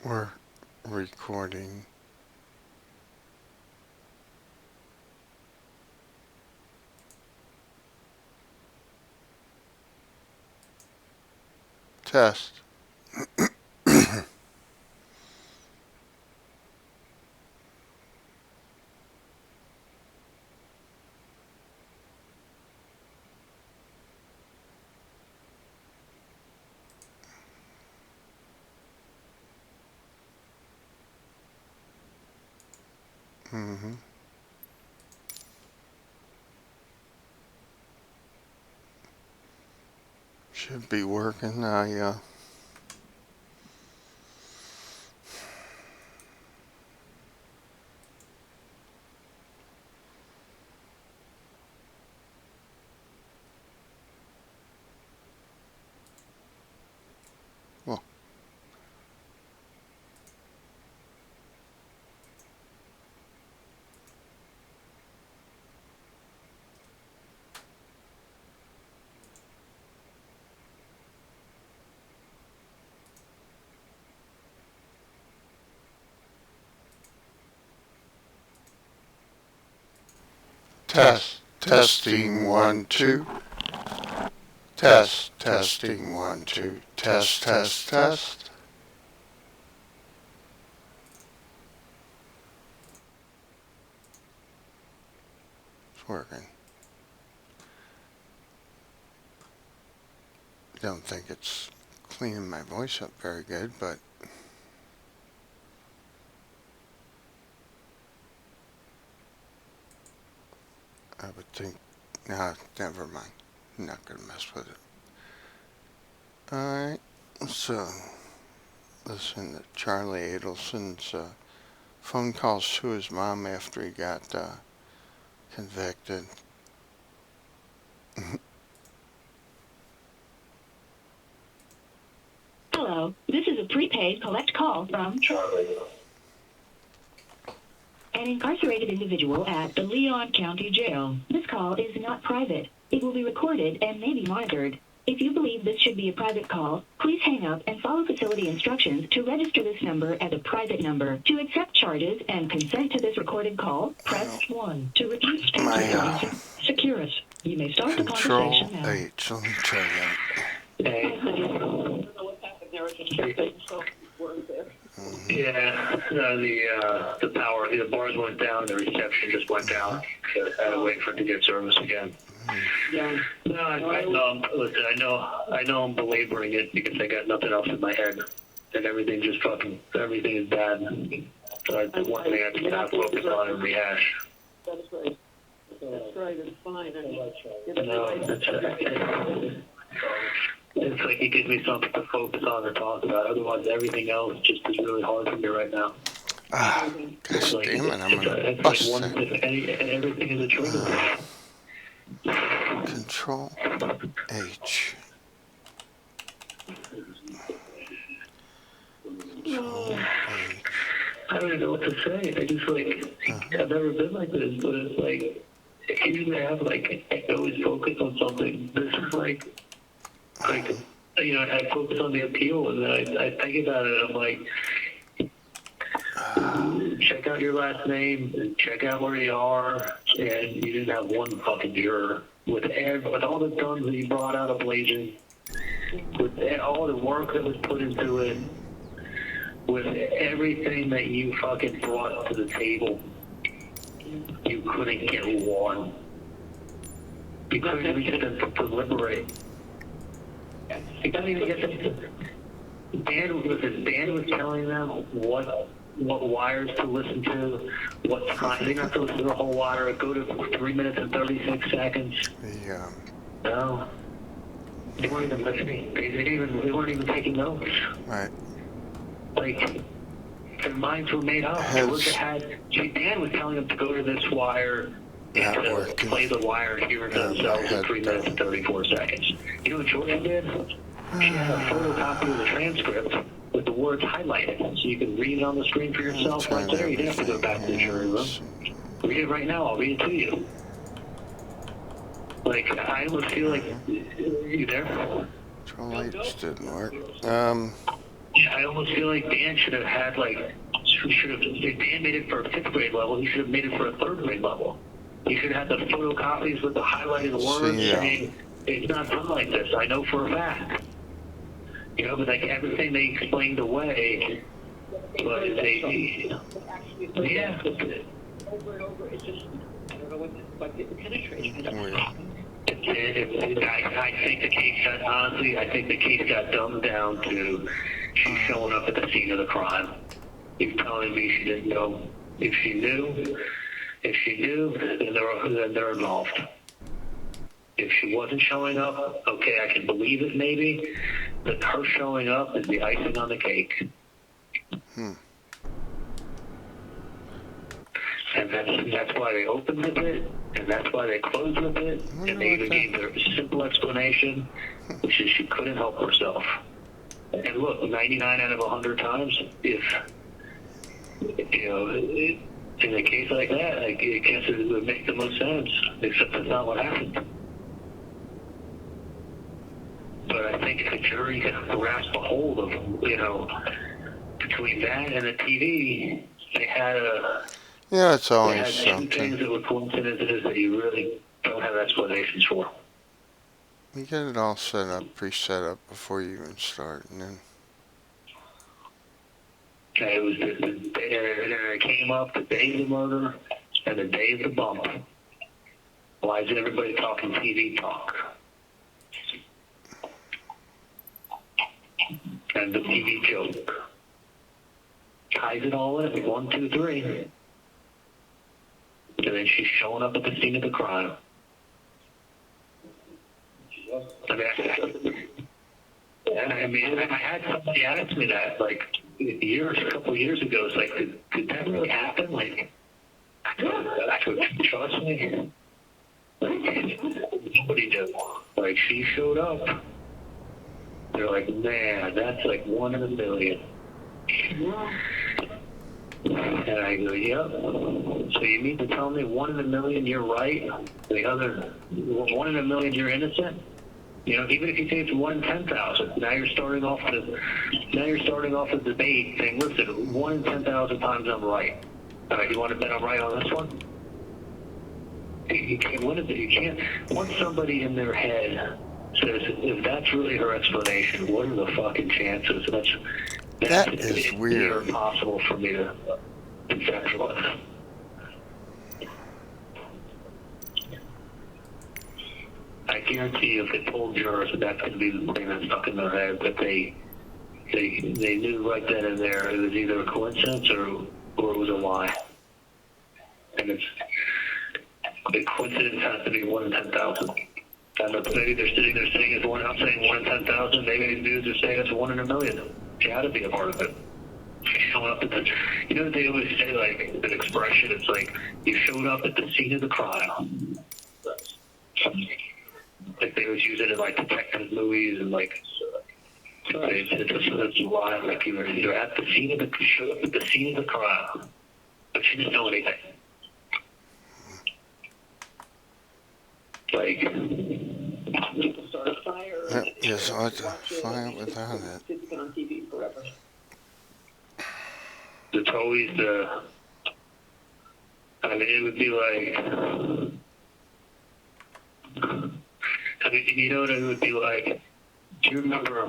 We're recording. Test. Mm-hmm. Should be working. Well, testing 1 2. Testing 1 2. Test. It's working. Don't think it's cleaning my voice up very good, but I would think. Nah, never mind. I'm not gonna mess with it. Alright, so listen to Charlie Adelson's phone calls to his mom after he got convicted. Hello, this is a prepaid collect call from Charlie. An incarcerated individual at the Leon County Jail. This call is not private. It will be recorded and may be monitored. If you believe this should be a private call, please hang up and follow facility instructions to register this number as a private number. To accept charges and consent to this recorded call, press 1. To reduce Securus. You may start the conversation now. H. Let me try that. Yeah, the power, the bars went down, the reception just went down. So I had to wait for it to get service again. Yeah. No, I know. Listen, I know I'm belaboring it because I got nothing else in my head, and everything is bad. So the one thing I have to kind of focus on and rehash. That's right. That's right. It's fine. It's like it gives me something to focus on and talk about. Otherwise, everything else just is really hard for me right now. Gosh like, damn it, I'm gonna it's bust like that. everything is a trigger. Control H. Control H. I don't even know what to say. I just I've never been like this, but it's like I usually have I always focus on something. This is I focus on the appeal, and then I think about it. I'm like, check out your last name, and check out where you are, and you didn't have one fucking juror with all the guns that you brought out of blazing, with all the work that was put into it, with everything that you fucking brought to the table. You couldn't get one. You couldn't even get them to deliberate. You couldn't even get them to... Dan was telling them what wires to listen to, what time. They don't have to listen to the whole wire. Go to 3 minutes and 36 seconds. Yeah. No. They weren't even listening. They weren't even taking notes. Right. Their minds were made up. Dan was telling them to go to this wire and to play the wire here and themselves in 3 minutes and 34 seconds. You know what Jordan did? She had a photocopy of the transcript with the words highlighted, so you can read it on the screen for yourself right there. You didn't have to go back to the jury room. Read it right now. I'll read it to you. I almost feel like... You there? Control H didn't work. I almost feel like Dan should have had if Dan made it for a 5th grade level, he should have made it for a 3rd grade level. He should have had the photocopies with the highlighted words saying, it's not done like this. I know for a fact. You know, but like everything they explained away, but actually, yeah. over and over, it's just, I don't know what the penetration. I think the case got, honestly, I think the case got dumbed down to she's showing up at the scene of the crime. He's telling me she didn't know. If she knew, then they're involved. If she wasn't showing up, okay, I can believe it maybe, but her showing up is the icing on the cake. And that's why they opened with it, and that's why they closed with it, and they even gave their simple explanation, which is she couldn't help herself. And look, 99 out of 100 times, if, you know, in a case like that, I guess it would make the most sense, except that's not what happened. But I think if a jury can grasp a hold of, you know, between that and the TV, they had it's always they had something. 2 things that were coincidences that you really don't have explanations for. You get it all set up, pre-set up before you even start, and then And it was and it came up the day of the murder and the day of the bump. Why is everybody talking TV talk? And the TV joke ties it all in. 1, 2, 3. And then she's showing up at the scene of the crime. I mean, I had somebody ask me that, like, a couple of years ago. It's like, did that really happen? Like, trust me. Like, nobody knew. Like, she showed up. They're like, man, that's like 1 in a million. And I go, yep. So you mean to tell me 1 in a million you're right, the other 1 in a million you're innocent? You know, even if you say it's 1 in 10,000, now you're starting off the debate saying, listen, 1 in 10,000 times I'm right. All right, you want to bet I'm right on this one? You can't. What is it? You can't. Once somebody in their head says, if that's really her explanation, what are the fucking chances? That is weird. It's impossible for me to conceptualize. I guarantee you, if they told jurors that that's going to be the thing that stuck in their head, that they knew right then and there it was either a coincidence or it was a lie. And the coincidence has to be 1 in 10,000. And maybe they're sitting there saying it's one. I'm saying 1 in 10,000. Maybe these dudes are saying it's 1 in a million. She had to be a part of it. She's showing up at the. You know what they always say, like an expression. It's like you showed up at the scene of the crime. Like they always use it in like detective movies and like. It's a lie. Like you're at the scene of showed up at the scene of the crime, but she didn't know anything. Like. People start a fire. Yes, I to fire without it. It's been on TV forever. It's always the. I mean, it would be like. I mean, you know what it would be like? Do you remember?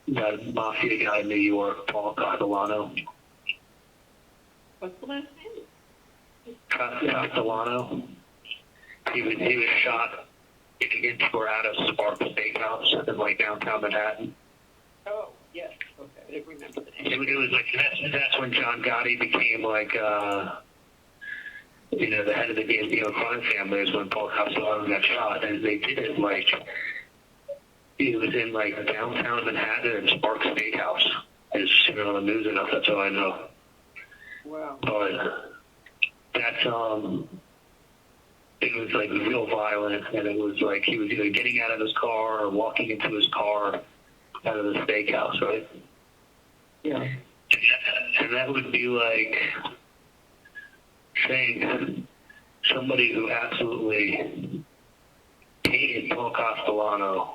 That mafia guy in New York, Paul Castellano? What's the last name? Castellano. He was shot into or out of Spark Steakhouse in like downtown Manhattan. Oh, yes. Okay, I didn't remember the name. It was like that's when John Gotti became like the head of the Gambino crime family. Is when Paul Castellano got shot, and they did it like it was in like downtown Manhattan and Spark Steakhouse. It's seen on the news enough. That's all I know. Wow. But that's it was like real violent, and it was like he was either getting out of his car or walking into his car out of the steakhouse, right? Yeah. And that would be like saying somebody who absolutely hated Angelo Castellano,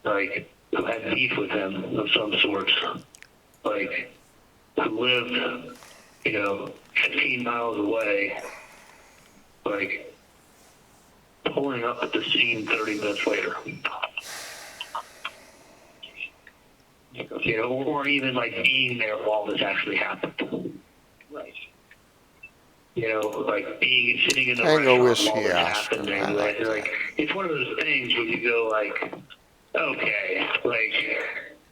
like, who had beef with him of some sorts, like, who lived, 15 miles away, like, pulling up at the scene 30 minutes later. Or even, like, being there while this actually happened. Right. Like sitting in the Tango restaurant whiskey while this Oscar. happened. I like that. Like, it's one of those things where you go like, okay, like,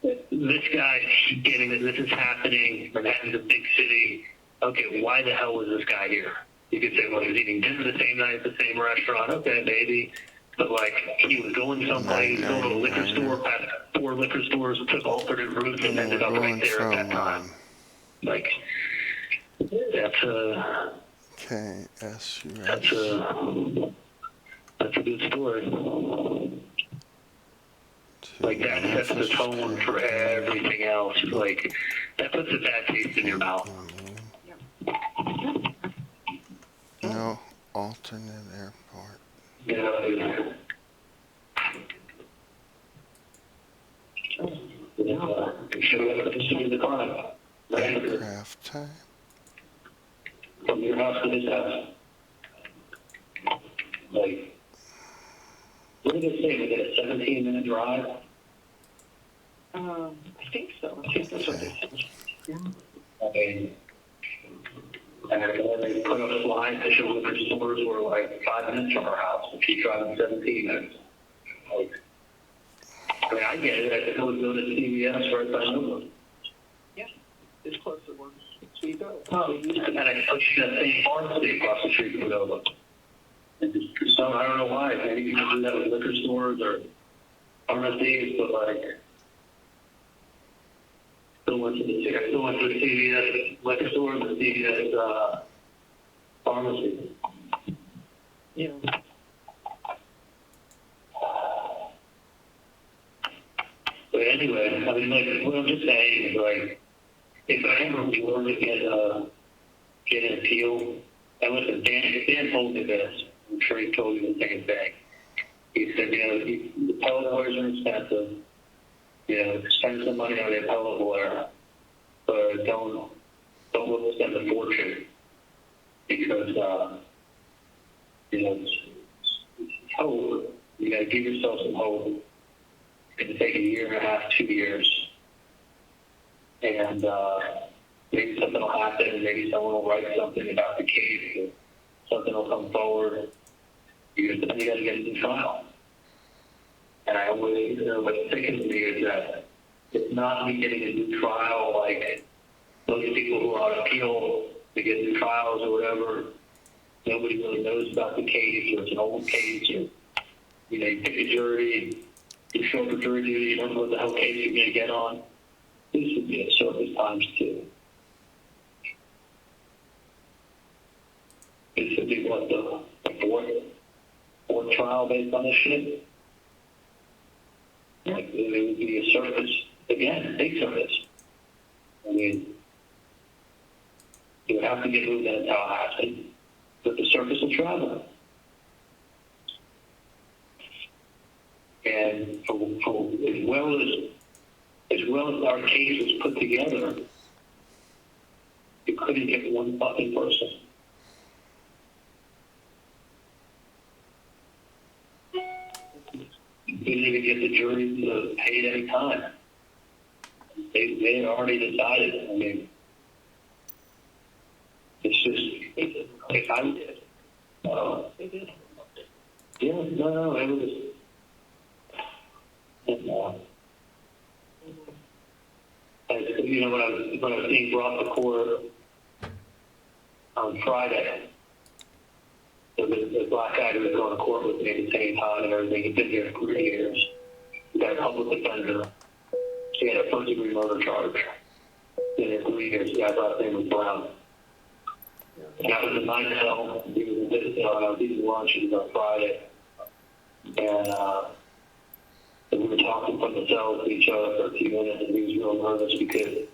this guy's getting it, this is happening, Manhattan's a big city. Okay, why the hell was this guy here? You could say, well, he was eating dinner the same night at the same restaurant. Okay, maybe. But, like, he was going someplace, he was going to a liquor store, passed 4 liquor stores, took alternate routes, and ended up right there at that time. Like, that's a good story. Like, that sets the tone for everything else. Like, that puts a bad taste in your mouth. No alternate airport. Craft time. From your house to his house. Like, what did they say? Was it a 17-minute drive? I think so. I think that's what they said. Yeah. I mean, and then they put up a line that showed liquor stores were like 5 minutes from our house, and she's driving 17 minutes. Like, I mean, I get it. I could go to CVS right by Nova. Yeah, it's closer ones. So you go. And then I put you in that same pharmacy across the street from Nova. And just, so I don't know why. Maybe people do that with liquor stores or pharmacies, but like, I still went to the CVS liquor store, the CVS pharmacy. Yeah. But anyway, I mean, like, what I'm just saying is, like, if I ever were to get an appeal, and listen, Dan told me this. I'm sure he told you the same thing. He said, the appellate lawyers are expensive. Spend some money on the appellate lawyer, but don't look to spend a fortune because it's hope. You got to give yourself some hope. It's going to take 1.5 years, 2 years, and maybe something will happen, and maybe someone will write something about the case, and something will come forward. Then you got to get a new trial. And I always, what's thinking to me is that it's not me getting a new trial like those people who are on appeal to get new trials or whatever. Nobody really knows about the case, or it's an old case, or you pick a jury, you show up for jury duty, you don't know what the hell case you're going to get on. This would be a service times 2. This would be what the fourth trial based on this shit. Like, it would be a service, again, big service. I mean, you would have to get moved out of Tallahassee, but the service will travel. And as well as our case was put together, you couldn't get one fucking person. You couldn't even get the jury to pay at any time. They had already decided. I mean, it's just, if I did. They did. Yeah, no, it was. And, when I was being brought to court on Friday, the black guy who was going to court with me at the same time and everything, he'd been here for 3 years. He got a public defender. He had a first-degree murder charge. Been here 3 years. The guy's last name was Brown. And I was in my cell. He was in his cell, and I was eating lunch. It was on Friday. And we were talking from the cell to each other for a few minutes, and he was real nervous because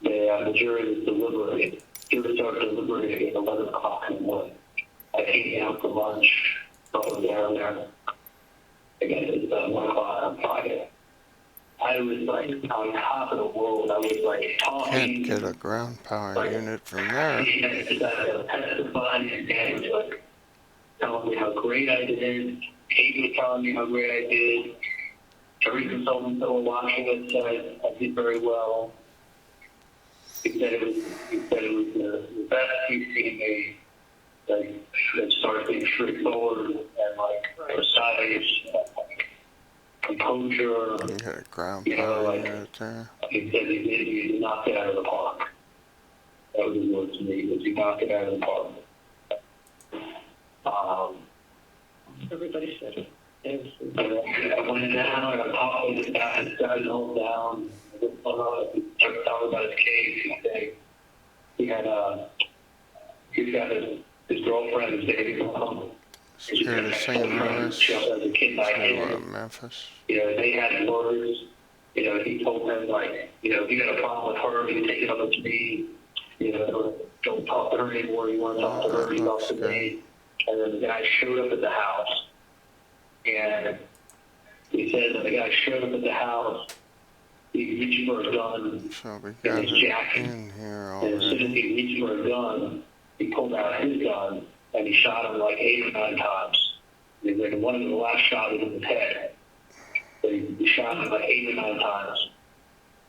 the jury was deliberating. The jury started deliberating at 11 o'clock in the morning. I came down for lunch, I was down there, Again, it was about 1 o'clock on Friday. I was like on top of the world. I was like talking. Can't get a ground power like, unit from there. Testifying, and Dan was like telling me how great I did. Kate was telling me how great I did. Every consultant that were watching it said I did very well. He said it was the best he's seen me. Like, it started being straightforward and like precise, like composure. You got a ground power unit there. He said he knocked it out of the park. That was his word to me. Was he knocked it out of the park? Everybody said it. I went down and I talked with the guy. The guy held down. He started talking about his case. He said he's got his girlfriend is dating him. Here to St. Louis, to Memphis. You know, they had words. You know, he told them, like, you know, if you got a problem with her, you can take it up to me. You know, don't talk to her anymore. You want to talk to her, you talk to me. And then the guy showed up at the house. And he said that the guy showed up at the house. He reached for a gun So we in got his it jacket. in here And as soon as already. he reached for a gun, he pulled out his gun and he shot him like 8 or 9 times. And like one of the last shot was in his head. So he shot him like 8 or 9 times.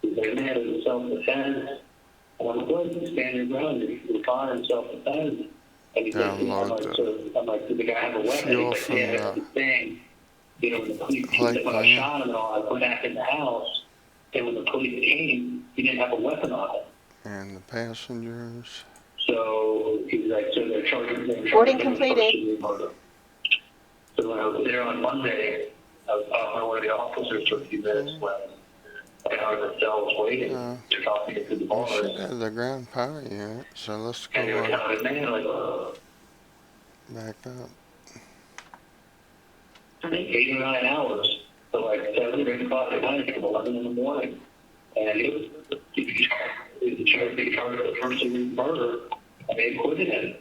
He's like, man, it was self-defense. And I'm like, good, stand your ground. You're fine in self-defense. And he said, I'm like, did the guy have a weapon? Fuel He's like, yeah, that's the thing. You know, when the police came, when I shot him and all, I went back in the house. And when the police came, he didn't have a weapon on him. And the passengers. So he's like, so they're charging him. Boarding completed. So when I was there on Monday, I was talking to one of the officers for a few minutes when I was in the cells waiting to talk to get to the We bars. should have the ground power unit, so let's And they were go telling me, man, like, back up. 8 or 9 hours. So like 7 or 8 o'clock at night till 11 in the morning. And it was the charge of the first degree murder, and they acquitted him.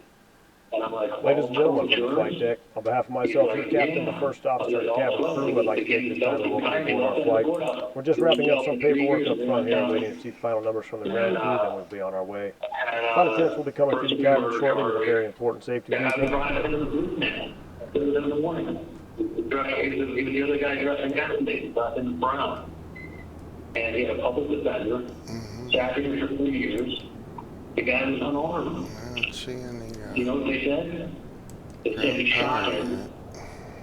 And I'm like, Ladies and gentlemen from the flight deck, on behalf of myself and the captain, the first officer, and the cabin crew, I'd like to take this time to welcome you aboard our flight. We're just wrapping up some paperwork up front here, waiting to see final numbers from the ground crew, then we'll be on our way. Flight attendants will be coming through the cabin shortly with a very important safety briefing. In the morning. He was the other guy dressing yesterday, in brown. And he had a public defender, sat here for 3 years. The guy was unarmed. I don't see any You know what they said? They said he ground shot power him, unit.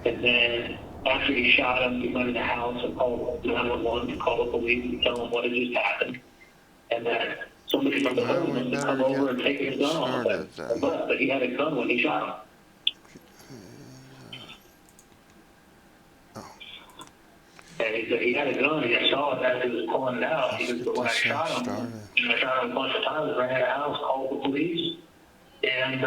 and then after he shot him, he went in the house and called 911 to call the police and tell them what had just happened. And then somebody from the Well, home we must have better come over and get taken his gun off of him. started then. But he had a gun when he shot him. And he said he had a gun, and I saw it as he was pulling it out. He said, but when I shot him, I shot him a bunch of times, ran out of the house, called the police, and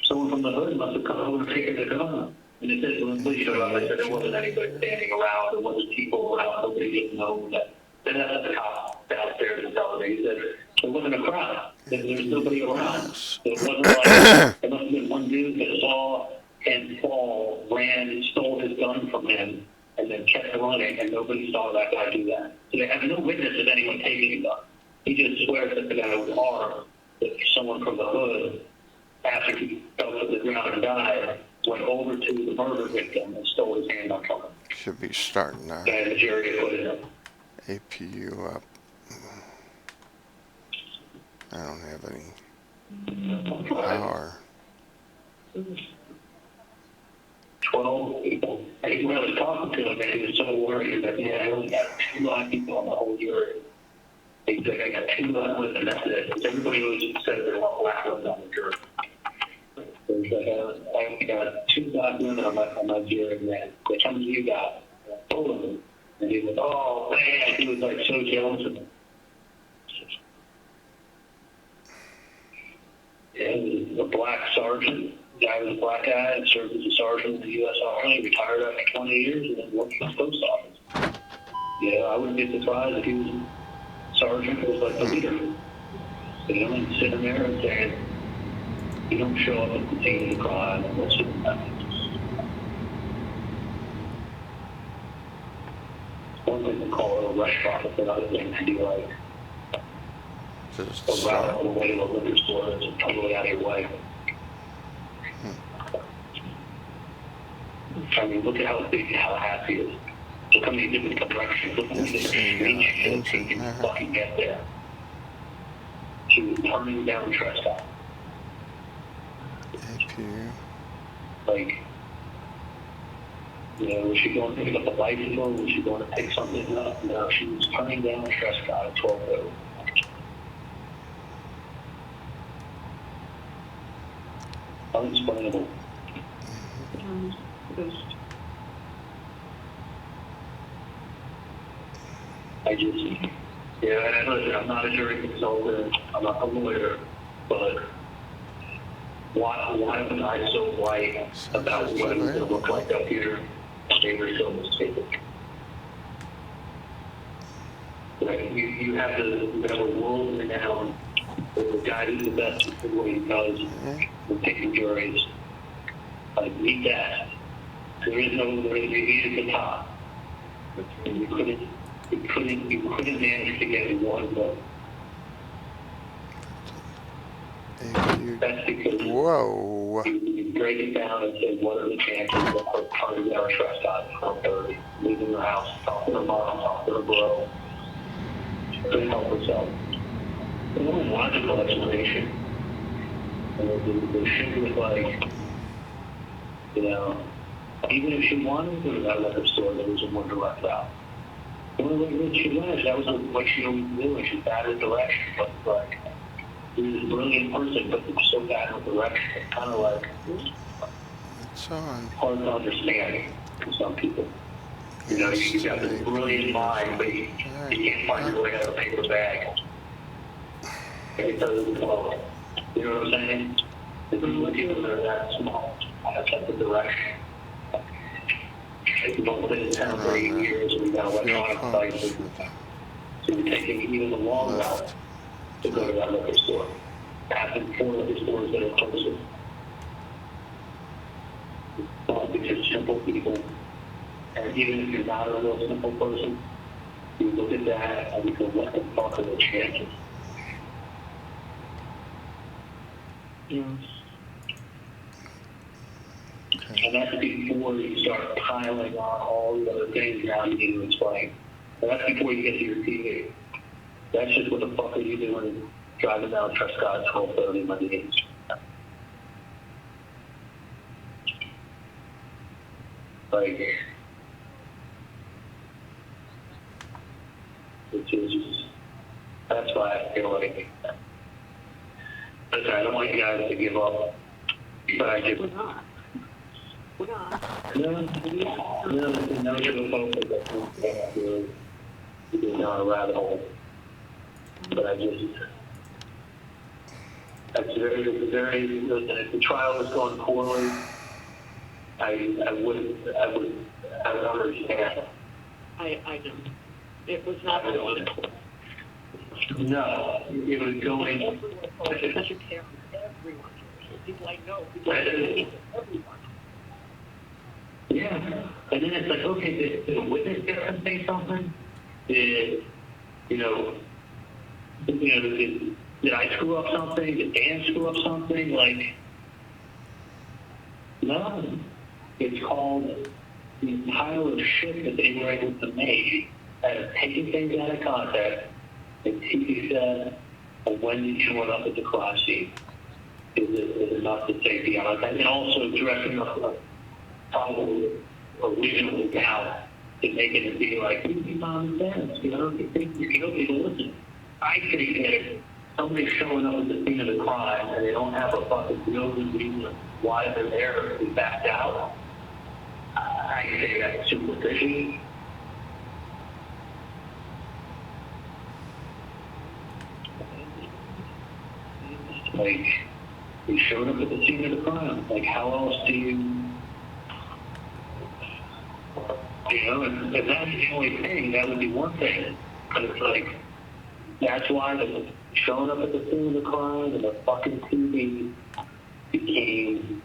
someone from the hood must have come over and taken the gun. And they said, when the police showed up, they said there wasn't anybody standing around, there wasn't people around, nobody didn't know that. Then that's the cop downstairs and telling me, he said, there wasn't a crowd, there was nobody around. So it wasn't like, there must have been one dude that saw him fall, ran, and stole his gun from him, and then kept running, and nobody saw that guy do that. So they have no witness of anyone taking a gun. He just swears that the guy was armed, that someone from the hood, after he fell to the ground and died, went over to the murder victim and stole his handgun from him. Should be starting now. And the jury acquitted him. APU up. I don't have any power. 12 people. And he when I was talking to him, and he was so worried that, I only got 2 live people on the whole jury. He's like, I got 2 live women, and that's it. Because everybody always said they want black women on the jury. So he's like, I only got 2 black women on my jury, man. Which how many you got? And I told him. And he was, oh, man. He was like so jealous of me. Yeah, he was a black sergeant. The guy was a black guy and served as a sergeant in the U.S. Army, retired after 20 years, and then worked for the post office. Yeah, I wouldn't be surprised if he was a sergeant who was like the leader. You know, and sitting there and saying, you don't show up at the scene of the crime, and what's it about? thing to call it a restaurant. It's another thing to be like Just a route stop. on the way to a liquor store that's totally out of your way. I mean, look at how big Tallahassee is. Look how many different directions. Look how many Yes, different streets she engine could take to there. fucking get there. She was turning down trespass. APU. Like, you know, was she going to pick up a bicycle? Was she going to pick something up? No, she was turning down Trescott at 12:30. Unexplainable. I just, yeah, and listen, I'm not a jury consultant, I'm not a lawyer, but why was I so white about what it was going to look like up here? They were so mistaken. Like, you have a world-renowned, the guy who's the best at what he does with picking juries. Like, meet that. He is the top. And you couldn't manage to get one vote. APU. That's because Whoa. you break it down and say, what are the chances of her turning down Trescott at 12:30, leaving her house, talking to her mom, talking to her bro, to help herself? There's no logical explanation. And the shit was like, you know, even if she wanted to go to that liquor store, there was a more direct route. The only way that she went, that was what she always knew, and she's bad at direction. But like, she was a brilliant person, but she's so bad at direction. It's kind of like It's on. hard to understand for some people. You know, you got this brilliant mind, but you can't find your way out of a paper bag. It doesn't flow. You know what I'm saying? There's people that are that small. That's the direction. If you don't live in town for 8 years and you got electronic devices, so you're taking even the long route to go to that liquor store. Having 4 liquor stores that are closer. Because simple people, and even if you're not a real simple person, you look at that and you go, let them talk to their chances. Okay. And that's before you start piling on all the other things now you need to explain. And that's before you get to your TV. That's just what the fuck are you doing driving down Trescott at 12:30 Monday evenings? Like, which is, that's why I feel like, listen, I don't want you guys to give up, but I do. We're not. We're not. No, give a focus. You're down a rabbit hole. But I just, that's very, listen, if the trial was going poorly, I would understand. I know. It was not going to. No, it was going. Because you care for everyone. People I know. People I know. Everyone. Yeah, and then it's like, okay, did a witness get to say something? Did I screw up something? Did Dan screw up something? Like, no. It's called the pile of shit that they were able to make out of taking things out of context. And TV said, when did you run up at the crime scene? Is enough to say beyond that. And also dressing up probably originally down to make it be like, you be common sense. You know, people listen. I think that somebody's showing up at the scene of the crime and they don't have a fucking real good reason why they're there to be backed out. I say that's superficial. Like, you showed up at the scene of the crime. Like, how else do you know, and that's the only thing, that would be one thing. But it's like, that's why the showing up at the scene of the crime and the fucking TV became,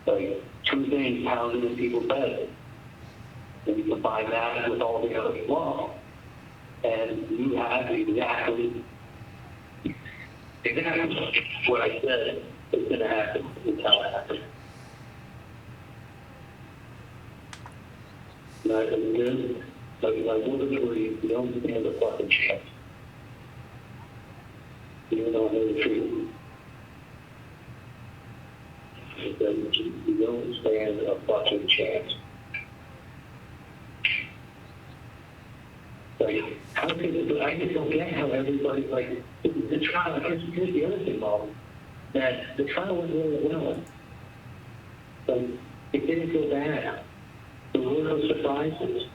like, 2 things pounded in people's heads. and you combine that with all the other fluff, and you have exactly what I said is going to happen. It's how it happened. Not as good, like one of the three, you don't stand a fucking chance. You don't know the truth. You don't stand a fucking chance. Like, how could it, I just don't get how everybody, like, the trial, here's the other thing, Mom, that the trial went really well. Like, it didn't go bad. There were no surprises.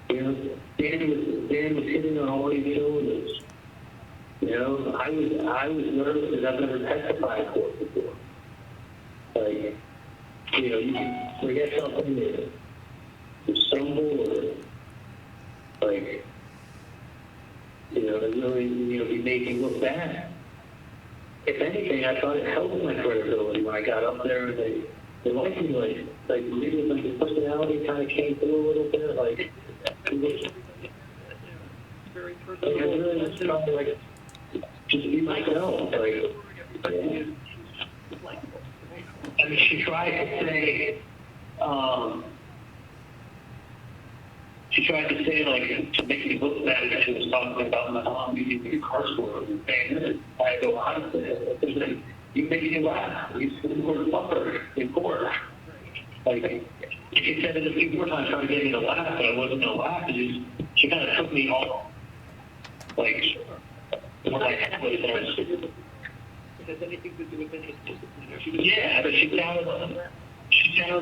You know, Dan was hitting on all these cylinders. You know, I was nervous because I've never testified in court before. Like, you know, you can forget something that is so bored. Like, you know, it really, you know, be making look bad. If anything, I thought it helped my credibility when I got up there and they liked me, like maybe like the personality kind of came through a little bit, like, it was, Very like, I personal. really was trying to, like, just be myself, like, yeah. I mean, she tried to say, like, to make me look bad, that she was talking about my mom using the curse word and saying this. I go, honestly, you make me laugh. You said the word fucker in court. Like, she said it a few more times trying to get me to laugh, but I wasn't going to laugh. She kind of took me off, like, what I had with her. It has anything to do with any discipline. Yeah, but she sounded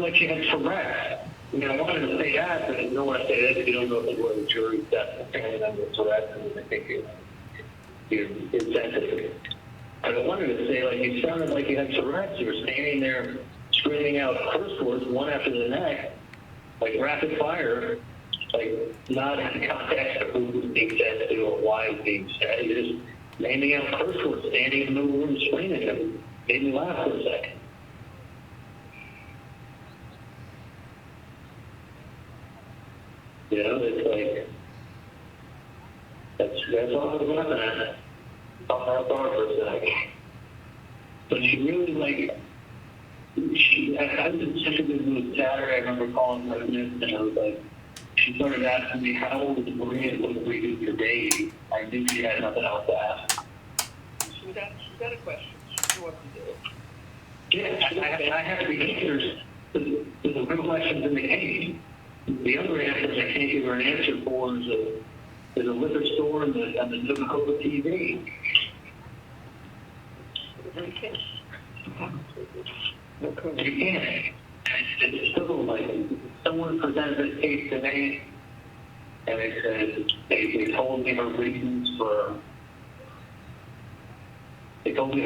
like she had Tourette's. You know, I wanted to say that, but I don't want to say that if you don't know if the jury that's saying I'm with Tourette's, and I think you're insensitive. But I wanted to say, like, you sounded like you had Tourette's. You were standing there screaming out curse words one after the next, like rapid fire, like not in the context of who was being said to or why it was being said. You're just naming out curse words, standing in the middle of the room screaming them. Made me laugh for a second. You know, it's like, that's all I was laughing at. I'll have for a second. But she really, like, I was in such a good mood Saturday. I remember calling her and I was like, she started asking me, how old is Maria and what did we do today? I knew she had nothing else to ask. She's got a question. She knew what to do. Yeah, I have the answers to the real questions in the case. The other answers I can't give her an answer for is a liquor store and the Coca-Cola TV. Okay. You can't. It's still like, someone presented this case to me, and they said, they told me her reasons for going,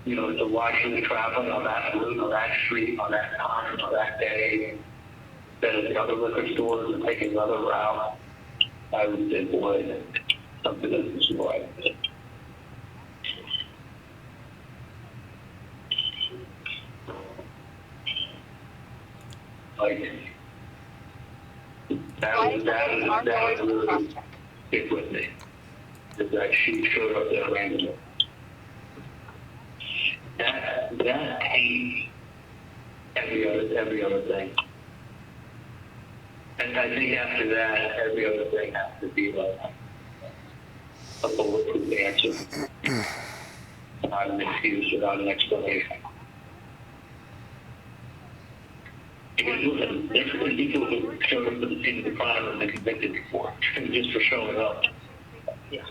you know, to Washington, traveling on that route, on that street, on that time, on that day, instead of the other liquor stores and taking another route. I would say, boy, something doesn't seem right. Like, that was really stick with me. Is that she showed up there randomly. That hates every other thing. And I think after that, every other thing has to be like a bulletproof answer. Not an excuse, without an explanation. Because listen, there's been people who showed up at the scene of the crime and been convicted before, just for showing up. Yeah.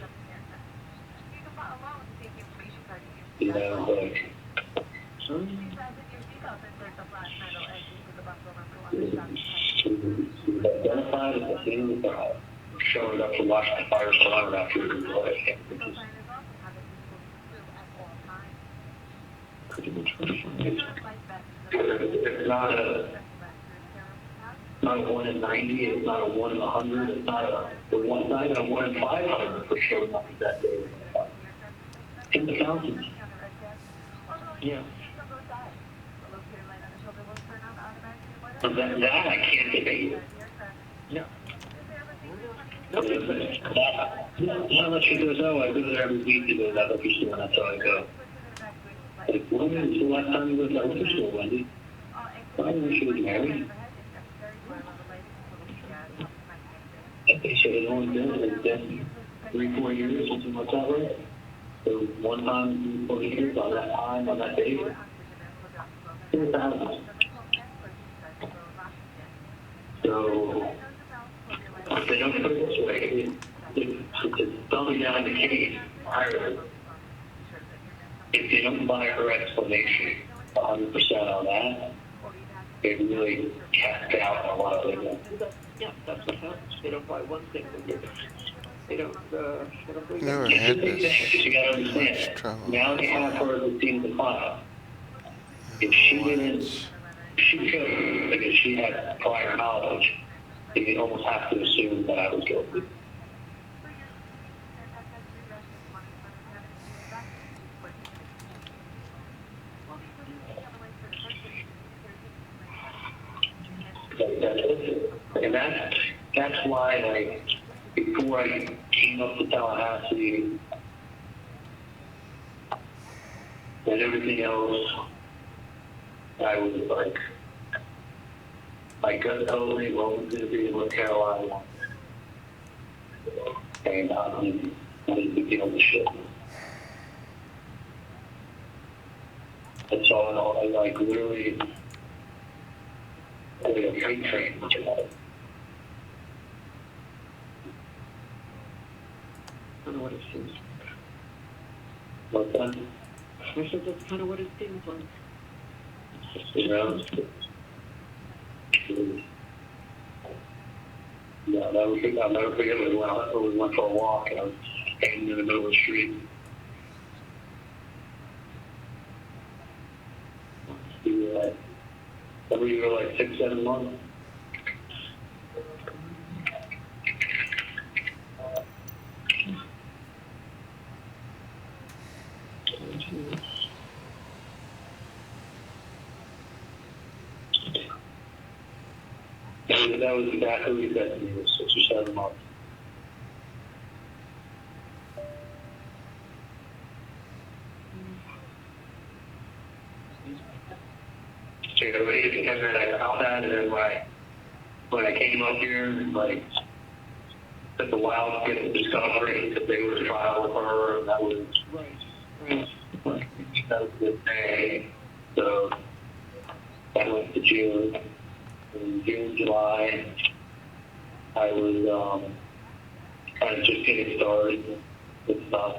You know, like, identified as the scene of the crime, showing up to watch the fire burn after it was lit. It's not a 1 in 90, it's not a 1 in 100, it's not a 1 in 500 for showing up that day. In the thousands. Yeah. That I can't debate. No. Unless she goes, oh, I go there every week to go to that liquor store, and that's how I go. Like, when was the last time you went to that liquor store, Wendy? I knew she was married. I think she had only been 3-4 years, something like that, right? So one time, 4 years on that time, on that date. So, if they don't put it this way, it's dumbing down the case entirely. If they don't buy her explanation 100% on that, they really cast out a lot of it. Yeah, that's what happens. They don't buy one thing, they don't believe Never it. had It's a big thing, 'cause you gotta much understand. trouble. Now they have her as the team to file. If she didn't, she could, because she had prior knowledge, they almost have to assume that I was guilty. And that's why, like, before I came up to Tallahassee and everything else, I was like, my gut told me what was going to be in North Carolina, and I need to deal with shit. That's all. I like literally. A freight train, which is I don't know what it seems like. what's that? I said that's kind of what it seems like. You know? Yeah, I'll never forget it. We went for a walk and I was standing in the middle of the street. You were like 6-7 months. That was exactly what he said to me. It was 6 or 7 months. So, you know, and then I found that, and then when I came up here, like, took a while to get the discovery because they were trial with her, and that was that was the day. So that went to June. In June, July, I was kind of just getting started with stuff.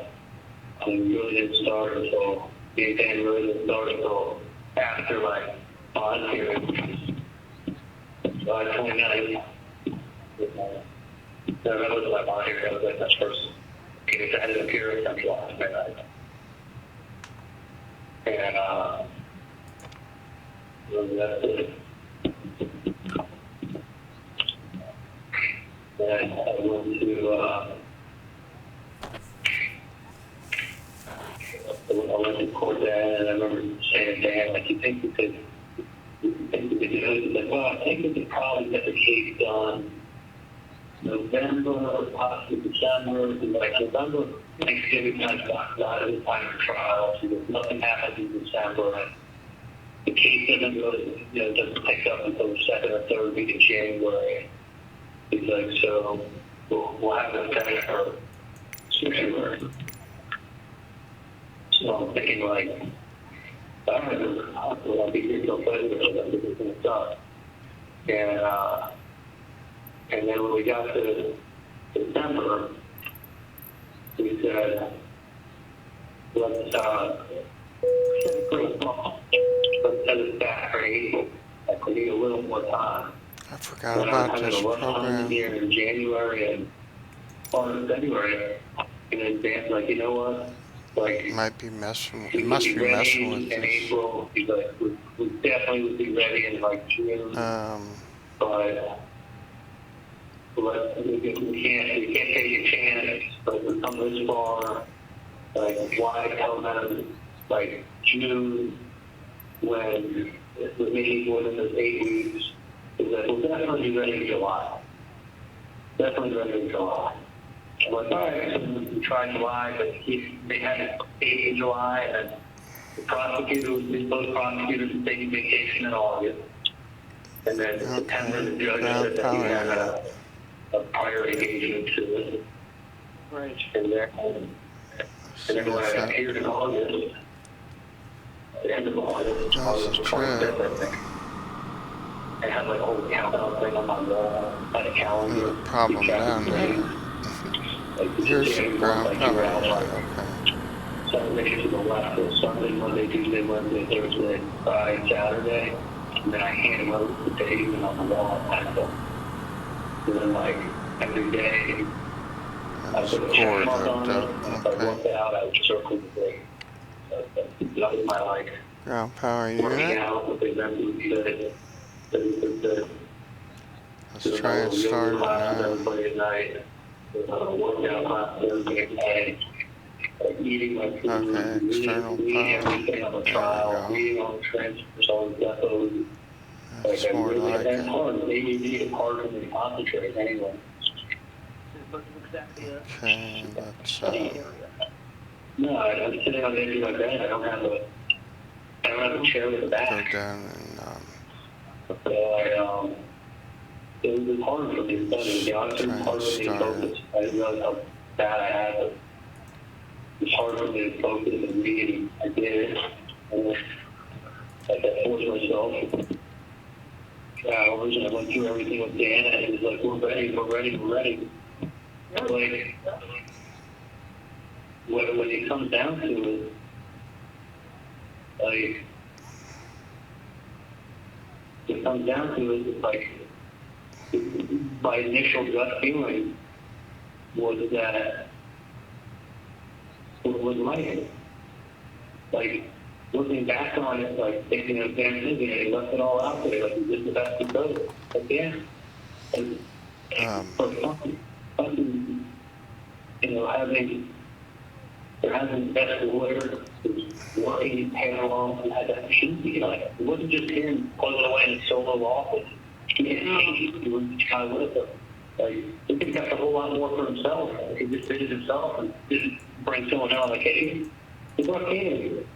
And we really didn't start until anything really didn't start until after my bond hearing. July 29th. No, that was my bond hearing. That was like my first case. I had an appearance on July 29th. And that's it. And I went to court then, and I remember saying, Dan, like, you think we could do it? He's like, well, I think we could probably get the case done November, possibly December. He's like, November, Thanksgiving time, not at the time of trial. So nothing happens in December. And the case doesn't really, doesn't pick up until the second or third week of January. He's like, so we'll have it done for January. So I'm thinking, like, I don't know, I'll be here till February, I'm going to done. And then when we got to December, we said, let's set it back for April. Like, we need a little more time. I forgot about this program. Here in January and February in advance, like, you know what? Like, It must be messing with in this. April. He's like, we definitely would be ready in like June. But we can't take a chance. But we've come this far. Like, why tell them like June when it was maybe more than those 8 weeks? He's like, we'll definitely be ready in July. Definitely ready in July. I'm like, all right, so we tried July, but they had it paid in July, and both prosecutors were taking vacation in August. And then in September, the judge said that he had a prior engagement to it. Right. And then when I appeared in August, at the end of August, August 25th, I think, I had like a whole countdown thing on my wall, by the calendar. There's a problem down there. Here's the ground power. Okay. Saturday to the left, so Sunday, Monday, Tuesday, Wednesday, Thursday, Friday, Saturday, and then I hand wrote the days and on the wall at pencil. And then like every day, I put a check mark on it, and if I worked out, I would circle the day. So that was my like Ground power working unit. out with the events that Let's try and start it now. everybody at night, workout classes every day. Like eating my food, Okay, external reading power. everything on the There we trial, go. reading all the transfers, all the depots. That's Like, more like that's it. hard. ADD is hard for me to concentrate anyway. But exactly a Okay, let's study area. No, I'm sitting on the edge of my bed. I don't have a chair with a go back. down and So it was hard for me to study. To be honest, it was hard for me to focus. I didn't realize how bad I had it. It was hard for me to focus and read. I did. And like I forced myself. Hours, and I went through everything with Dan, and he was like, we're ready. Like, when it comes down to it, like, it's like, my initial gut feeling was that it was like, looking back on it, like, thinking of Dan Thinking, and he left it all out there, like, he did the best he could. Like, yeah. And for fucking, having the best lawyer who's working in panel and had that shouldn't be like, it wasn't just him plugging away in his solo office. He had he was kind of with him. Like, he could have got a whole lot more for himself. He just did it himself and didn't bring someone else. Like, hey, he brought Katie.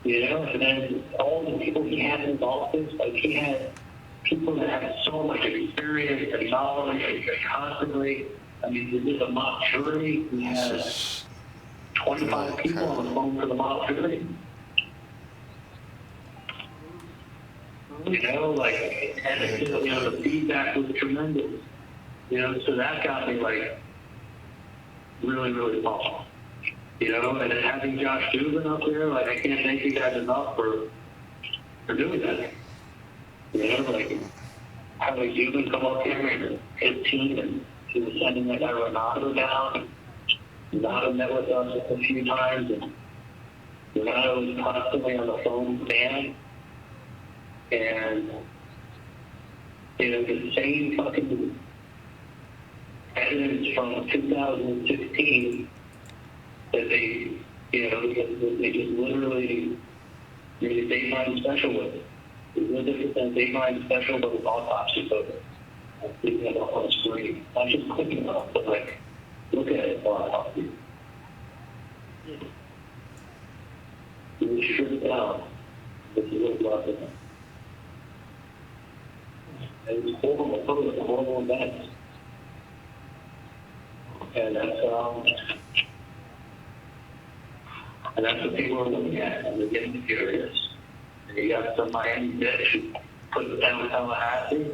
And then all the people he had in his office, like he had people that had so much experience and knowledge and constantly, I mean, he did a mock jury. He had 25 people on the phone for the mock jury. And the feedback was tremendous. So that got me like really, really pumped. And then having Josh Dubin up there, like, I can't thank you guys enough for doing that. Like, having Dubin come up here and his team, and he was sending that guy Renato down. Renato met with us a few times, and Renato was constantly on the phone with Dan. And, the same fucking evidence from 2016 that they just literally made a Dateline special with it. It was no different than a Dateline special, but with autopsy photos. I'm thinking of it on the screen. Not just clicking it up, but like, look at it while I talk to you. It was stripped down. This is what brought it. It was horrible photos, horrible events. And that's what people are looking at, and they're getting curious. And you got some Miami bitch who put it down with Tallahassee.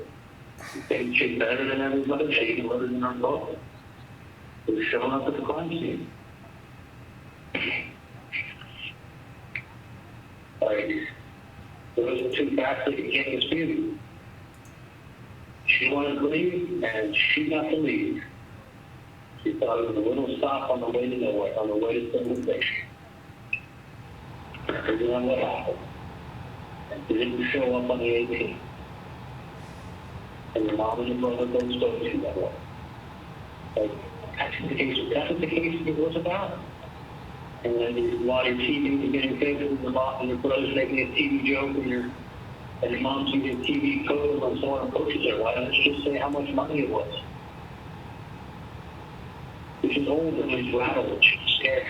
You think she's better than everybody, she even better than her boat. Who's showing up at the crime scene. Like, those are two facts that you can't dispute. She wanted to leave, and she got to leave. She thought it was a little stop on the way to nowhere, on the way to civilization. Figuring out what happened. And didn't show up on the 18th. And your mom and your brother both spoke to you that way. Like, that's what the case was about. And then while your TV is getting fixed, and your mom and your brother's making a TV joke, and And your mom sees a TV code when someone approaches her. Why don't you just say how much money it was? If she's old and she's rattled, she's scared.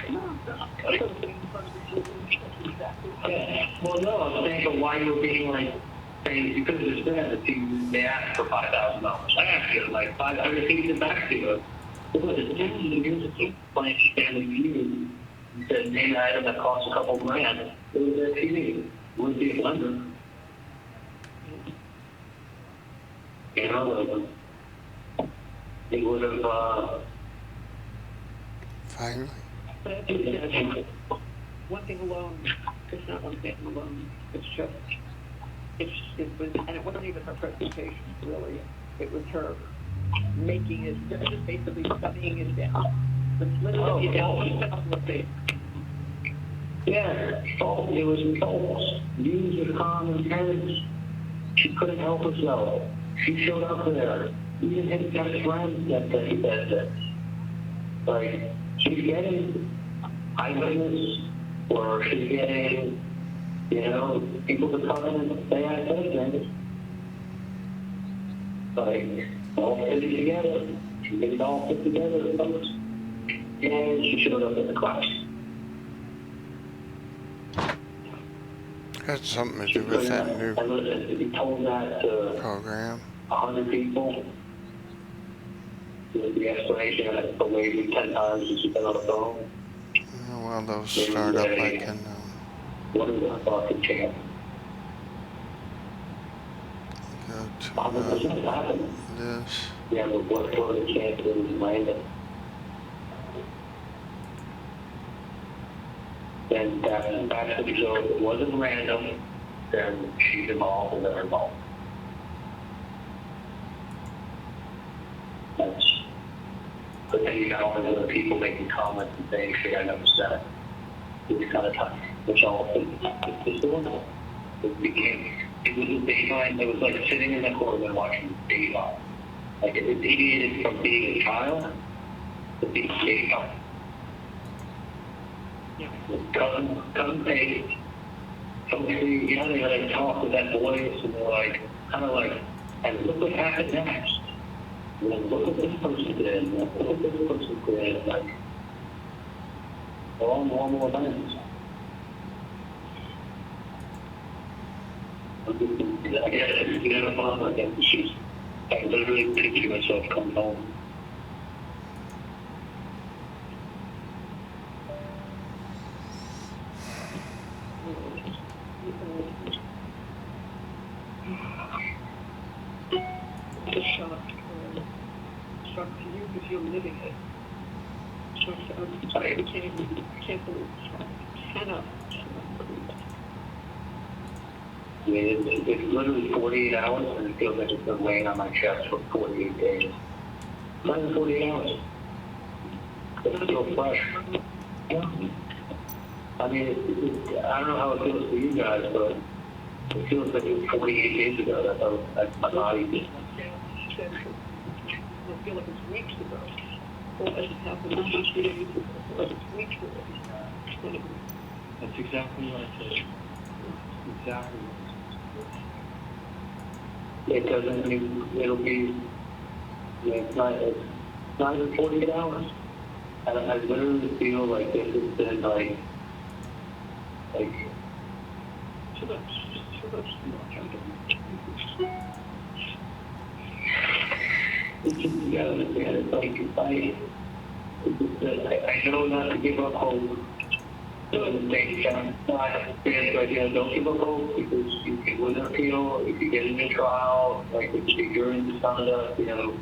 Yeah. Well, no, I'm saying, but why you were being like, saying you could have just said that they asked for $5,000. I asked you, like, I received it back to you. It was a years ago, playing Family Feud. You said, name an item that costs a couple grand. It was a TV. It wouldn't be a blender. You know, it would have, Finally. One thing alone, it's not one thing alone, it's just, it was, and it wasn't even her presentation, really. It was her making it, just basically studying it down. But literally, yeah, fault. It was false. Views were common sense. She couldn't help herself. She showed up there. Even his best friend that he said that. Like, she's getting eyewitness, or she's getting, you know, people to come in and say I said things. Like, all fit together. She made it all fit together, folks. And she showed up in the class. Had something to do with that new And listen, if you told that to program. 100 people, with the explanation that the lady 10 times since she's been on the phone. Well, those start up like in What is a fucking chance? go to 100% happen. this. Yeah, but what are the chances of it landing? Then that's the result. If it wasn't random, then she's involved and they're involved. That's, but then you got all these other people making comments and saying shit I never said. It's kind of tough, which all it's normal. It became, it was a daytime, it was like sitting in the courtroom watching daytime. Like it deviated from being a child to being daytime. Come pay. Somebody, you know, they like talk with that voice and they're like, kind of like, and look what happened next. And then look what this person did, and look what this person did. Like, they're all normal events. I guess it's beautiful. I guess she's, I literally picture myself coming home. It's a shock to you because you're living it. So I can't believe it. Cannot. I mean, it's literally 48 hours, and it feels like it's been laying on my chest for 48 days. Not even 48 hours. It's still fresh. I mean, I don't know how it feels to you guys, but it feels like it was 48 days ago. That's my body. I feel like it's weeks ago. Well, it happened 2 days ago. Like it's weeks ago. That's exactly what I said. Exactly. It doesn't mean it'll be, it's not even 48 hours. And I literally feel like this has been like, So that's it's just, you gotta understand, it's like, I know not to give up hope. At the same time, I understand, but, you know, don't give up hope because you can win an appeal, if you get in a trial, like if you're in misconduct, you know,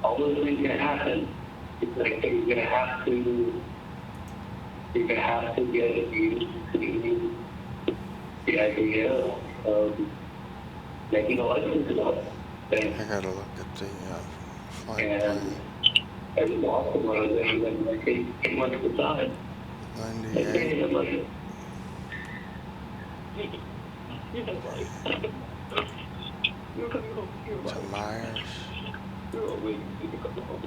all those things can happen. It's like you're gonna have to get used to the idea of making a license of it. I gotta look at the flight And plan. every often one of those things that like they went to the side. They 98 made it like you're right. You're coming home. You're to right. Myers. You're waiting to come home.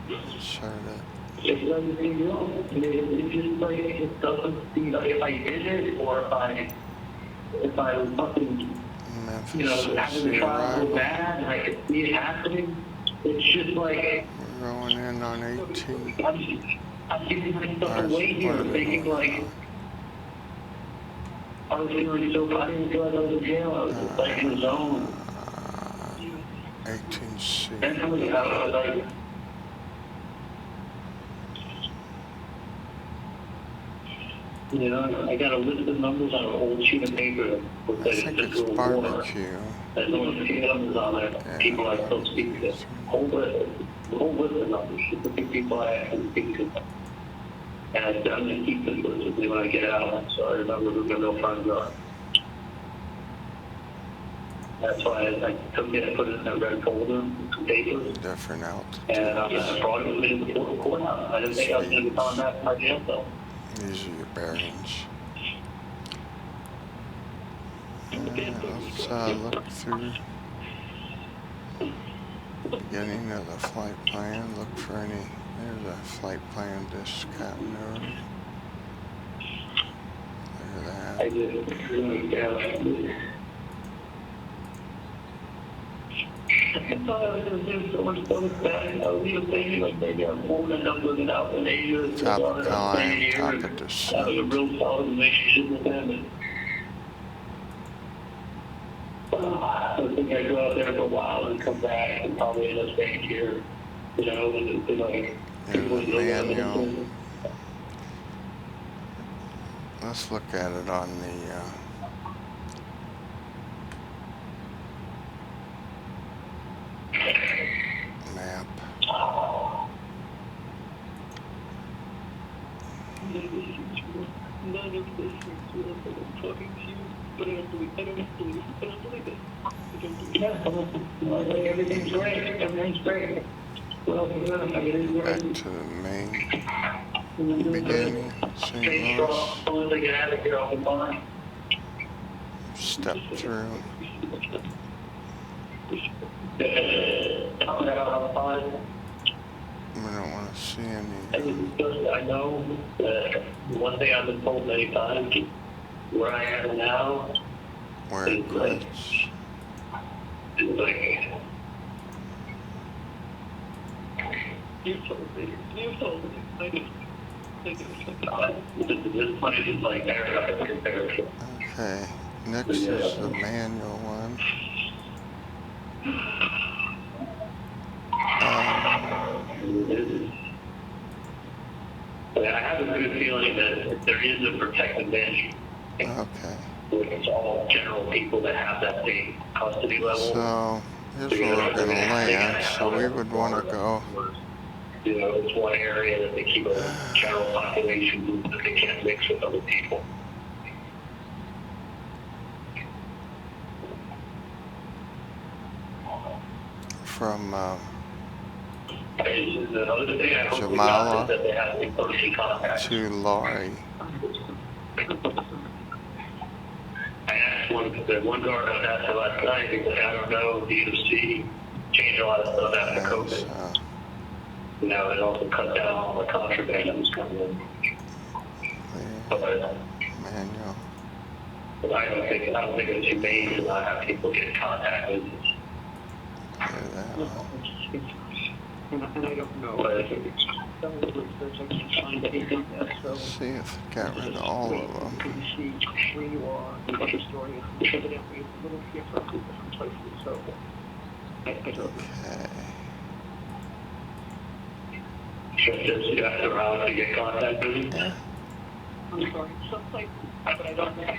Insert it. it doesn't seem wrong. It just like it doesn't seem like if I did it or if I was fucking Memphis is having the the trial so arrival. bad, and I could see it happening. It's just like, We're going in on 18. I'm giving myself Ours away here, appointment thinking going like, I was feeling so, I didn't feel like I was in jail, I was just like in the zone. 18C. Mentally, I was like, I got a list of numbers on an old sheet of paper with I think it's barbecue. there's only a few numbers on there, Yeah. people I still speak to. Whole list of numbers, the big people I actually speak to. And I'm going to keep this list with me when I get out, so I remember who my real friends are. That's why I took it and put it in that red folder, some papers, Different altitude. and I brought it with me to the courthouse. I didn't think I was going to be found that in my jail cell. These are your bearings. Let's look through beginning of the flight plan. Look for any. There's a flight plan discontinuity. Look at I that. did. Yeah. I thought I was going to do so much bad. I was even thinking like maybe I'm moving a number of it out in Asia. Top of climb, top of That was a descent. real solid relationship with them. And, I think I'd go out there for a while and come back and probably end up staying here. And like, There's a manual. Let's look at it on the map. None of this makes me feel like I'm talking to you, but I don't believe it. Yeah, everything's great. Everything's great. Well, Back to the main beginning. St. Louis. Step through. We don't want to see any. I know one thing I've been told many times, where I am now Where it quits. is like, You told me. I know. this place is like paradise compared to. Okay. Next is the manual one. I have a good feeling that there is a protected bench. Okay. It's all general people that have that same custody level. So here's where we're going to land. So we would want to go. It's one area that they keep a general population group that they can't mix with other people. From The other thing I hope we Jamala got is that they have in-person contact. to Laurie. I asked one guard I was asking last night, he said, I don't know, the UFC changed a lot of stuff after There's COVID. It also cut down on the contraband that was coming in. the But manual. I don't think it's humane to not have people get in contact with us. Look that one. And I don't know. But Some of the research I can find anything that so. See if it got rid of all of them. You can see where you are, what the story is. Evidently, it's a little different in different places, so I don't know. Okay. just you have to route to get contact with you. Yeah. I'm sorry, some places, but I don't know.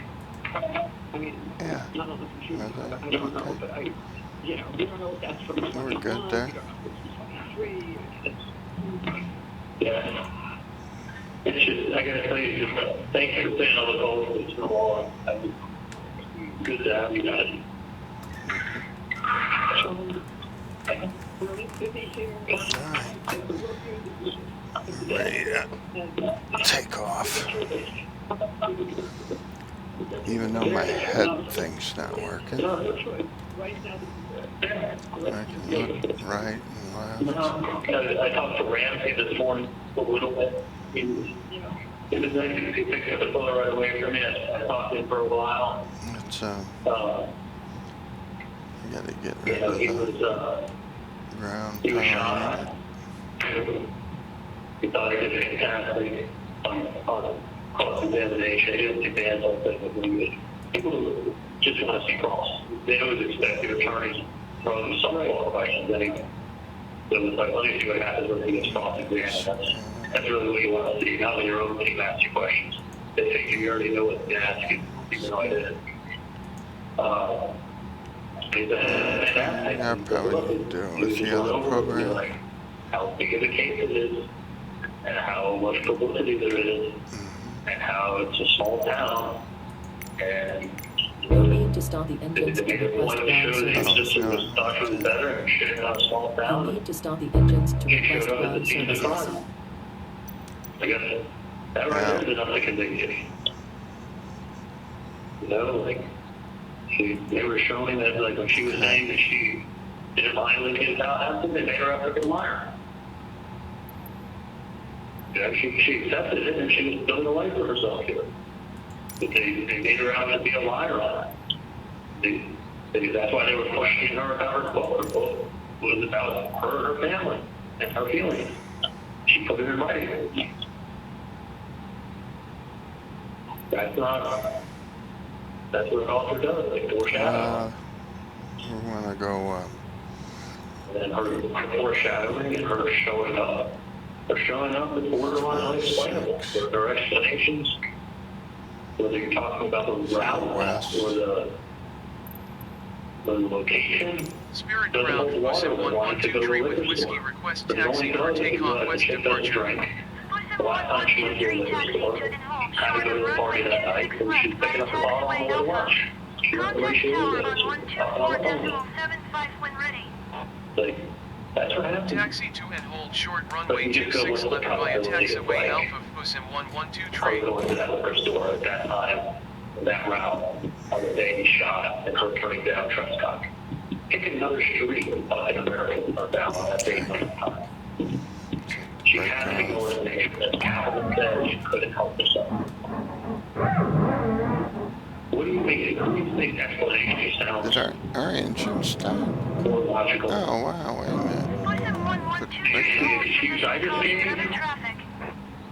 I mean, Yeah. not on the computer, Okay. I don't know, but you don't know if that's from We're good there. You don't know if it's 23, Yeah. It's just, I gotta tell you, just thank you for saying all the goals. It's been a long. Good to have you guys. Really busy here. Ready to take off. Even though my head thing's not working. Right now, I can look right and left. I talked to Ramsey this morning a little bit. He was nice. He picked up the phone right away from me. I talked to him for a while. It's Gotta get You rid know, of he the was ground he was power shot. He thought he did fantastic on cross-examination. He didn't think they had something with him. People just want to see cross. They always expect the attorneys from some questions anyway. So it was like, let me see what happens when he gets cross-examined. That's really what you want to see. Not when your own team asks you questions. They think you already know what they're asking, even though I didn't. I probably didn't do it with the other program. Like how big of a case it is, and how much publicity there is, and how it's a small town, and We need to start the engines they to made it request one to ground show that his services. system was doctored better and shit on a small We town. need to start the engines to He request showed up at the ground scene of the services. crime. I guess that right there is enough to convict you. You know, like, they were showing that, like, when she was saying that she didn't mind living in Tallahassee, they made her a freaking liar. You know, she accepted it, and she was building a life for herself here. But they made her out to be a liar on it. That's why they were questioning her about her book. Her book was about her and her family and her feelings. She put it in writing. That's what an author does, like foreshadow. We want to go And her foreshadowing and her showing up. Her showing up is borderline unexplainable. Her explanations, whether you're talking about the route or the location. Spirit Ground, Wilson 112 with whiskey, request taxi for take-off west departure. The last time she went to the liquor store, had to go to the party that night, and she's picking up a bottle on the way to lunch. She was the way she was. Like, that's what happened. Taxi to and hold short runway 26 left via taxiway Alpha Wilson 112 I was train. going to that liquor store at that time, that route, on the day he shot, and her turning down Trescott. Pick another street in America or down on that same time. She had to ignore the nation that Calvin said she couldn't help herself. What do you think explanation sounds Did our engine stop? more logical? Oh, wow, wait a minute. Put the brake on. Excuse I just gave you?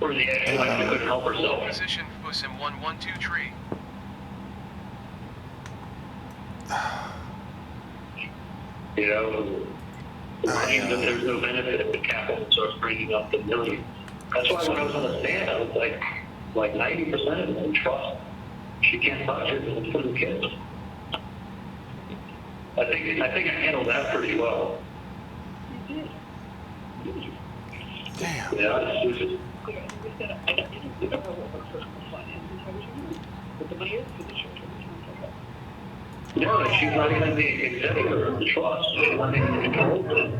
Or the actual like she couldn't help herself? Position Wilson 112 tree. You know, imagine that there's no benefit if the capital starts bringing up the million. That's why when I was on the stand, I was like 90% of it in trust. She can't touch it, and it's for the kids. I think I handled that pretty well. Damn. Yeah, it's just, no, she's not even the executor of the trust. She's not even controlled it.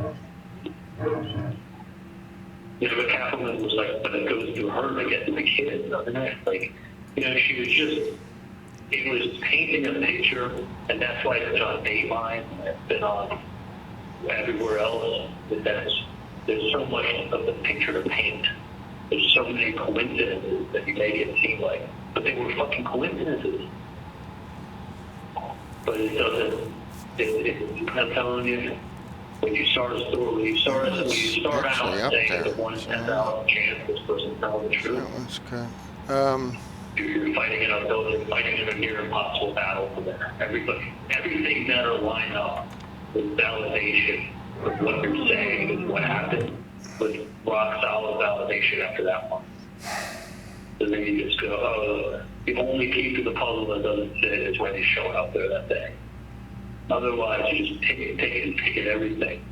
You know, the capital was like, but it goes through her to get to the kids, doesn't it? Like, you know, she was just, it was painting a picture, and that's why it's on Dateline, it's been on everywhere else. There's so much of the picture to paint. There's so many coincidences that you make it seem like, but they were fucking coincidences. But it doesn't, I'm telling you, when you start a story, when you start out saying there, the 1 in 10,000 chance this person's telling the truth, That one's good. you're fighting in a building, fighting in a near impossible battle for there. Everything better line up with validation of what you're saying and what happened with rock solid validation after that one. And then you just go, oh, the only piece of the puzzle that doesn't fit is when he's showing up there that day. Otherwise, you just pick it, everything.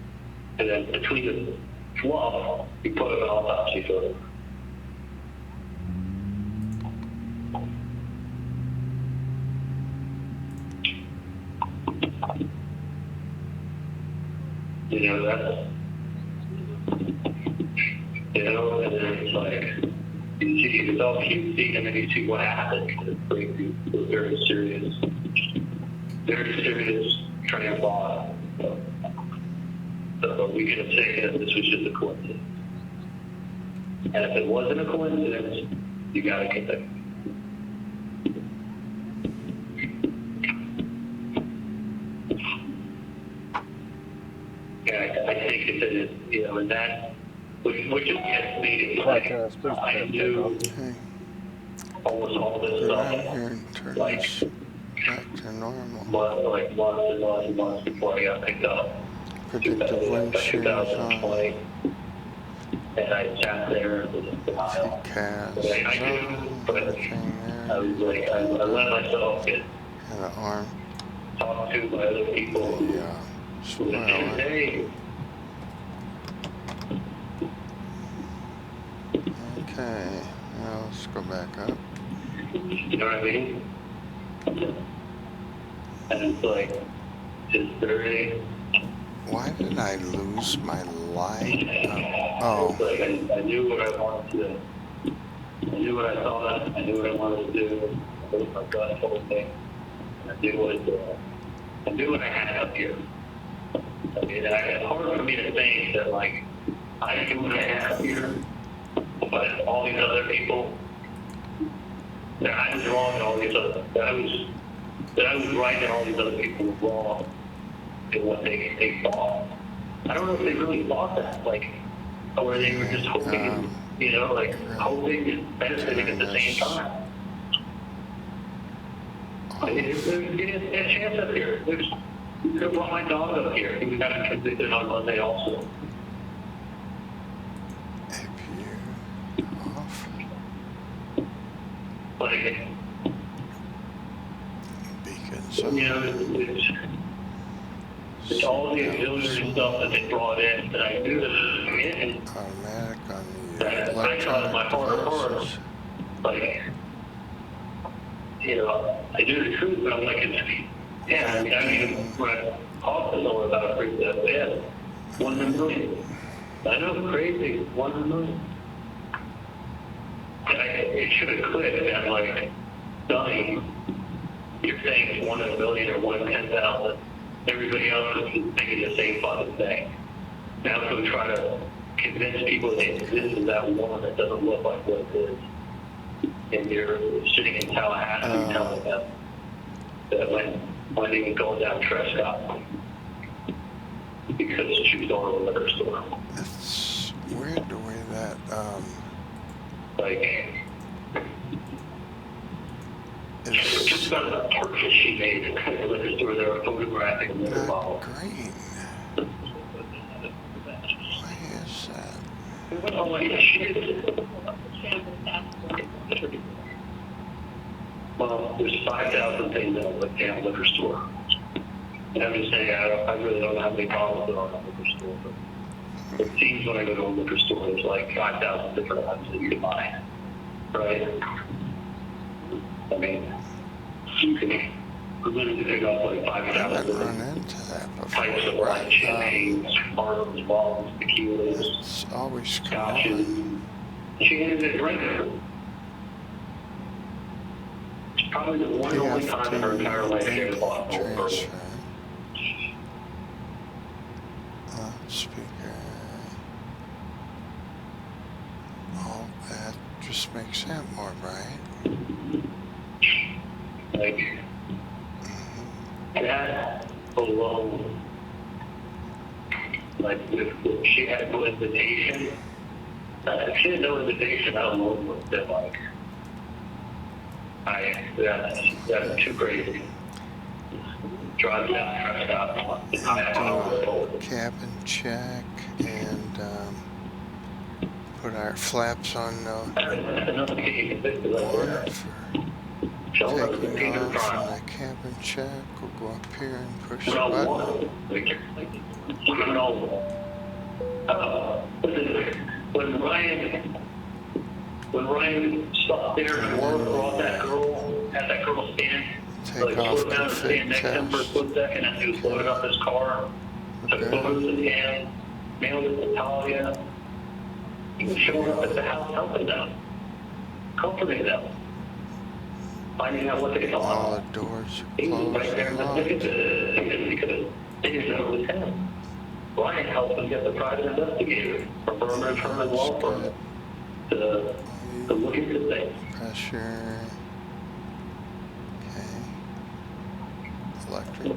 And then between the fluff, you put an autopsy photo. You know, and then it's like, you see it's all cutesy, and then you see what happens. It brings you to a very serious train of thought. So we can say that this was just a coincidence. And if it wasn't a coincidence, you got to convict. and that, which just gets me. Flight attendants, please I prepare for knew takeoff. Okay. almost all this Go stuff. around here and turn Like, this back to normal. like months and months and months before I got picked up. Predictive wind shear is on. 2020. And I sat there with a smile. TCAS I is knew, on. but Everything I there. was like, I let myself get And the arm. talked to by other people. The Who said, spoiler. hey, Okay. Now let's go back up. you know what I mean? And it's like, it's very, Why did I lose my light? it's Oh, like I knew what I wanted to do. I knew what I thought, I knew what I wanted to do. I knew my gut told me. And I knew what I had up here. I mean, it's hard for me to think that, like, I knew what I had up here, but all these other people, that I was wrong and all these other, that I was right and all these other people were wrong in what they thought. I don't know if they really thought that, like, or they were just hoping, like, hoping and benefiting at the same time. I mean, there's a chance up here. You could have brought my dog up here. He got convicted on Monday also. APU off. Like, Beacons on. it's all the auxiliary stuff that they brought in that I knew that was in. Automatic on the That I thought electronic my hard devices. like, I knew the truth, but I'm like, I mean, when I talked to someone about a freak that bad, 1 in a million. I know, crazy, 1 in a million. And it should have clicked that, like, dummy, you're saying it's 1 in a million or 1 in 10,000. Everybody else is thinking the same fucking thing. Now I'm going to try to convince people that this is that one that doesn't look like what it is. And you're sitting in Tallahassee telling them that when they were going down Trescott because she was going to a liquor store. It's weird the way that, Like, it's just about the purchase she made at the liquor store. They were photographing the liquor not bottle. green. Why is that? Oh, yeah, she is. Well, there's 5,000 things at a damn liquor store. And I'm just saying, I really don't know how many bottles there are in a liquor store, but it seems when I go to a liquor store, there's like 5,000 different items that you can buy, right? I mean, you can literally pick up like I 5,000 haven't run different into that before. types of wine, champagnes, bourbons, bottles, tequilas, It's always come scotches. on. She ended up drinking. It's probably the one and only time in her entire life she ever bought a whole bourbon. Transfer. Loudspeaker. Oh, that just makes that more bright. Like, that alone, like, if she had no invitation, if she had no invitation, I don't know what it would like. That's too crazy. Drive down Prescott. Cabin check and put our flaps on That's enough to get you convicted of one murder. for Show up the taking penal off from trial. the cabin check. We'll go up here and push the Round button. one. Criminal. When Ryan stopped there and brought that girl, had that girl stand, Take like off slowed down and config stand next to him for a test. split second, and he was loading up his car, took Okay. photos of him, mailed it to Talia. He was showing up at the house helping them, comforting them, finding out what they All thought. the doors are He was closed right there in and the thick of locked. it because they didn't know it was him. Ryan helped them get the private investigator from Berman Herman Law Firm to look into things. Pressure. Okay. Electric.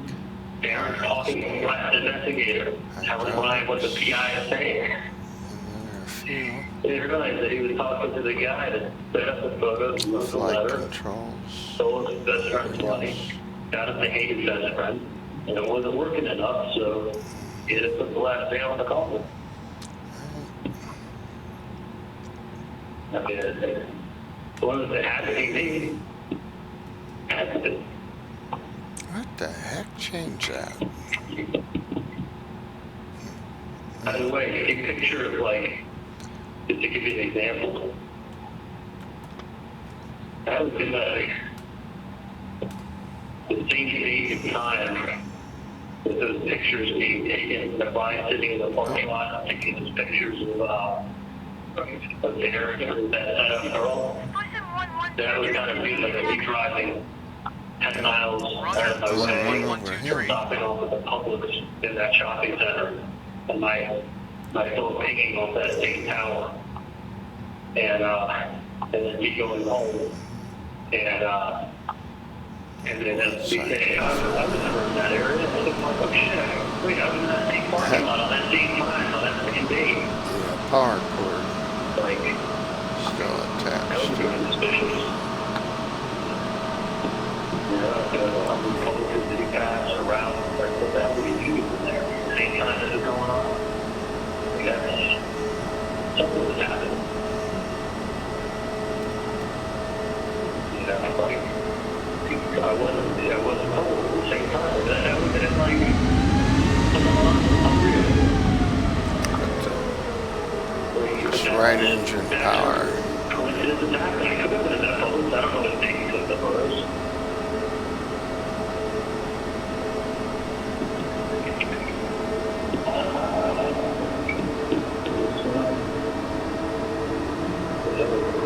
Darren talking to the last investigator, telling Ryan what the PI is saying. And then our fuel, They realized that he was talking to the guy that set up the photos, wrote the flight letter, controls. stole his best friend's money, got him to hate his best friend, and it wasn't working enough, so he had to put the last nail in the coffin. I mean, it had to be me. Had to be. What the heck? Change that. By the way, take a picture of, like, just to give you an example. That was in the same date and time with those pictures being taken. The Brian sitting in the parking lot taking those pictures of Derek and that girl. That was kind of me, like, me driving 10 miles out of my way, stopping off at the Publix in that shopping center, and my phone pinging off that same tower, and then me going home, and then as we say, I was never in that area. I was like, oh shit, wait, I was in that same parking lot on that same time, on that same day. Yeah, power cord Like, still that was attached. really suspicious. Yeah, I'm told to city pass around, like, what the hell were you doing in there? Same time this is going on? Like, that's something was happening. You know, like, I wasn't told at the same time. That was it, like, Just right engine power. coincidence is happening. I could have been in that Publix. I don't know if they took the photos.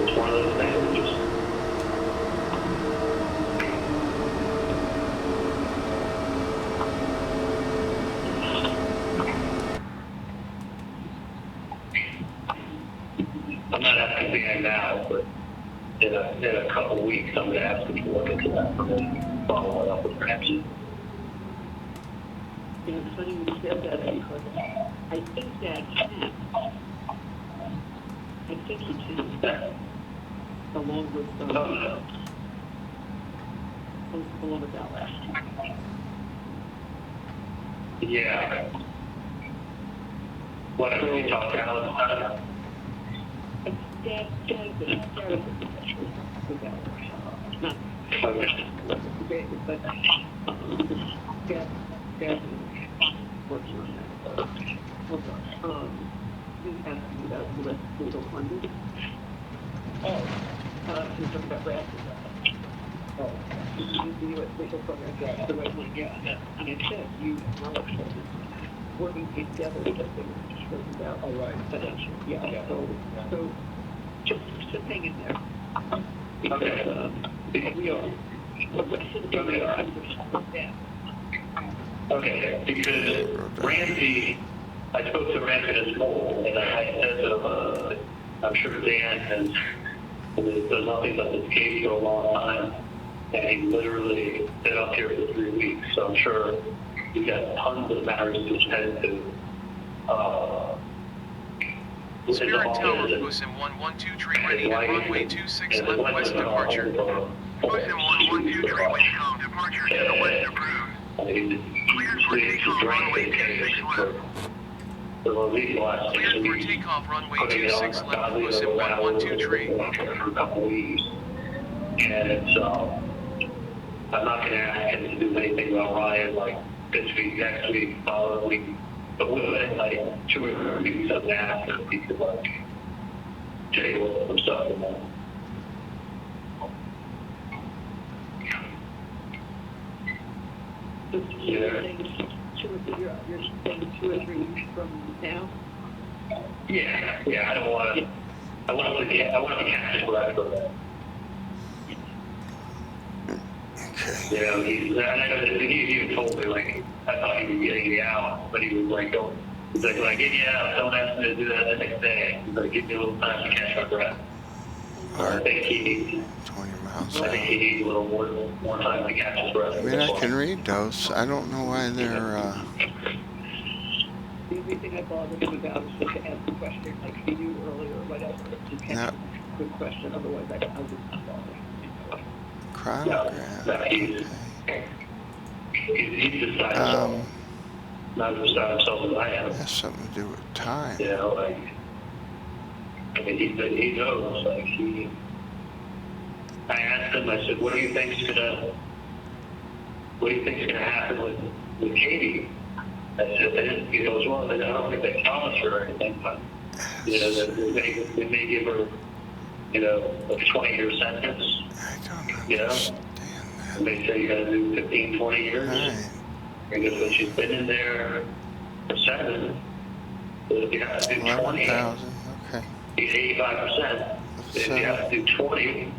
It's one of those things. Just I'm not asking Dan now, but in a couple of weeks, I'm going to ask him to look into that for me, follow it up with Ramsey. You know, it's funny you said that because I think that can. I think he can. Along with along with that last. Yeah. What have you talked to Alan about? Dad not works on that. He asked me about the rest of the funding. He's talking about Brad. The U.S. Special Program Draft, the right one, yeah. And I said, you acknowledge that it's working together to get things straightened out. Oh, right. Financial, yeah. So just hang in there. Because we are. Okay, because Ramsey, I spoke to Ramsey this morning, and I said, I'm sure Dan has done nothing but this case for a long time, and he literally been up here for 3 weeks, so I'm sure he's got tons of matters to attend to. Spirit Tower, Puss in 112 ready at runway 26 left west departure. Puss in 112 westbound departure to the west approved. Cleared for takeoff runway 26 left. Cleared for takeoff runway 26 left, Puss in 112 For a couple weeks. And it's, I'm not going to ask him to do anything about Ryan, like, this week, next week, following week. But within, like, 2 or 3 weeks of that, he could, like, jail himself in that. You're saying 2 or 3 weeks from now? Yeah, I don't want to, I want to be captured forever. Okay. You know, I know that he even told me, like, I thought he was getting me out, but he was like, don't, he's like, when I get you out, don't ask me to do that the next day. He's like, give me a little time to catch my breath. I think he needs 20 miles I think he out. needs a little more time to catch his breath. I mean, I can read those. I don't know why they're, The only thing I bothered him about is just to ask the question like he knew earlier or whatever, to catch not a good question, otherwise I would not bother him. chronograph. No, Okay. he's decided himself. Not as beside himself as I am. Has something to do with time. You know, like, I mean, he knows, like, I asked him, I said, what do you think's gonna happen with Katie? I said, he goes, well, I don't think they promised her or anything, but, you know, they may give her, you know, a 20-year sentence, I don't you know? understand And they say you gotta do 15, 20 years. that. Because when she's been in there for 7, so if you have to do 20, 11,000. Okay. 85%. If you have to do 20,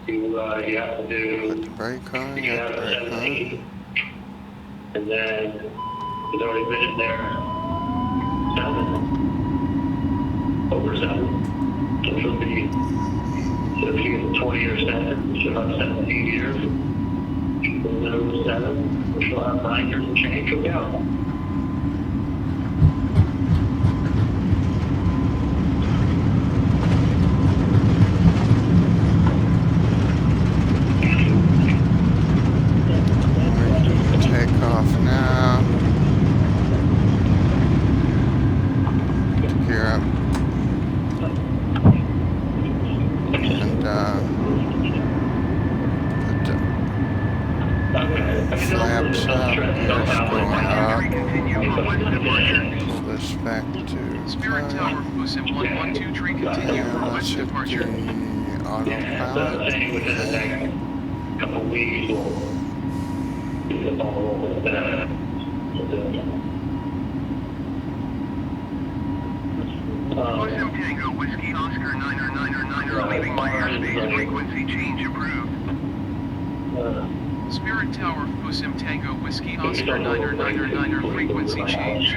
you have to Put do, the brake on. you Got have the brake on. 17. And then he's already been in there 7, over 7. So she'll be, so if she gets a 20-year sentence, she'll have 17 years. She'll be over 7, she'll have 9 years and change, she'll go. Take off now. Gear up. And put the flaps up. Gears going up. Switch back to Spirit Tower, Pusim 112 tree, continue for let's west hit departure. the So autopilot. I'm saying within the Okay. next couple weeks, we'll get the ball rolling with that. Pusim Tango, Whiskey Oscar 999, leaving my airspace, frequency change approved. Spirit Tower, Pusim Tango, Whiskey Oscar 999, frequency change.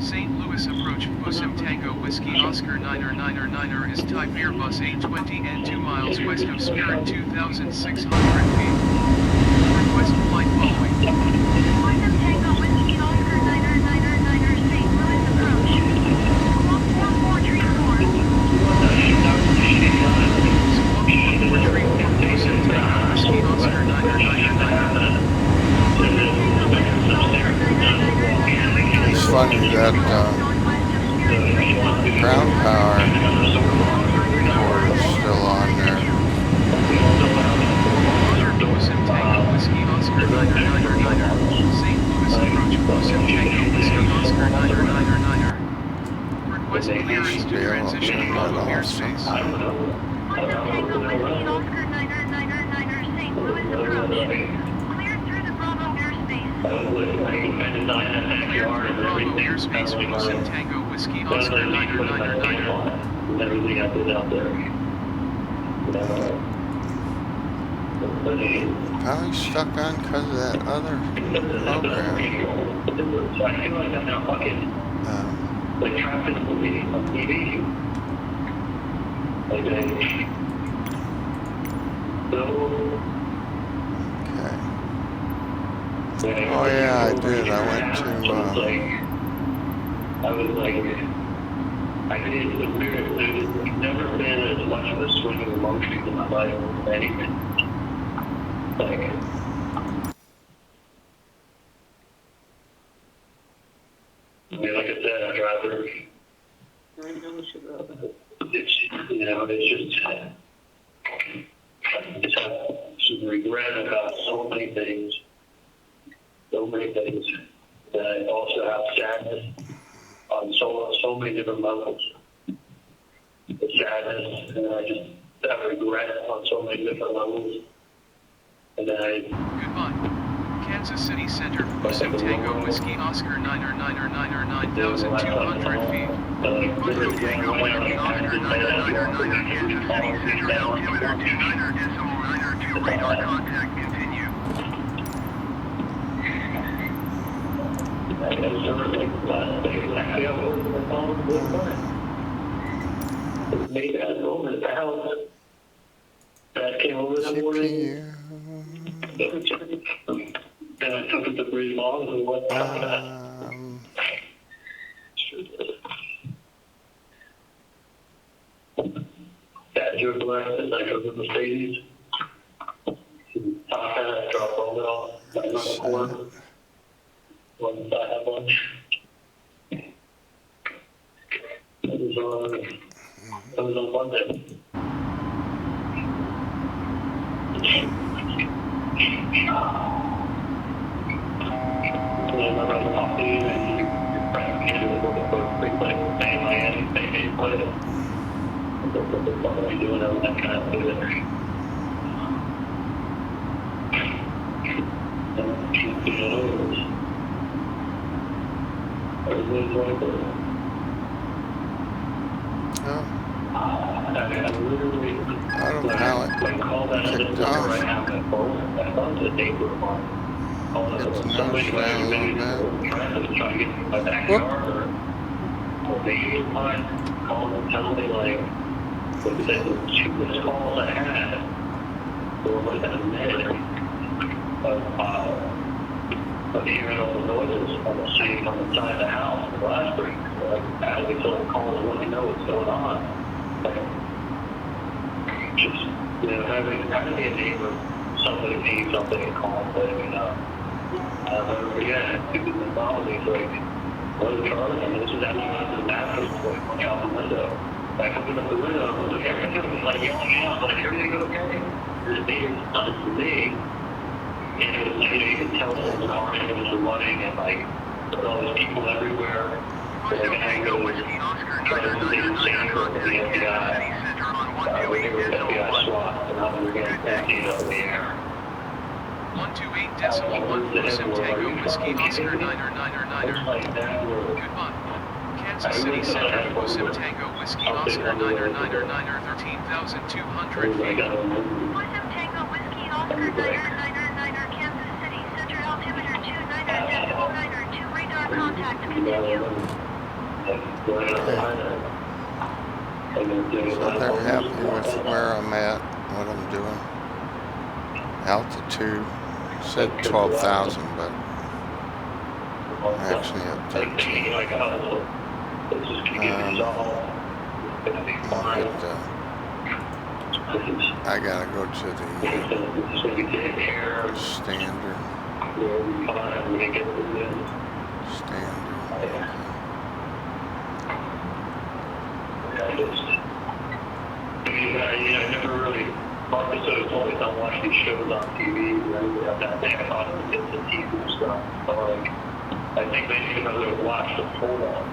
St. Louis approach, Pusim Tango, Whiskey Oscar 999 is type Airbus 820 and 2 miles west of Spirit 2,600 feet. Request flight following. Pusim Tango Whiskey Oscar 999 St. Louis approach. Squawk 44 tree 4. Squawk 44 tree 4, Pusim Tango, Whiskey Oscar 999. It's funny that ground power cord is still on there. Roger, Pusim Tango, Whiskey Oscar 999. St. Louis approach, Pusim Tango, Whiskey Oscar 999. Request clearance to transition Bravo airspace. Pusim Tango Whiskey Oscar 999 St. Louis approach. Cleared through the Bravo airspace. Cleared Through Bravo airspace, Pusim Tango, Whiskey Oscar 999. Everything I did out there. Probably stuck on because of that other program. So I feel like I'm now fucking like trapped in a movie on TV. Like Okay. Oh yeah, I did. I went to I was like, I did the weirdest. There's never been as much of a swing of emotions in my life with anything. Like, I mean, like I said, I'd rather. It's, you know, it's just have some regret about so many things. That I also have sadness on so many different levels. The sadness, and I just have regret on so many different levels. And then Goodbye. Kansas City Center, Pusim Tango, Whiskey Oscar 999 feet. Pusim Tango, Whiskey Oscar 999 Kansas City Center, altimeter 29.992, radar contact, continue. made that over at the house. That came over that morning. CPU. And I took it to Breeze Moms and whatnot. That joke left and I go to the Mercedes. Top hat, drop all it off. I run the court. Once I have lunch. It was on Monday. And I run the coffee and you looking for a free place in Miami, they play it. What the fuck are we doing out that kind of thing there? Everything's going good. Oh, I literally call that kicked I off. have that phone. I thought it was a neighbor of mine. Get the Somebody nose down a little trying to get in my Whoop. backyard or they mine calling and telling me like the two missed calls I had were within a minute of hearing all the noises on the side of the house in the last break. Like, as we told calls and let me know what's going on. Like, just, having a neighbor, somebody need something and call and let me know. I'll never forget, people in the he's like, what is Charlie? And this is after I went to the bathroom, like, look out the window. I opened up the window, I was like, everything was like yelling out, like, everything okay? And the neighbor's nothing to me. And it was, you can tell that the car was running and like, there were all these people everywhere. Like, an angle was trying to leave the same for the FBI. We were FBI SWAT, and now we're getting emptied up in the air. 128.14 Tango Whiskey Oscar 9er. Goodbye. Kansas City Center Sim Tango Whiskey Oscar 9er 13,200 feet. Tango Whiskey Oscar 9er Kansas City Center altimeter 29.9 2 radar contact continue. So they're happy with where I'm at, what I'm doing. Altitude said 12,000, but I'm actually at 13. I gotta go to the standard. I never really, Marcus always told me don't watch these shows on TV. That day I thought it was Ditz and TV stuff. So like, I think maybe because I would watch the full one.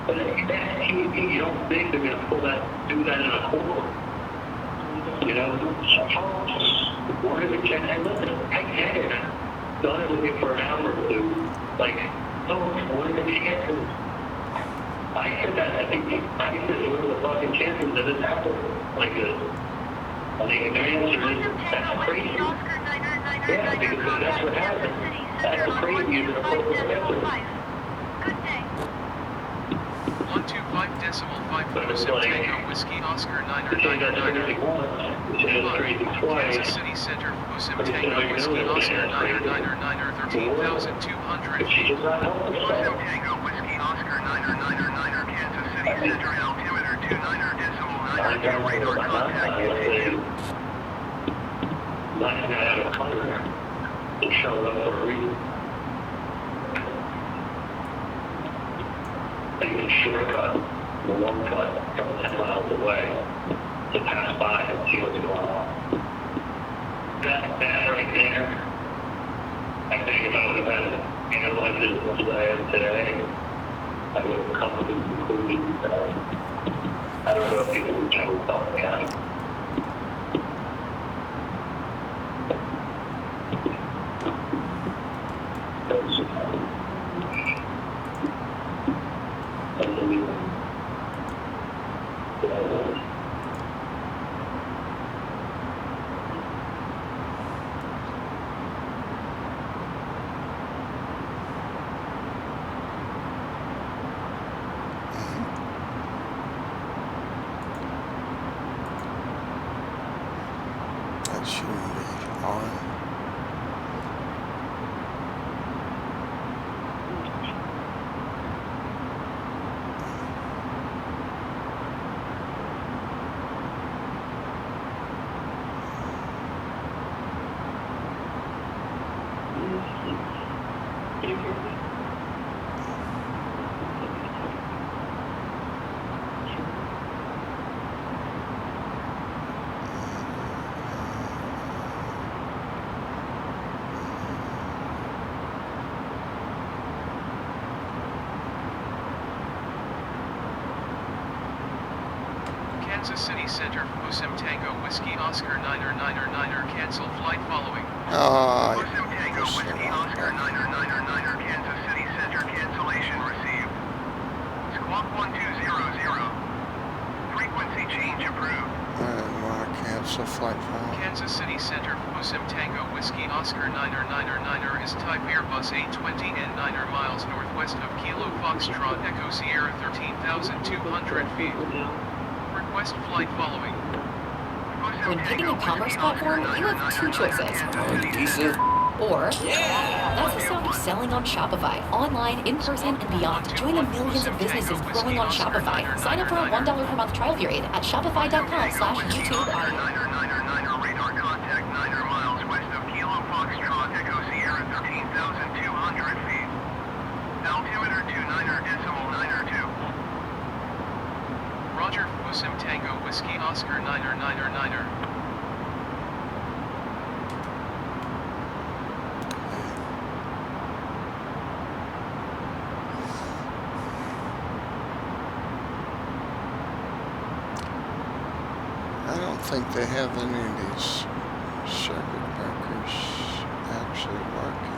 But that's TV, you don't think they're going to do that in a courtroom. We're going to check, and listen, I get it. I've done it with you for an hour or two. Like, no, what are the chances? I said that, I said, what are the fucking chances that this happens like this? I think the answer is, that's crazy. Yeah, because that's what happens. That's crazy, you're going to put the answer. 125.5 Tango Whiskey Oscar 9er 9er. Kansas City Center Sim Tango Whiskey Oscar 9er 13,200 feet. Tango Whiskey Oscar 9er Kansas City Center altimeter 29.9 radar contact. Not going to have a color. It showed up for a reason. Take a shortcut, the long cut from 10 miles away to pass by and see what's going on. That right there, I think if I would have had analyzed it as much as I am today, I would have come to the conclusion that I don't know if people would ever thought me out. Shouldn't be on. Can you hear me? Kansas City Center, Busim Tango Whiskey Oscar 9er cancel flight following. Oh, Busim Tango that's the Whiskey wrong Oscar button. 9er Kansas City Center cancellation received. Squawk 1200. Frequency change approved. I didn't want to cancel flight phone. Kansas City Center, Busim Tango Whiskey Oscar 9er is type Airbus A20 and 9 miles northwest of Kilo Foxtrot Echo Sierra 13,200 feet. Request flight following. When picking a commerce platform, you have two choices. Or, that's the sound of selling on Shopify, online, in person, and beyond. Join the millions of businesses growing on Shopify. Sign up for a $1 per month trial period at shopify.com/YouTube audio. Radar contact 9 miles west of Kilo Foxtrot Echo Sierra 13,200 feet. Altimeter 29.92. Roger, Busim Tango Whiskey Oscar 9er. I don't think they have any of these circuit breakers actually working.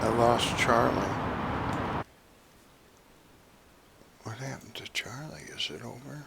I lost Charlie. What happened to Charlie? Is it over?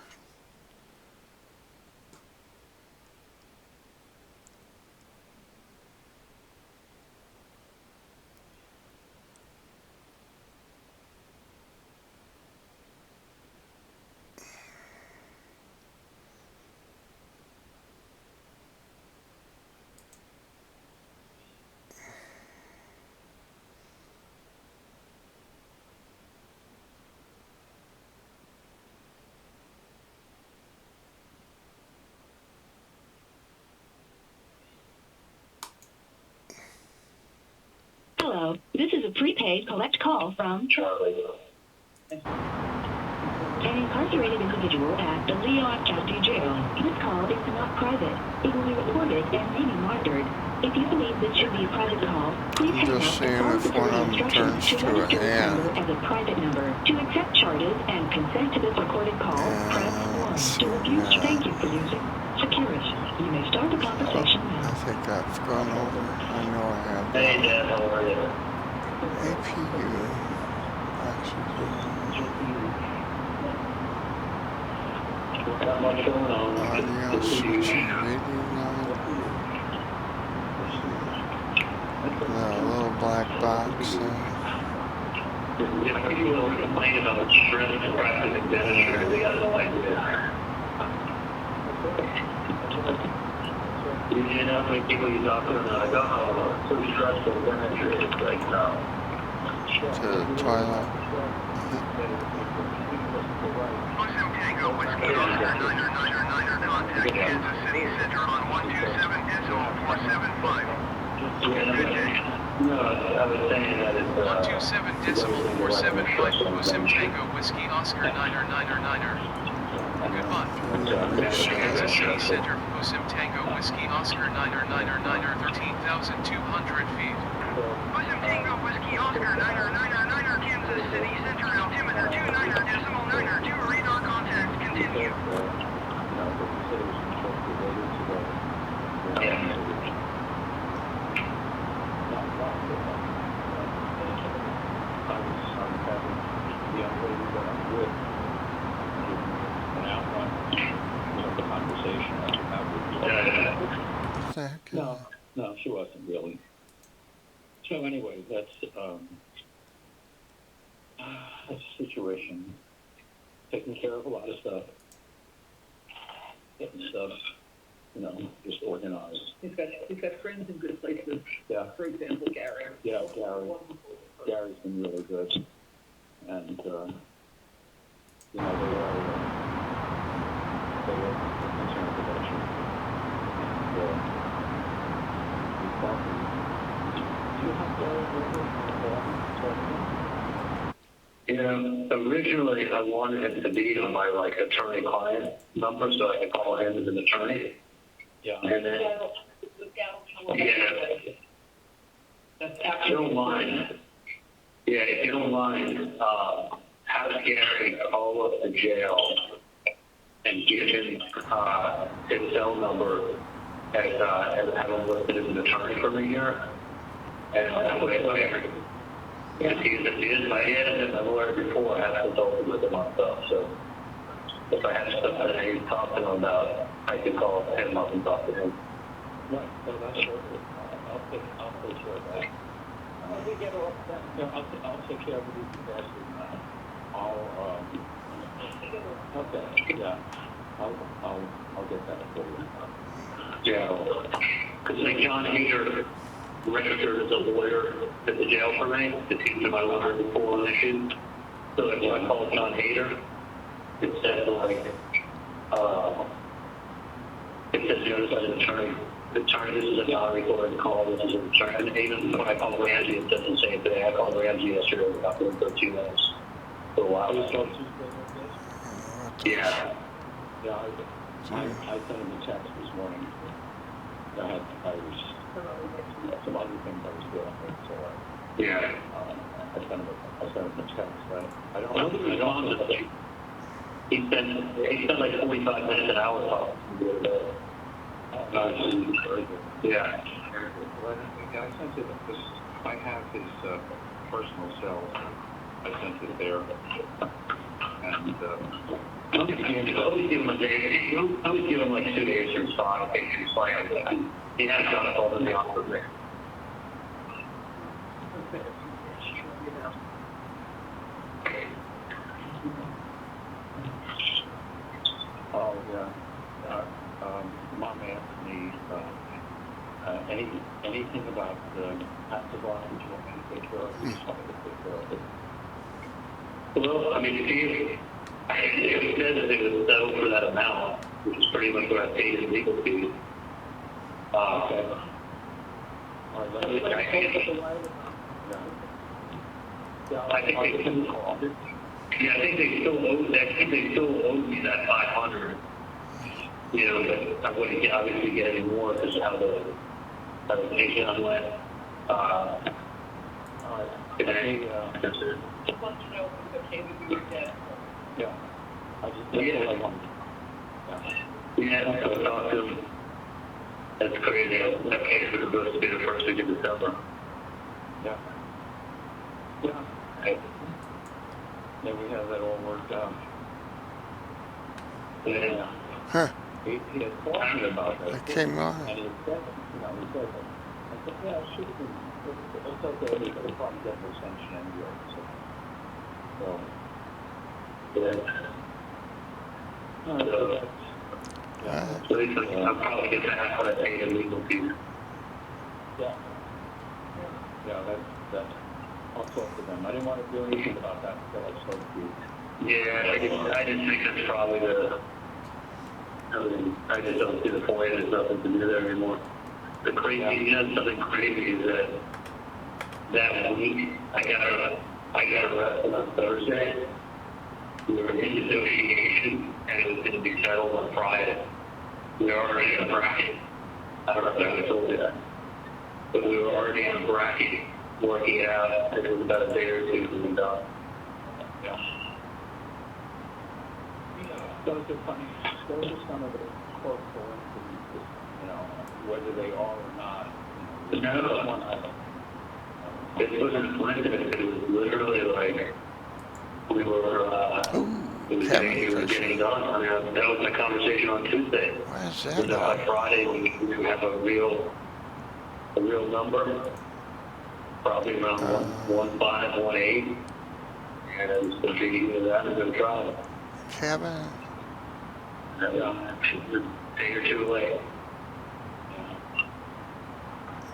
Hello, this is a prepaid collect call from Charlie. an incarcerated individual at the Leon County Jail. This call is not private. It will be recorded and may be monitored. If you believe this should be a private call, please I'm hang just up seeing and if follow one the of them instructions turns to to a register this hand. number as a private number. To accept charges and consent to this recorded call, press 1. To refuse, thank you for using Securus. You may start the conversation I now. think I've gone over. I know I have. Hey, Dad, how are you? APU. Not much going on. Audio switching radio line. The little black box. If people complain about stress and practicing dentistry, they got no idea. You know how many people you talk to and they're like, oh, it's so stressful dentistry. It's like, no. To the toilet. Busim Tango Whiskey Oscar 9er contact Kansas City Center on 127.475. No, I was saying that it's 127.475 Busim Tango Whiskey Oscar 9er. Goodbye. Kansas City Center, Busim Tango Whiskey Oscar 9er 13,200 feet. Busim Tango Whiskey Oscar 9er Kansas City Center altimeter 29.92 radar contact continue. What the heck is No, that? no, she wasn't really. So anyway, that's the situation. taking care of a lot of stuff. Getting stuff, just organized. He's got friends in good places. Yeah. For example, Gary. Yeah, Gary's been really good. And, they are concerned about you. Do you have Originally I wanted him to be on my attorney-client number so I could call him as an attorney. Yeah. And then, if you don't mind, have Gary call up the jail and give him his cell number as have him listed as an attorney for me here. And that way, if he hasn't been a lawyer before, I have consulted with him on stuff. So if I have stuff that I need to talk to him about, I can call him up and talk to him. Right, so that's perfect. I'll take care of that. We get off that. Yeah, I'll take care of it if you guys okay, yeah. I'll get that for you. Yeah. Because John Hager registered as a lawyer at the jail for me to teach my lawyer before an issue. So if I call John Hager, it says notice as an attorney. This is a non-recorded call. This is an attorney. And even when I call Ramsey, it doesn't say it today. I called Ramsey yesterday about 13 minutes. For a while. Yeah. Yeah, I sent him a text this morning. I was some other things I was dealing with, so yeah. I sent him a text. I don't know. He spent like 45 minutes an hour talking to me. Yeah. Well, I sent it because I have his personal cell. I sent it there, and I always give him a day. I always give him like 2 days to respond. Okay, he's fine. He has done it all in the office there. Oh yeah. Mom asked me anything about passive line. Do you want me to take care of it? Just wanted to take care of it. Well, I mean, if he said that it was settled for that amount, which is pretty much what I paid in legal fees. Okay. All right, let me I think they still owe me that 500. But I wouldn't obviously get any more because of how the patient went. all right. That's it. Just want to know if it's okay with you again. Yeah. That's all I wanted. Yeah, I was talking to him. That's crazy. That case was supposed to be the first week of December. Yeah. Yeah. Right. Yeah, we have that all worked out. Yeah. Huh. He had called me about that. It came on. And he said, he said that. I said, yeah, it should have been. It's okay. It'll probably get an extension anyway. So, Yeah. all right, so that's, So I'll probably get half what I paid in legal fees. yeah. Yeah, that's, I'll talk to them. I didn't want to do anything about that until I spoke to you. Yeah, I just think that's probably I just don't see the point. There's nothing to do there anymore. The crazy, something crazy is that week I got arrested on Thursday. We were in negotiation, and it was going to be settled on Friday. We were already in a bracket. I don't know if I told you that. But we were already in a bracket, working it out, and it was about a day or two to be done. Yeah. Those are funny. Those are some of the quote coincidences, whether they are or not. No. One I It wasn't coincidence. It was literally like we were getting done. I mean, that was my conversation on Tuesday. Why is So that by Friday we would have a real number, probably around 1.5, 1.8, and it's going to be either that or go try it. Kevin. Yeah, she's a day or two late.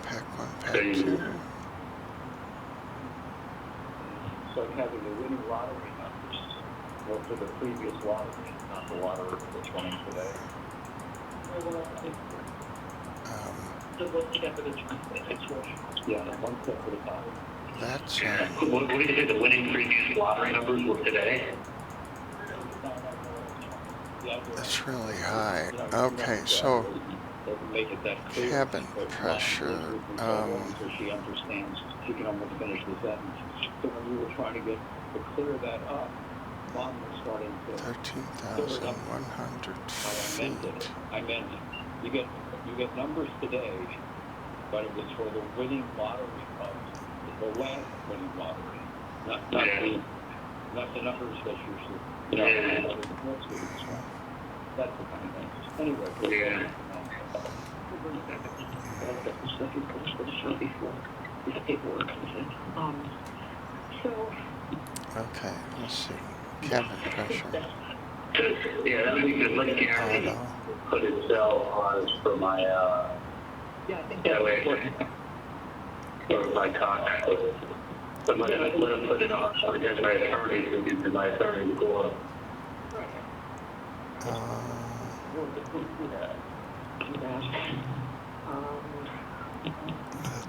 Pack 1, pack Crazy. 2. So having the winning lottery numbers were for the previous lottery, not the lottery that's running today. Yeah, one step at a time. That's What did you say the winning previous lottery numbers were today? that's really high. Okay, so Doesn't make it that clear. cabin But pressure. so she understands, she can almost finish the sentence. So when we were trying to clear that up, Mom was starting to 13,100 feet. I meant you get numbers today, but it was for the winning lottery funds, the last winning lottery, not the numbers that you that's the kind of thing. Anyway. Yeah. So, Okay, let's see. Cabin pressure. Yeah, that would be good. Let Gary put his cell on for my, yeah, I think that that's way, important. for my cock. But let him put it on, so against my attorney, so gives my attorney to go up. That's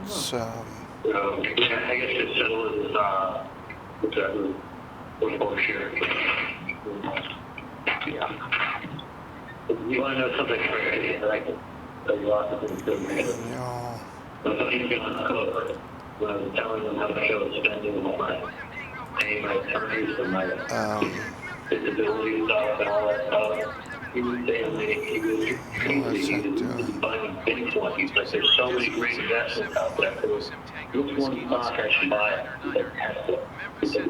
So, yeah, I guess just settle his, whatever, report share. Yeah. You want to know something crazy that I can tell you lots of things to me? no. But he's going to cook when I was telling him how much I was spending on my paying my attorneys and my disability stuff and all that stuff. He was saying that he was crazy. He was buying Bitcoin. He's like, there's so many great investments out there. Which one stock I should buy? He's like, Tesla. He said,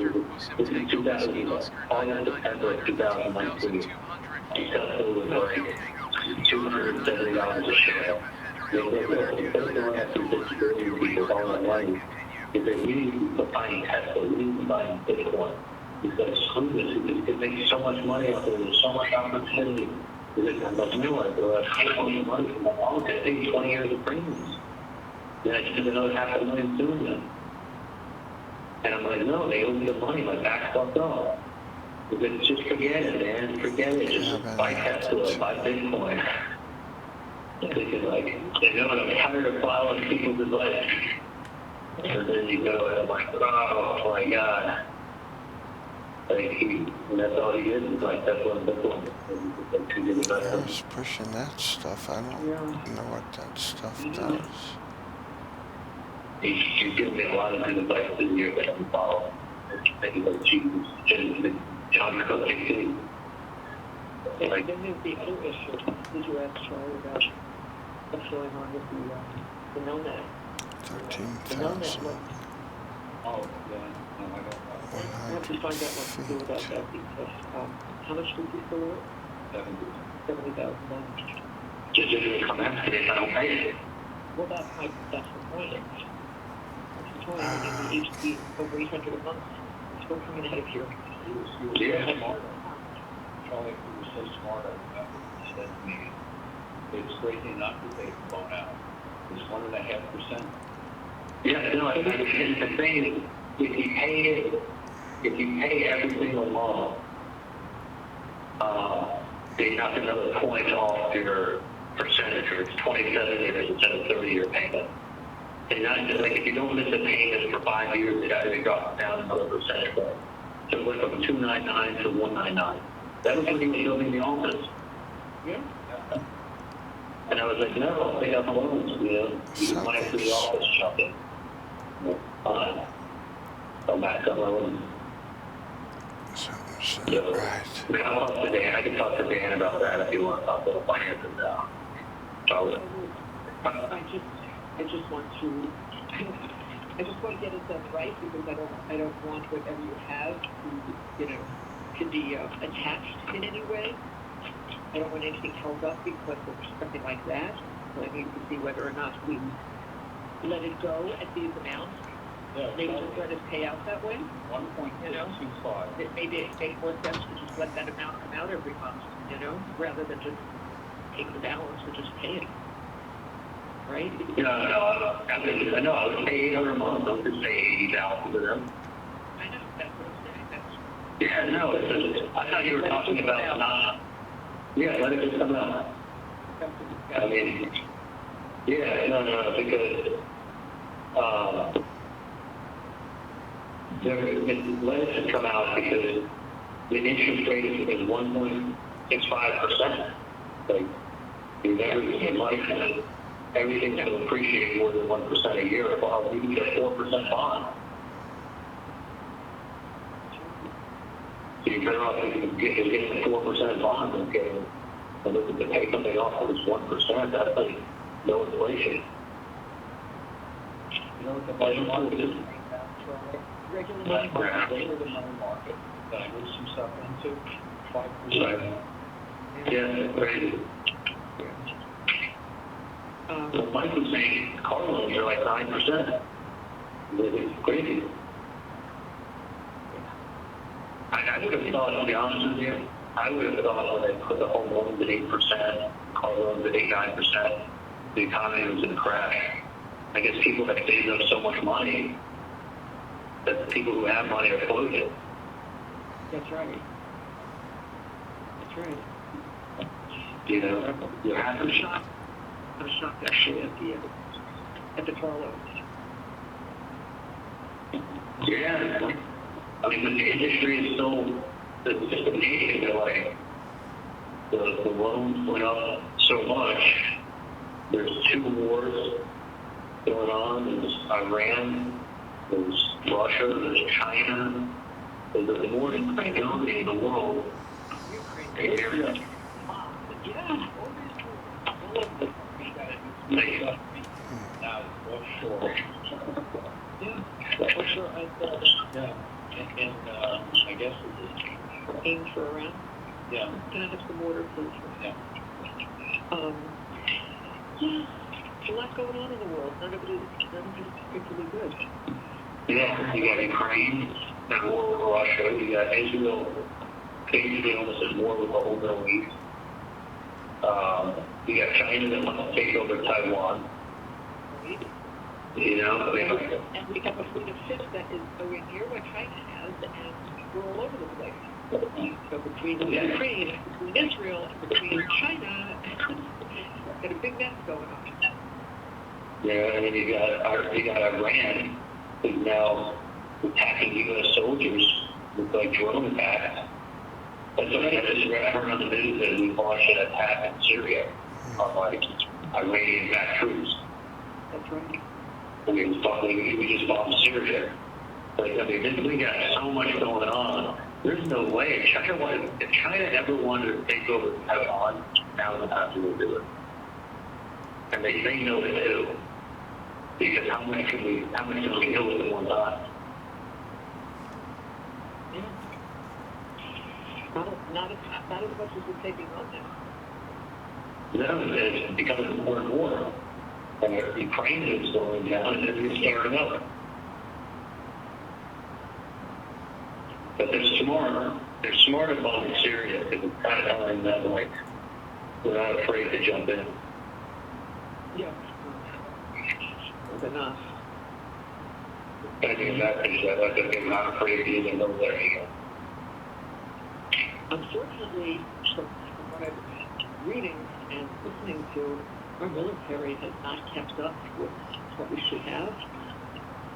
this is 2000, August, September of 2019. Tesla was like $270 a share. He said, we need to be buying Tesla, we need to be buying Bitcoin. He said, screw this, you can make so much money out there, there's so much opportunity. He said, I'm like, no, I go, that's so much money. I'm like, oh, okay, I think 20 years of premiums. Then I just did another $500,000 doing them. And I'm like, no, they owe me the money, my back's fucked up. He said, just forget it, man, forget it, just buy Tesla, buy Bitcoin. Thinking like, they know I'm tired of following people's advice. And then you go, and I'm like, oh my God. Like, and that's all he is like, that's what I was pushing that stuff. I don't know what that stuff does. He's given me a lot of good advice this year that I'm following. Maybe like Jesus, John Cook, And then there's the other issue. Did you ask Charlie about what's going on with the no-net? 13,000. Oh, yeah, no, I don't know. I have to find out what to do about that because how much did you fill it? $70,000. just didn't come after me if I don't pay it. Well, that's the point. That's the point. When you be over $800 a month, it's still coming out of here. He was smart. Charlie, he was so smart, I remember he said to me, it's crazy not to pay the loan out. It's 1.5%. Yeah, no, I think the thing is, if you pay every single month, they knock another point off your percentage, or it's 27 years instead of 30-year payment. And not just like if you don't miss a payment for 5 years, it actually drops down another percentage point. So it went from 299 to 199. That was when he was building the office. Yeah. And I was like, no, I'll pay off the loans, you know. You can money to the office, something. Fine. Go back to loans. So, Right. I'll talk to Dan. I can talk to Dan about that if you want to talk to the finances now. I just want to get it done right because I don't want whatever you have to be attached in any way. I don't want anything held up because of something like that. So I need to see whether or not we let it go at these amounts maybe just let it pay out that way. 1.625. Maybe it makes more sense to just let that amount come out every month, rather than just take the balance and just pay it. Right? No, I know, I would pay $800 a month, I would just pay $80,000 to them. I know, that's what I'm saying. Yeah, no, I thought you were talking about yeah, let it just come out. I mean, yeah, no, because, let it just come out because the interest rate is 1.65%. Like, you never get money from it. Everything's going to appreciate more than 1% a year. Well, you can get a 4% bond. So you're better off getting a 4% bond than getting, and looking to pay something off that is 1%. That's like no inflation. You know what the money market is? Regular Money money market. market, regular money market that I moved some stuff into, 5%. Right. Yeah, it's crazy. So Mike was saying car loans are like 9%. It's crazy. I would have thought, to be honest with you, I would have thought when they put the home loans at 8%, car loans at 8-9%, the economy was going to crash. I guess people have saved up so much money that the people who have money are floating. That's right. You have to shop. I'm shocked actually at the car loans. Yeah. I mean, but the industry is still, it's just amazing that, like, the loans went up so much. There's 2 wars going on. There's Iran, there's Russia, there's China. There's more instability in the world. Yeah. Now, offshore. Yeah. Offshore, I thought. Yeah. And I guess it is. Aim for around. Yeah. Can I have some water, please? Yeah. Yeah. A lot going on in the world. None of it is particularly good. Yeah, you got Ukraine at war with Russia. You got Israel basically almost at war with the whole Middle East. You got China that wants to take over Taiwan. Right? I mean, And we have a fleet of ships that is nowhere near what China has, and we're all over the place. So between Ukraine, between Israel, and between China, got a big mess going on. yeah, and then you got Iran, who's now attacking U.S. soldiers with like drone attacks. That's what I heard on the news that we launched an attack in Syria on like Iranian-backed troops. That's right. We just bombed Syria. Like, I mean, we got so much going on. There's no way if China ever wanted to take over Taiwan, now's the time to do it. And they know they do. Because how much can we deal with at one time? Yeah. Not as much as we're taking on now. No, it's becoming more and more. And Ukraine is slowing down and it's starting up. But they're smart about Syria because it's kind of telling them, like, we're not afraid to jump in. Yeah. Enough. I think that is that, like, they're not afraid to even go there again. Unfortunately, from what I'm reading and listening to, our military has not kept up with what we should have.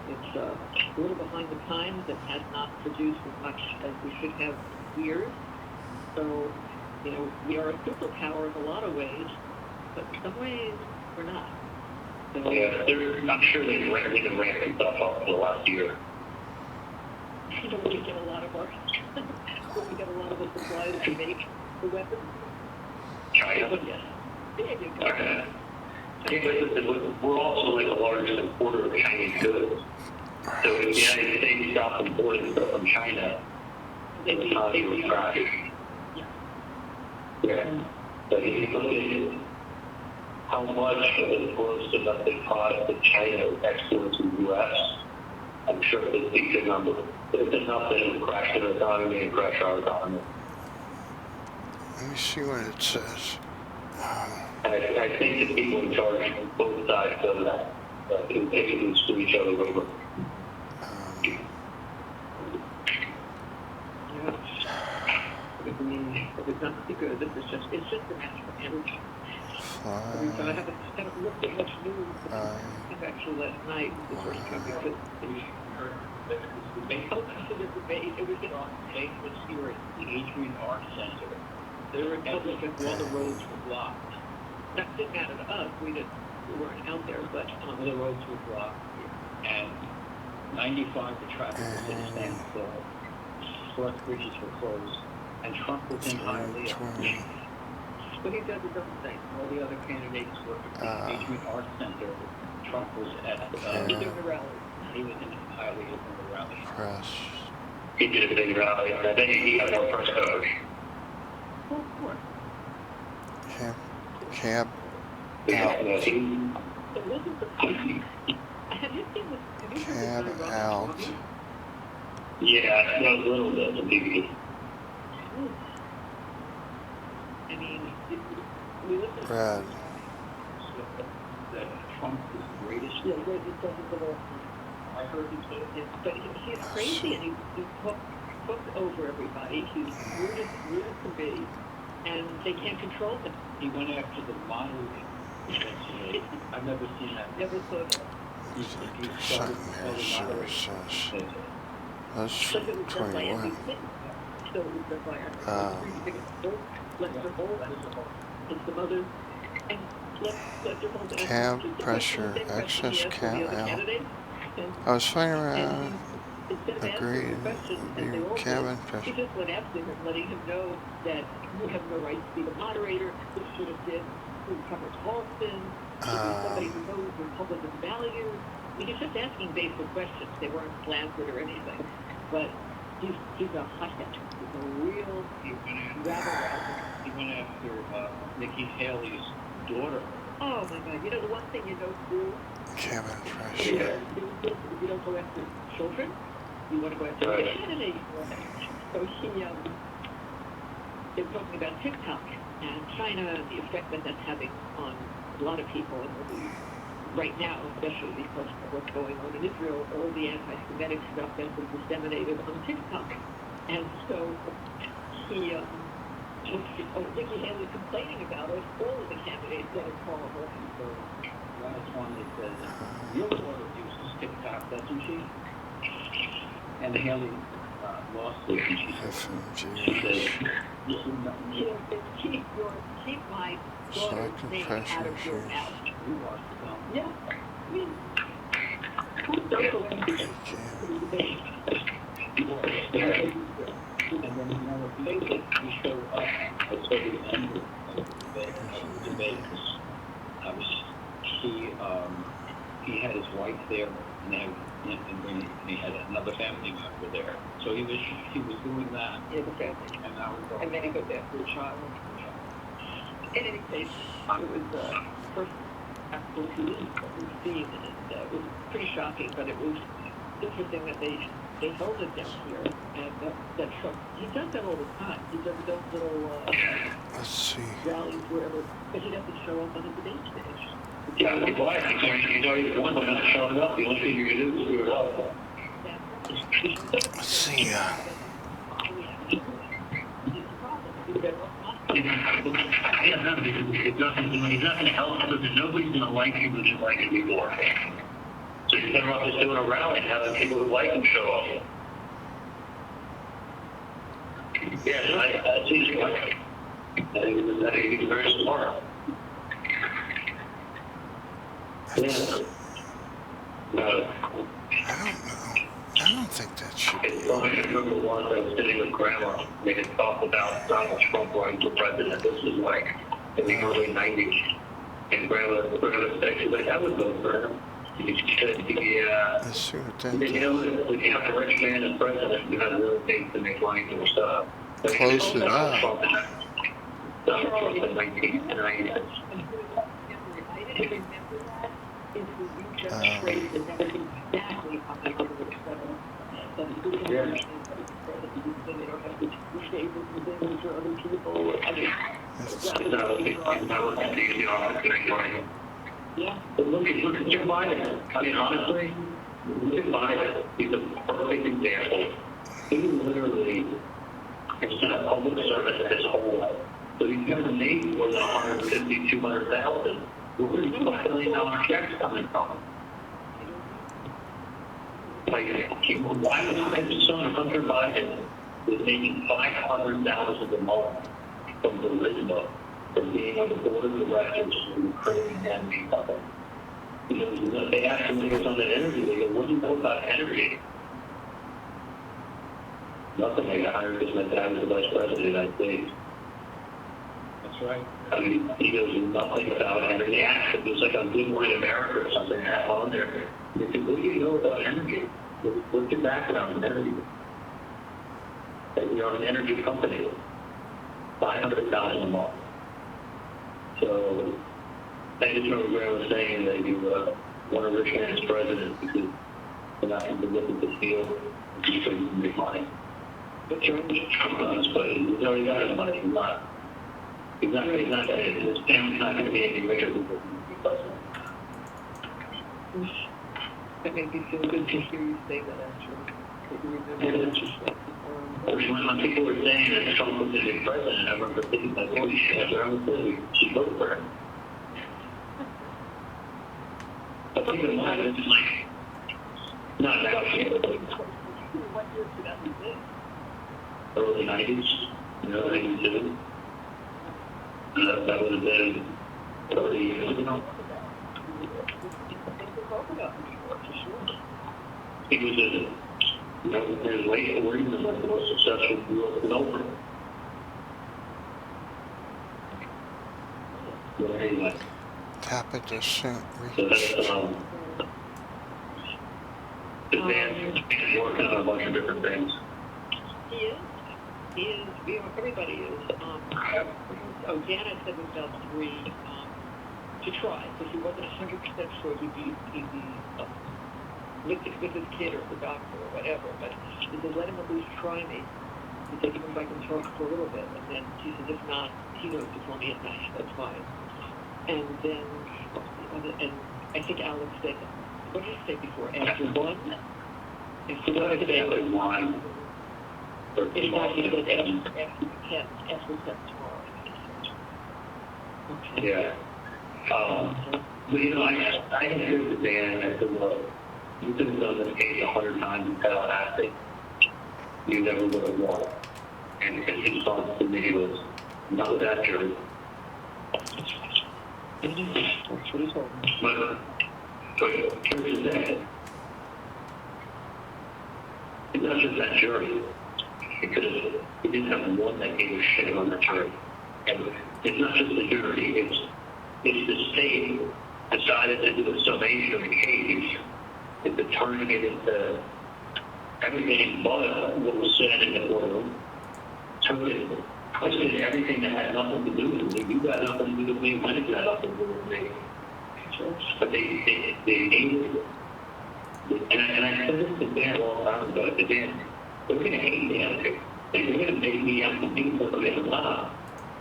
It's a little behind the times and has not produced as much as we should have in years. So, we are a superpower in a lot of ways, but in some ways, we're not. So, Yeah, I'm sure they've been ramping stuff up for the last year. we get a lot of our, we get a lot of the supplies to make the weapons. China. Yes. There you go. Okay. Yeah, we're also like the largest importer of Chinese goods. So if the United States stopped importing stuff from China, the economy would crash. Yeah. But if you look at how much of the gross domestic product that China exports to the U.S., I'm sure it's a decent number. It's enough that it would crash their economy and crash our economy. Let me see what it says. I think the people in charge on both sides of that can screw each other over. I mean, it's not good. It's just a matter of energy. I mean, so I haven't looked at much news. Actually, last night, the first time we could. It was here at the Adrian Art Center. There were all the roads were blocked. That didn't matter to us. We weren't out there, but The roads were blocked, and 95, the traffic was at a standstill. Select bridges were closed, and Trump was in Hialeah. But he does his own thing. All the other candidates were at the Adrian Art Center. Trump was at He's doing the rally. he was in Hialeah in the rally. Press. He did a big rally. I think he got more press coverage. Oh, of course. Cab Yeah, out. he, It wasn't the have you seen this? Have you Cab heard this guy, Ron out. Swanson? yeah, that was a little bit of TV. I mean, we listen to Red. That Trump is the greatest. Yeah, right, he doesn't go off. I heard he said it. But he's crazy and he's hooked over everybody. He's weird as can be. And they can't control him. He went after the moderator. I've never seen that. Never saw that. Looks like there's something here. Says that's But it was done by 21. everything. So it was done by our three biggest folks, Lester Holt, and some others. And Lester Holt asked Cab just the pressure, question, the same question excess he asked all cab the other out. candidates. And I was flying around. instead of Agreed. answering the question, as they all Cabin did, he pressure. just went after him, letting him know that you have no right to be the moderator. This should have been who covers Halston. Somebody who knows Republican values. I mean, he's just asking basic questions. They weren't slanted or anything. But he's a hothead. He's a real rabble-rouser. He went after Nikki Haley's daughter. Oh my God! You know the one thing you don't do Cabin if pressure. you don't go after children, you want to go after the candidate. So they're talking about TikTok and China and the effect that that's having on a lot of people, and right now, especially because of what's going on in Israel, all the anti-Semitic stuff that's been disseminated on TikTok. And so Nikki Haley complaining about it, all of the candidates that are horrible. So last one that says, your daughter uses TikTok, doesn't she? And Haley lost it, and she says, Keep my daughter's name out of your mouth. you lost the film. Yeah. I mean, who does go into the debate? And then, you know, if we show up at the end of the debate, he had his wife there, and then he had another family member there. So he was doing that. Yeah, the family. And that was all. And then he goes after the child. In any case, it was the first actual TV that we've seen, and it was pretty shocking, but it was interesting that they held it down here, and that Trump, he does that all the time. He does those little Let's see. rallies wherever, but he doesn't show up on the debate stage. Yeah, the black, you know, he's the one that's not showing up. The only thing you can do is screw it up. Let's see. Yeah, no, because it doesn't, he's not going to help because nobody's going to like him who didn't like him before. So he's better off just doing a rally and having people who like him show up. Yeah, I see his point. I think he's very smart. Yeah. No. I don't think that should be. I remember once I was sitting with Grandma, and they had talked about Donald Trump running for president. This was like in the early 90s. And Grandma said, she's like, I would vote for him. She said, Let's see what that you know, when you have a rich man as president, you have real estate to make money for stuff. Close it up. Donald Trump in 1990. Exactly. Yeah. They don't have to shave and things for other people. I mean, It's, It's not what you know, yeah. but look at Joe Biden. I mean, honestly, look at Biden. He's a perfect example. He literally has been a public servant his whole life. So he's never made more than 150, 200,000. Where is $5 million checks coming from? Like, why would his son, Hunter Biden, is making $500,000 a month from charisma, from being on the board of directors of the Ukrainian energy company? You know, they asked him when he was on that interview, they go, what do you know about energy? Nothing. They got hired because my dad was the vice president of the United States. That's right. I mean, he knows nothing about energy. They asked him, it was like on Good Morning America or something, they had on there. They said, what do you know about energy? What's your background in energy? You're an energy company. $500,000 a month. So, I just remember Graham was saying that you want a rich man as president because they're not going to look at the field and you can make money. But Trump does, but he's already got his money. His family's not going to be any richer than the president. That made me feel good to hear you say that, actually. That you remember that just When people were saying that Trump was going to be president, I remember thinking, like, holy shit, I we should vote for him. But keep in mind, it's like, not now, what year did that begin? early 90s, 92. That would have been 30 years ago. He was in his late 40s and one of the most successful U.S. developer. But anyway, tap it to send. so that's, the man's working on a bunch of different things. He is. You know, everybody is. Gannon said it was about 3 to try, because he wasn't 100% sure he'd be with his kid or the doctor or whatever. But he said, let him at least try me. He said, give him back and talk for a little bit. And then he said, if not, he knows to call me at night. That's fine. And then, and I think Alex said, what did he say before? After 1? After 1 today. Like wine. If not, he said after 10 tomorrow. Okay. Yeah. But you know, I heard the Dan and I said, look, you could have done this case 100 times in Tallahassee. You never would have won. And his response to me was, not with that jury. That's what he told me. But here's the thing. It's not just that jury. Because he didn't have one that gave a shit on the jury. And it's not just the jury, it's the state decided to do a summation of the case, into turning it into everything but what was said in the courtroom. So it twisted everything that had nothing to do with me. You got nothing to do with me, when it got nothing to do with me. But they hated it. And I said this to Dan a long time ago. I said, Dan, they're going to hate Dan too. They're going to make me have to think for them now.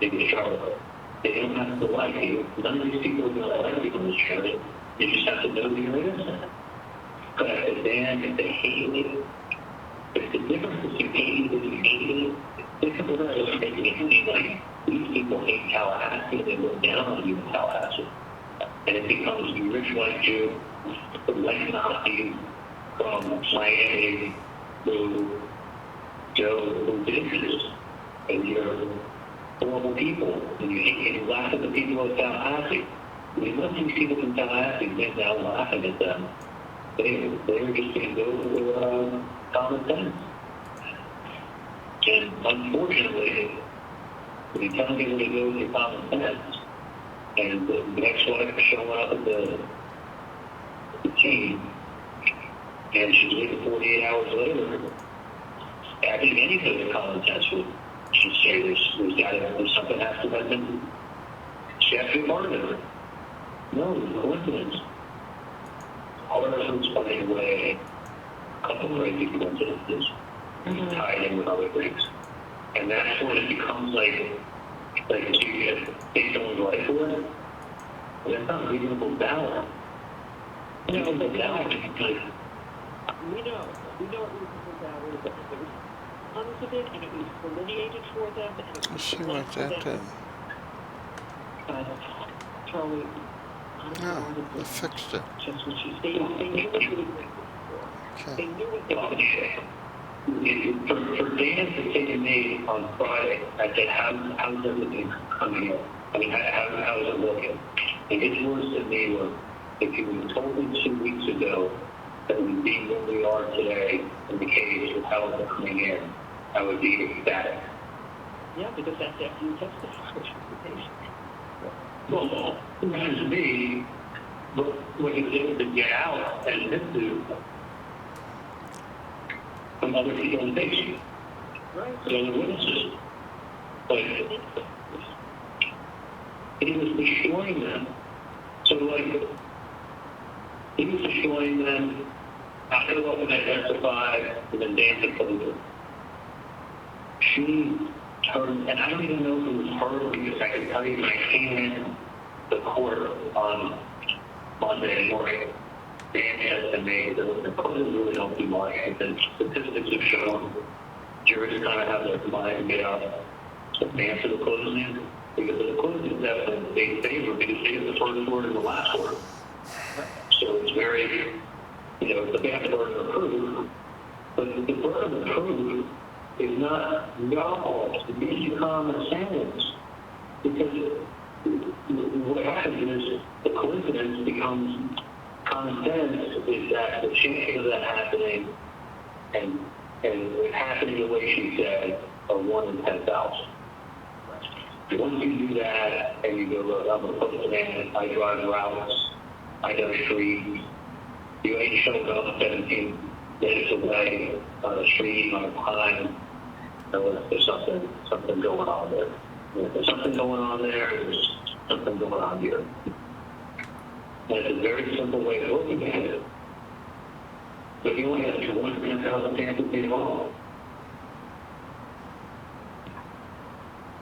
They get Charlotte. They don't have to like you. None of these people are going to like you in this jury. You just have to know you're innocent. But I said, Dan, if they hate me, if the difference between hating and you hating, this is what I was making it seem like these people hate Tallahassee. They look down on you in Tallahassee. And it becomes you rich white Jew, the white Nazi from Miami, who did this, and you're horrible people, and you laugh at the people of Tallahassee. I mean, most of these people from Tallahassee went down laughing at them. They were just going to go for common sense. And unfortunately, when you tell people to go with your common sense, and the ex-wife is showing up at the team, and she's leaving 48 hours later, I think anybody with common sense should say there's something has to have been, she has to be part of it. No, it's a coincidence. All our husbands find away a couple crazy coincidences. tied in with other things. And that's when it becomes like if you get take someone's life away, that's not reasonable doubt. Reasonable doubt is like, we know it was valid, but there was tons of it, and it was delineated for them, and it was Let's see what that did. Charlie, No, they fixed it. just what she they knew what they were doing before. They Okay. knew what they were doing. for Dan to say to me on Friday, I said, how's everything coming in? I mean, how's it looking? And his words to me were, if you had told me 2 weeks ago that we'd be where we are today in the case with how it's coming in, I would be ecstatic. Yeah, because that's after you testified. Well, it matters to me, but when he was able to get out and into some other people's base, Right. the other witnesses, but he was destroying them. So, like, he was destroying them after what when they testified, and then Dan deposed her. She turned, and I don't even know if it was her, because I can tell you when I came in the court on Monday morning, Dan said to me, the closings really don't do much, because statistics have shown juries kind of have their mind made up to answer the closing, because the closing is definitely in favor, because they get the first word and the last word. So it's very, it's a bad burden of proof, but the burden of proof is not novel. It gives you common sense, because what happens is the coincidence becomes common sense, is that the chances of that happening and it happening the way she said are 1 in 10,000. Once you do that and you go, look, I'm a postman, I drive routes, I know streets, you ain't showing up 17 minutes away on a street, on a pine, there's something going on there. If there's something going on there, there's something going on here. And it's a very simple way of looking at it. But you only have 110,000 chances being wrong.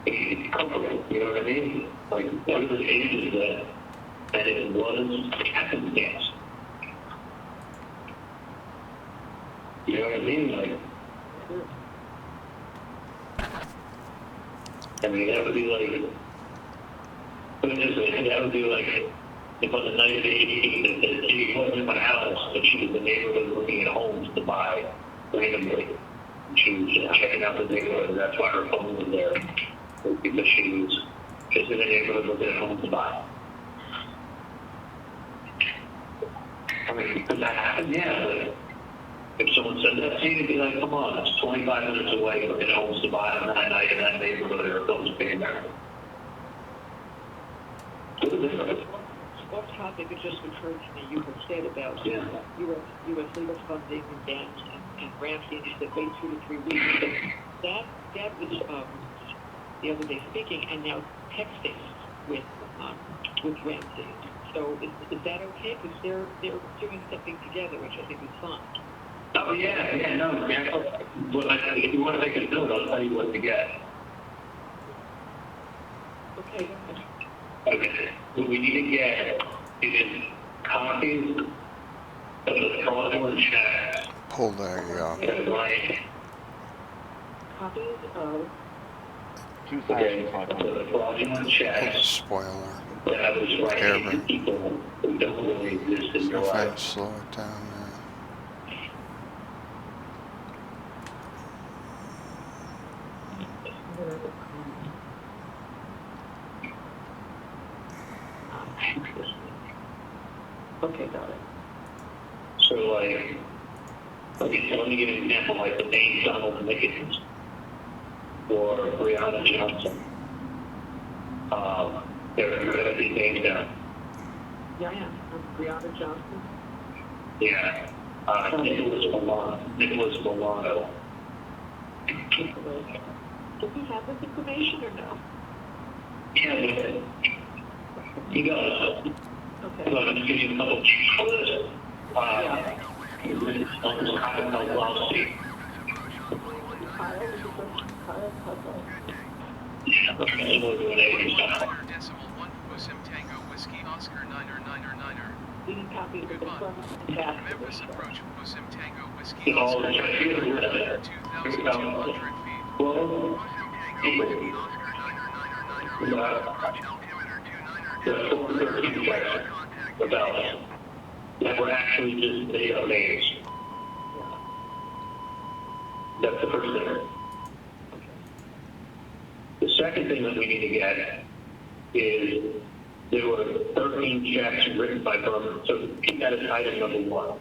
It's comforting, you know what I mean? Like, what are the chances that it was happenstance? You know what I mean? Like, I mean, that would be like, put it this way, that would be like, if on the night of the 18th, that she wasn't in my house, but she was in the neighborhood looking at homes to buy randomly. She was just checking out the neighborhood, and that's why her phone was there, because she was just in the neighborhood looking at homes to buy. I mean, could that happen? Yeah, but if someone said that to you, you'd be like, come on, it's 25 minutes away, looking at homes to buy on that night in that neighborhood, or those being there. Off topic, it just occurred to me, you had said about U.S. legal funding and Ramsey, and you said wait 2 to 3 weeks. That was the other day speaking, and now texting with Ramsey. So is that okay? Because they're doing something together, which I think is fun. Oh, yeah, no, but if you want to make a note, I'll tell you what to get. Okay. Okay, what we need to get is copies of the fraudulent checks. Pull there you go. Copies of... Okay, the fraudulent Pull the checks spoiler. that I was writing to Airbus. people who don't really exist in See your if I can life. slow it down there. Okay, got it. So, like, okay, so let me give you an example, like the name Donald Mickens or Brianna Johnson. There are these names down. Yeah. Brianna Johnson. Yeah. Nicholas Milano. Does he have this information or no? Yeah, he does. Okay. So I'm just giving you a couple of cheats for this. On the policy. puzzle. Okay, we'll do an 80 style. 1 decimal 1 Pusim Tango Whiskey Oscar Niner Niner Niner. You can copy the Goodbye. front and back. Memphis approach Pusim Tango Whiskey All Oscar the Niner check here, Niner. here. 2,200 feet. Well, Pusim Tango Whiskey Oscar Niner Niner Niner. Approach altimeter 29 the 413 checks, the bells, that were actually just the names. That's the first thing. The second thing that we need to get is there were 13 checks written by Berman. So keep that as item number 1.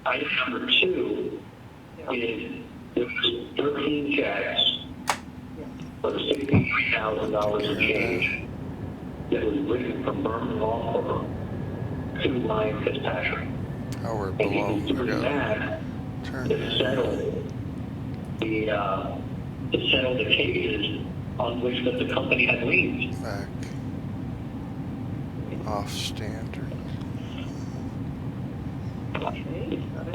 Item number 2 is there was 13 checks for $63,000 in change that was written from Berman Law Firm to Ryan Fitzpatrick. Oh, we're And he below. was doing that Turn to right. settle the cases on which that the company had liens. Back. Off standard. Okay, got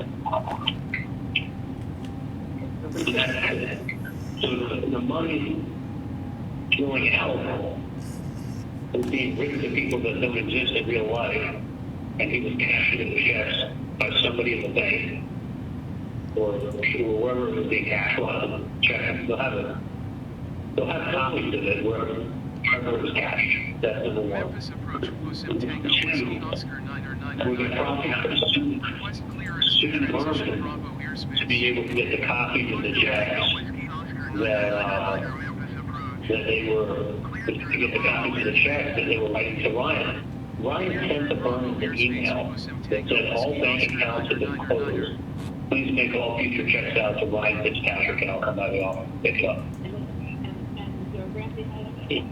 it. So the money going out was being written to people that don't exist in real life, and he was cashing in the checks by somebody in the bank or wherever it was being cashed. We'll have the check. They'll have copies of it wherever it was cashed. That's number 1. Memphis approach Pusim Tango Whiskey Oscar Niner Niner We're going to probably have to sue Request clearance to transition Bravo airspace. to be able to get the copies of the checks that they were, to get the copies of the checks that they were writing to Ryan. Ryan sent the Berman an email that said all bank accounts have been closed. Please make all future checks out to Ryan Fitzpatrick and I'll come by the office and pick it up. And Randy has it,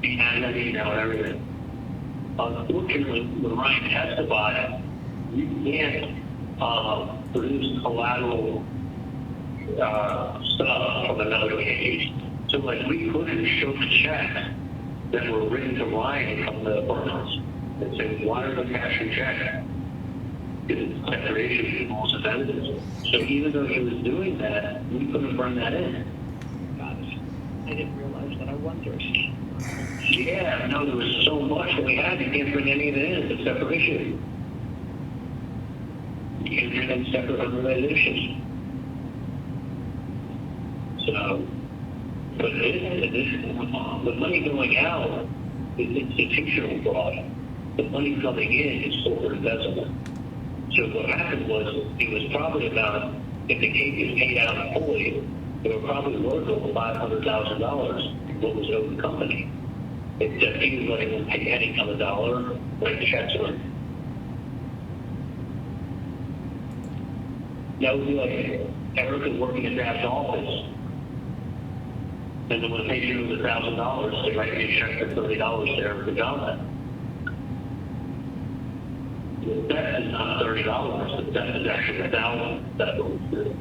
He had that email and everything. Unfortunately, when Ryan testified, you can't produce collateral stuff from another case. So, like, we couldn't show the checks that were written to Ryan from the Bermans and say, why are they cashing checks? It's declaration of rules of evidence. So even though he was doing that, we couldn't bring that in. got it. I didn't realize that. I wondered. Yeah, no, there was so much that we had, you can't bring any of it in. It's a separate issue. You can't bring in separate unrelated issues. So, but the money going out is institutional fraud. The money coming in is corporate investment. So what happened was, it was probably about, if the case is paid out fully, they were probably worth over $500,000 what was owed the company. Except he was letting them pay pennies on the dollar, write the checks in. That would be like Erica's working at Dad's office. And then when the patient was $1,000, they write me a check for $30 to Erica Johnson. The debt is not $30, the debt is actually $1,000. That's what we do.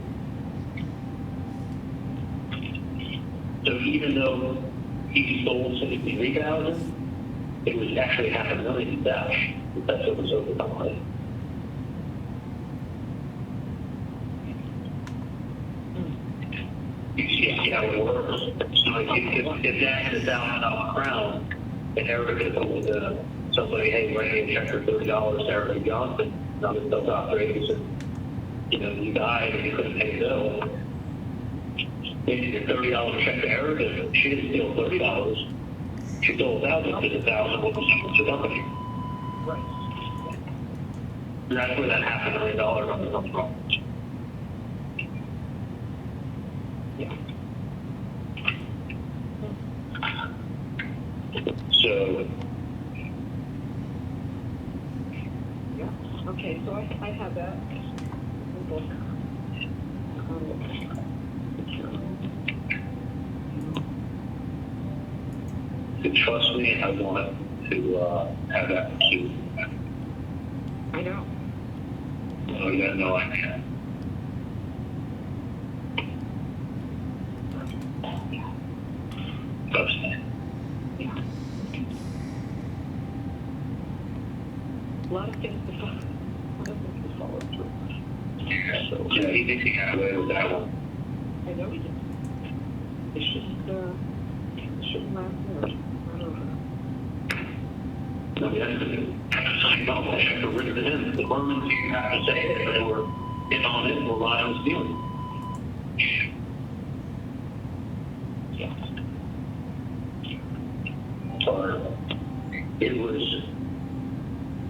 So even though he sold $63,000, it was actually $500,000 in cash. That's what was over the company. You see how it works. So if Dad had $1,000 crown, and Erica told somebody, hey, write me a check for $30 to Erica Johnson, and I'm still Dr. Aitken, you died and you couldn't pay the bill. Maybe the $30 check to Erica, she didn't steal $30. She stole $1,000 because $1,000 was the company. Right. That's where that $500,000 number comes from. Yeah. So, Yeah. Okay, so I have that book. trust me, I want to have that queue. I know. Oh, you got no idea. Trust me. A lot of things to follow through. Yeah, so yeah, he thinks he got away with that one. know he did. It shouldn't last there. No, that's not I have to rid of him. The Burmans, you have to say it, they were in on it, were right on stealing. Or it was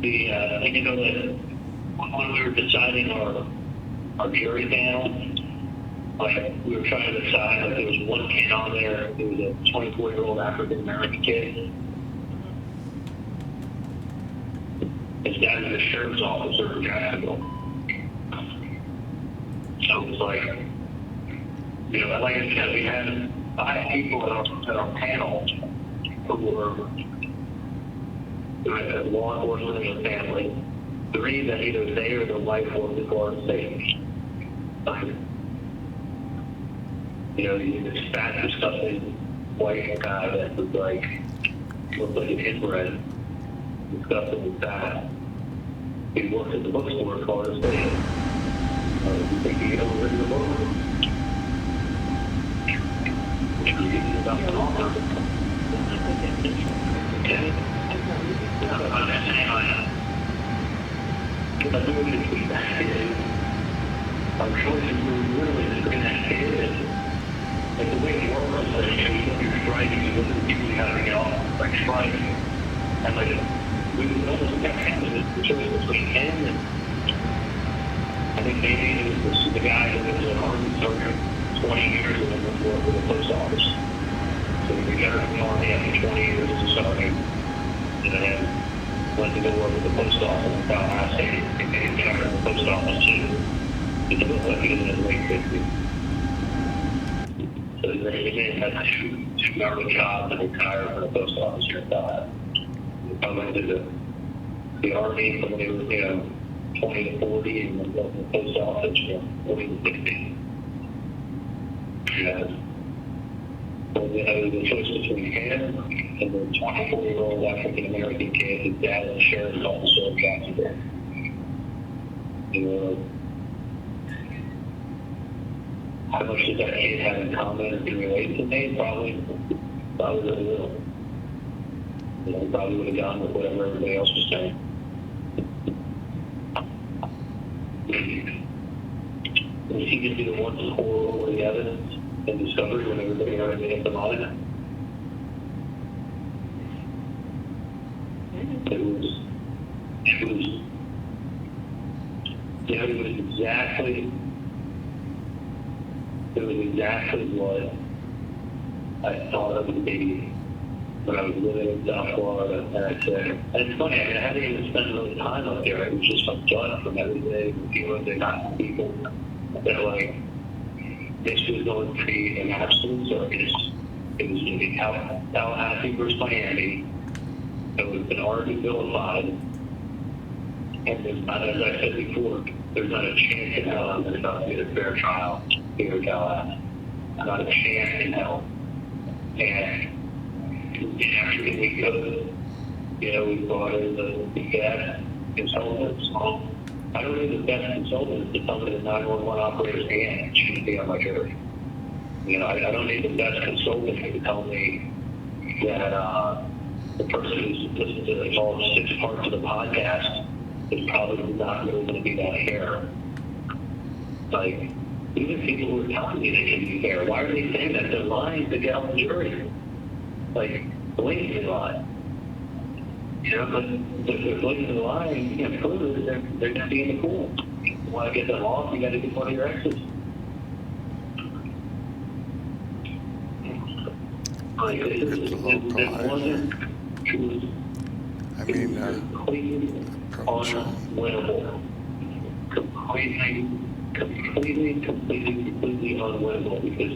the, and you know that when we were deciding our jury panel, like we were trying to decide, like there was one kid on there, it was a 24-year-old African-American kid. His dad was a sheriff's officer in Jacksonville. So it was like, you know, like I said, we had 5 people in our panel who were law enforcement and their family. 3 that either they or their wife worked at Florida State. You know, this fat, disgusting white guy that was like, looked like an inbred, disgusting and fat. He worked at the bookstore at Florida State. You think he ever written a book? About the author. Okay. I'm not saying I am. Because I knew it was that kid. Our choices were literally to bring that kid in. Like the way it works was that you look at striking, you look at people you have to get off, like striking. And like, we would almost kept having the choice between him and I think maybe it was the guy who was an army sergeant 20 years and then worked with the post office. So he returned from the army after 20 years as a sergeant. And then went to go work with the post office in Tallahassee. He made a in the post office too. He looked like he was in his late 50s. So he had 2 government jobs and retired from the post office here in Tallahassee. He went to the army from when he was, 20 to 40 and then went to the post office from 40 to 60. Yeah. So then there was a choice between him and the 24-year-old African-American kid whose dad was a sheriff's officer in Jacksonville. How much does that kid have in common and can relate to me? Probably really little. He probably would have gone with whatever everybody else was saying. Was he going to be the one to pour over the evidence and discovery when everybody already made up their mind? It was exactly what I thought it would be when I was living in South Florida. And I said, and it's funny, I hadn't even spent really time up there. It was just my gut from everything, feeling they got from people that like, this was going to be an absolute circus. It was going to be Tallahassee versus Miami. It was been already vilified. And there's not, as I said before, there's not a chance in hell I'm going to get a fair trial here in Tallahassee. Not a chance in hell. And did everything we could. We brought in the best consultants. I don't need the best consultants to tell me the 911 operator's hand shouldn't be on my jury. I don't need the best consultant to tell me that the person who's listened to all 6 parts of the podcast is probably not really going to be that fair. Like, even people who are telling me they can be fair, why are they saying that? They're lying to get on the jury. Like, blatantly lying. But if they're blatantly lying, you can't prove it, they're going to be in the pool. You want to get them off, you got to get one of your exes. Like, it wasn't true. Completely unwinnable. Completely unwinnable because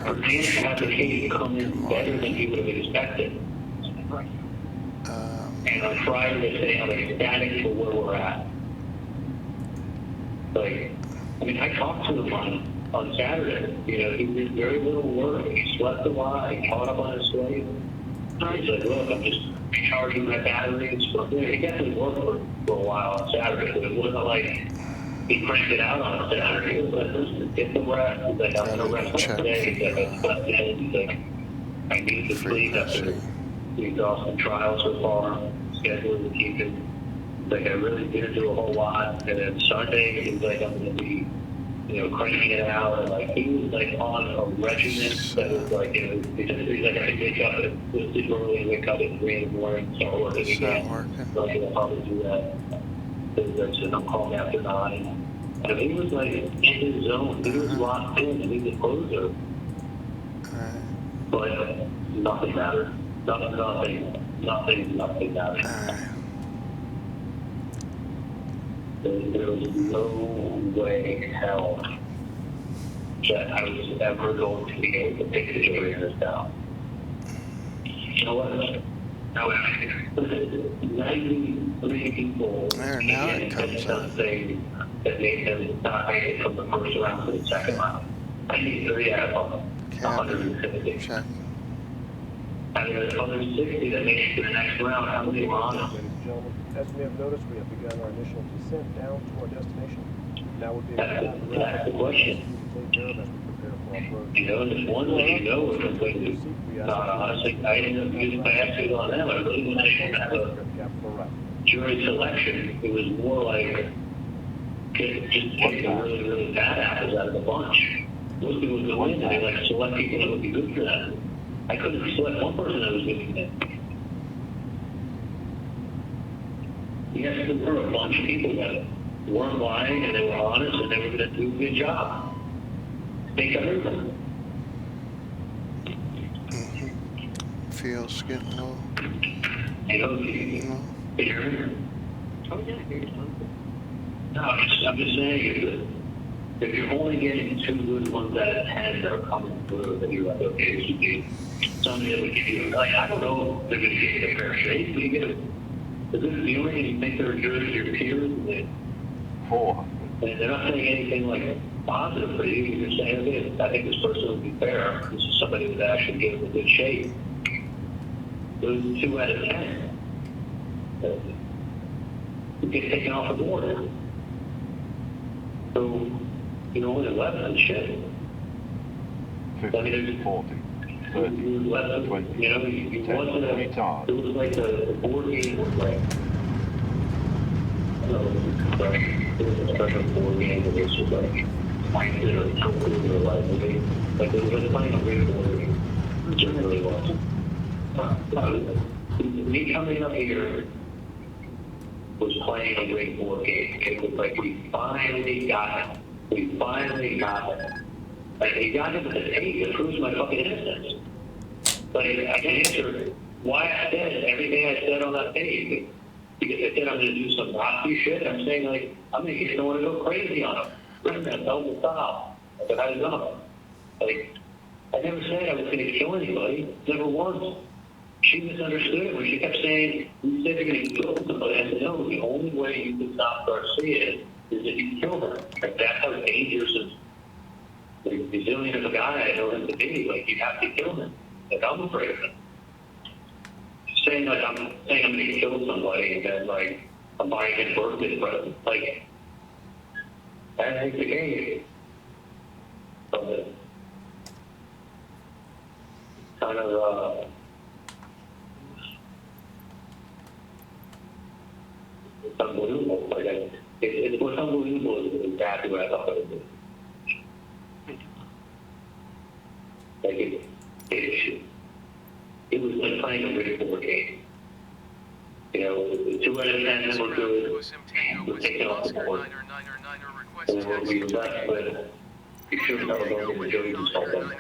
our team had the case come in better than he would have expected. And on Friday, they say I'm ecstatic for where we're at. I talked to him on Saturday. He did very little work. He slept a lot. He caught up on his sleep. He's like, look, I'm just recharging my battery and stuff. He definitely worked for a while on Saturday, but it wasn't like he cranked it out on Saturday. He was like, listen, get the rest. He's like, I'm going to rest Check today. He's like, I slept in. He's like, I need to sleep after frequency. the exhausting trial so far. Schedule to keep it. He's like, I really didn't do a whole lot. And then Sunday, he's like, I'm going to be, cranking it out. And like, he was like on a regimen that was like, he's like, I wake up at sleep early, wake up at 3 in the morning, start working It's again. not working. So he'll probably do that. So don't call me after 9. And he was like in his zone. He was locked in, and he was a closer. Alright. But nothing mattered. Nothing mattered. Alright. There was no way in hell that I was ever going to be able to take the jury in this down. You know what? No, 93 people There, now it comes up. something that made them not make it from the first round to the second round. 93 out of 150. Check. And there's 160 that made it to the next round. How many were on it? Ladies and gentlemen, as we have noticed, we have begun our initial descent down to our destination. Now would be a good time to wrap That's up the question. take care of as we prepare for our approach. There's one thing was completely honestly, I ended up using my attitude on them. I really didn't have a jury selection. It was more like just take the really, really bad apples out of the bunch. Most people would go in and they like select people that would be good for them. I couldn't select one person that was good for them. Yes, there were a bunch of people that weren't lying and they were honest and they were going to do a good job. Think of everything. Feels getting low. Here. Oh, yeah, I hear you, Tom. No, I'm just saying, if you're only getting 2 good ones out of 10 that are coming through, then you're like, okay, this would be something that would give you, like, I don't know if they're going to give you a fair shake, but you get a good feeling and you think they're judging your peers, and they're not saying anything like positive for you. You're saying, okay, I think this person would be fair. This is somebody that actually gave them a good shake. Those 2 out of 10. You get taken off the board. So, only 11 and shit. 50, 40, 30, You 20, you 10, wasn't a, anytime. it was like the board game was like, it was a special board game that was just like, minded or tilted or like it was like playing a real board game. It really was. Me coming up here was playing a great board game. It was like we finally got it. Like he got into the tape that proves my fucking innocence. But I can answer why I said everything I said on that page. Because I said I'm going to do some Nazi shit. I'm saying like I'm going to get someone to go crazy on him. Bring them, tell them to stop. But I don't. Like I never said I was going to kill anybody. Never once. She misunderstood it when she kept saying, you said you're going to kill somebody. I said, no, the only way you can stop Garcia is if you kill her. Like, that's how dangerous the bazillion of a guy I know him to be. Like, you have to kill him. Like, I'm afraid of him. I'm saying I'm going to kill somebody and then, like, I'm buying his birthday present. Like, that ain't the game. So, kind of, it's unbelievable. Like, what's unbelievable is exactly what I thought it would be. Like, it was like playing a really board game. The 2 out of 10 that were good were taken off the board. And what we were left with, you should have never gone to the jury consultant.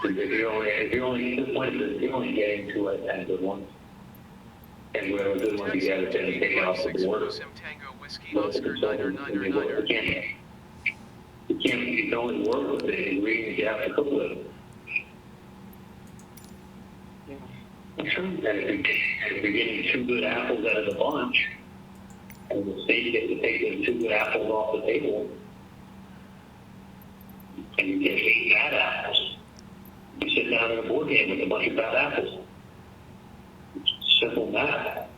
If you're only getting 2 out of 10 good ones. And we have a good one together, then you take it off the board. You can only work with the ingredients you have to cook with. And if you're getting 2 good apples out of the bunch, and the state gets to take those 2 good apples off the table, and you get 8 bad apples, you sit down at a board game with a bunch of bad apples. Simple math.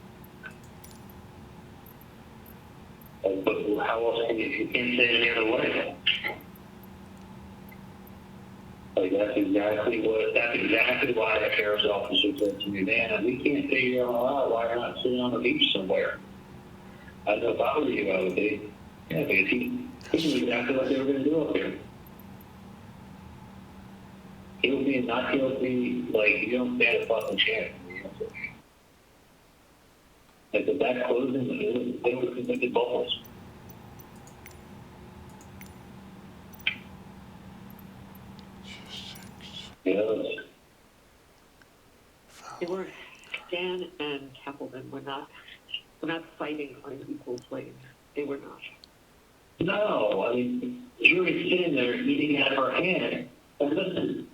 Like, but how else can you can't say it any other way? Like, that's exactly why the sheriff's officer said to me, man, we can't figure out why you're not sitting on the beach somewhere. I know if I were you, I would be. Yeah, because he knew exactly what they were going to do up here. Guilty and not guilty, like, you don't stand a fucking chance. Like, with that closing, they were convicted balls. Yes. They weren't, Dan and Kappelman were not fighting on an equal plane. They were not. No, I mean, you were sitting there eating out of her hand. And listen,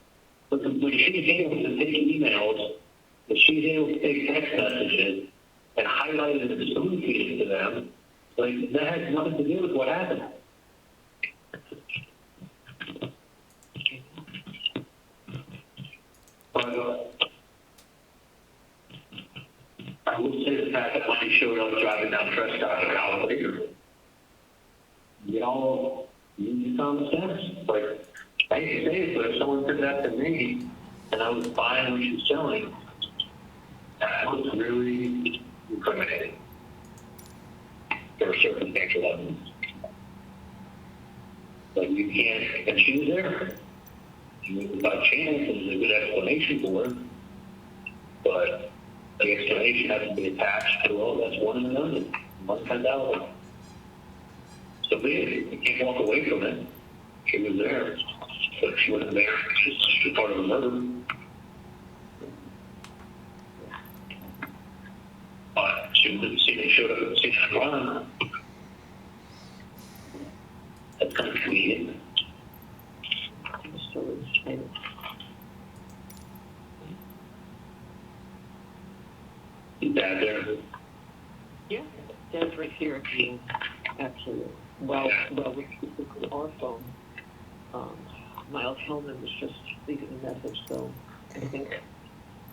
when she's able to take emails, when she's able to take text messages and highlight it and spoon feed it to them, like, that has nothing to do with what happened. But I will say the fact that when he showed up driving down Prescott an hour later, you common sense. Like, I hate to say it, but if someone did that to me and I was buying what she was selling, that was really incriminating. There were circumstantial evidence. Like, you can't, and she was there. By chance, there's a good explanation for it, but the explanation has to be attached to, well, that's one in a million, 1 in 10,000. So be it. You can't walk away from it. She was there, but she wasn't there. She's part of a murder. But she showed up and seen it run. That's kind of convenient. Dad there? Yeah, Dad's right here. Absolutely. Well, with our phone, Miles Hellman was just leaving a message, so I think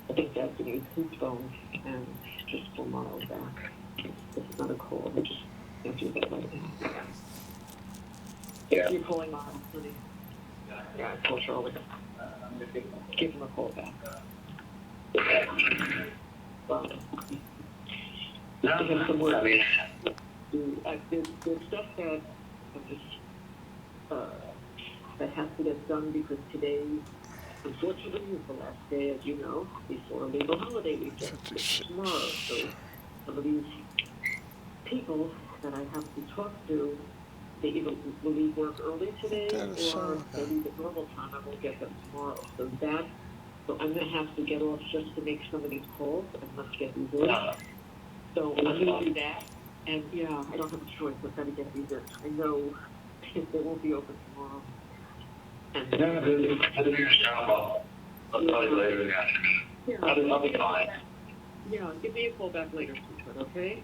Dad's going to use his phone and just pull Miles back. It's not a call. We just can't do that right now. Yeah. You're calling Miles, honey. Yeah, call Charlotte. Give him a call back. No, I mean, there's stuff that I'm just that has to get done because today, unfortunately, is the last day, as you know, before a legal holiday weekend. It's tomorrow, so some of these people that I have to talk to, they either will leave work early today or they leave at normal time. I won't get them tomorrow. So I'm going to have to get off just to make some of these calls and let's get these in. So I'm going to do that. And yeah, I don't have a choice. I've got to get these in. I know they won't be open tomorrow. And I'll tell you later in the afternoon. I'll be fine. Yeah, give me a call back later, okay?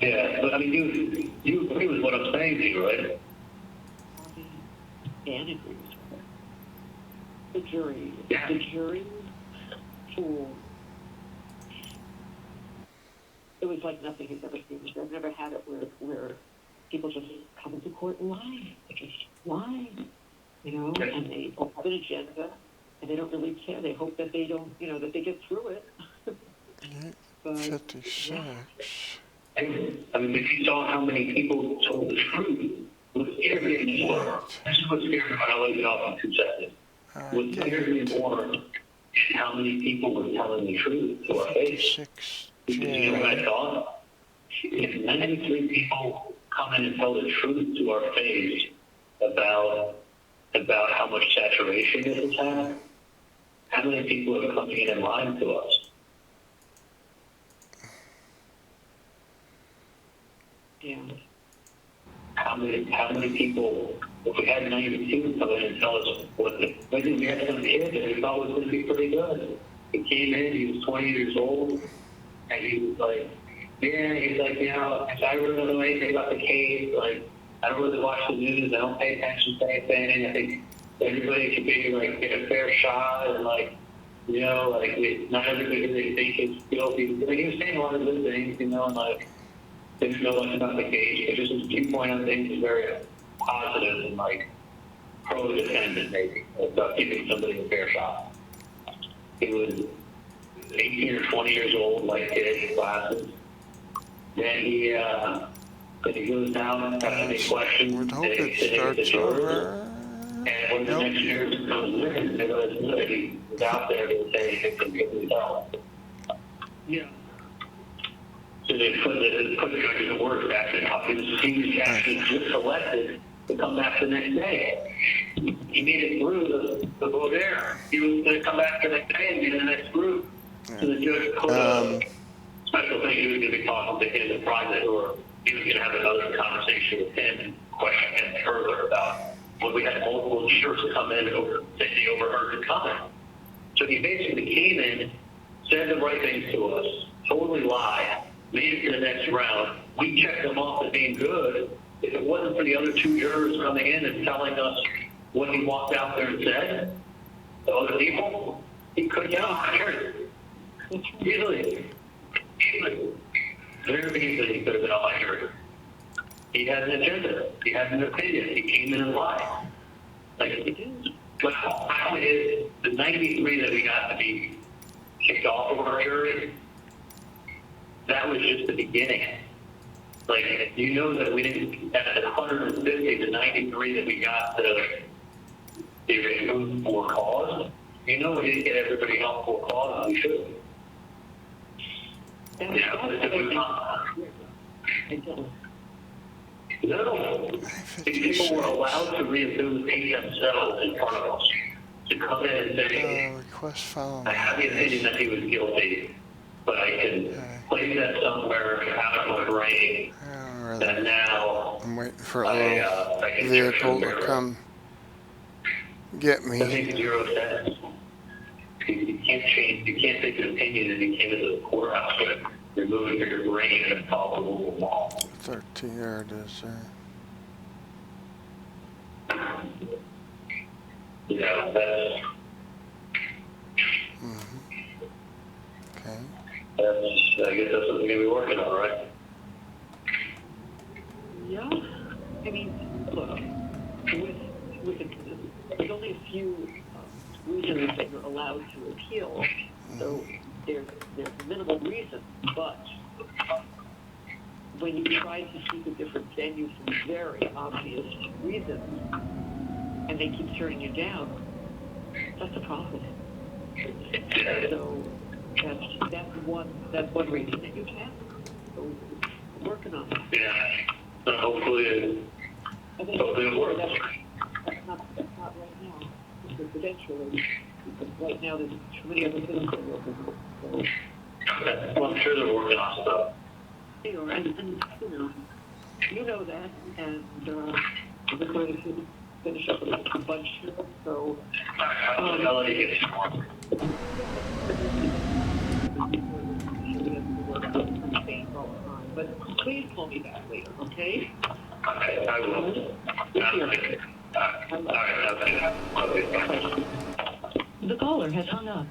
Yeah, but I mean, you agree with what I'm saying to you, right? Dan agrees with it. The jury, it was like nothing he's ever seen. I've never had it where people just come into court and lie. They just lie, and they don't have an agenda, and they don't really care. They hope that they don't, that they get through it. 56. Yeah. I mean, if you saw how many people told the truth, what scared me more, this is what scared me, I'll let you off in 2 seconds. What scared me more is how many people were telling the truth to our face. You know what I thought? If 93 people come in and tell the truth to our face about how much saturation this has had, how many people are coming in and lying to us? Yeah. How many people, if we had 92 come in and tell us maybe we had some kid that we thought was going to be pretty good. He came in, he was 20 years old, and he was like, he's like, I really don't know anything about the case, like, I don't really watch the news, I don't pay attention to anything, I think everybody should be, like, get a fair shot, and, like, not everybody they think is guilty. Like, he was saying a lot of good things, and, like, If no one's not the case, it's just his viewpoint on things is very positive and like pro-defendant maybe, about giving somebody a fair shot. He was 18 or 20 years old, like kid, glasses. Then he goes down and has to make questions. Would hope it starts over. And when the next year comes in, they go, he was out there to say he could completely tell. Yeah. So they put the judge to work back then. He was actually just selected to come back the next day. He made it through the vote there. He was going to come back the next day and be in the next group. So the judge put a special thing. He was going to be talking to him in private, or he was going to have another conversation with him and question him further about when we had multiple jurors come in that they overheard the comment. So he basically came in, said the right things to us, totally lied, made it to the next round. We checked him off as being good. If it wasn't for the other two jurors coming in and telling us what he walked out there and said to other people, he could get off here. Easily. Very easily he could have been off here. He had an agenda. He had an opinion. He came in and lied. But how is the 93 that we got to be kicked off of our jury? That was just the beginning. Like, you know that we didn't, at the 150 to 93 that we got to be removed for cause, you know we didn't get everybody else for cause, and we should. Yeah, but if we not. No. If people were allowed to rehabilitate themselves in front of us, to come in and say, request following. I have the opinion that he was guilty, but I can place that somewhere out of my brain that now I'm waiting for a little vehicle to come get me. That makes 0 sense. You can't change, you can't take an opinion and you came into the courthouse with removing your brain and follow the rule of law. 13, there it is there. Yeah, that's... Okay. I guess that's what we're going to be working on, right? Yeah. I mean, look, there's only a few reasons that you're allowed to appeal, so there's minimal reason, but when you try to seek a different venue for very obvious reasons, and they keep turning you down, that's a problem. So that's one reason that you can. So we're working on it. Yeah. Hopefully it works. That's not right now. Because eventually, right now there's too many other things that we're working on. So, okay. Well, I'm sure they're working on stuff. and you know that, and we're going to finish up with a bunch here. So, I'll let you get started. But please call me back later, okay? Okay, I will. The caller has hung up.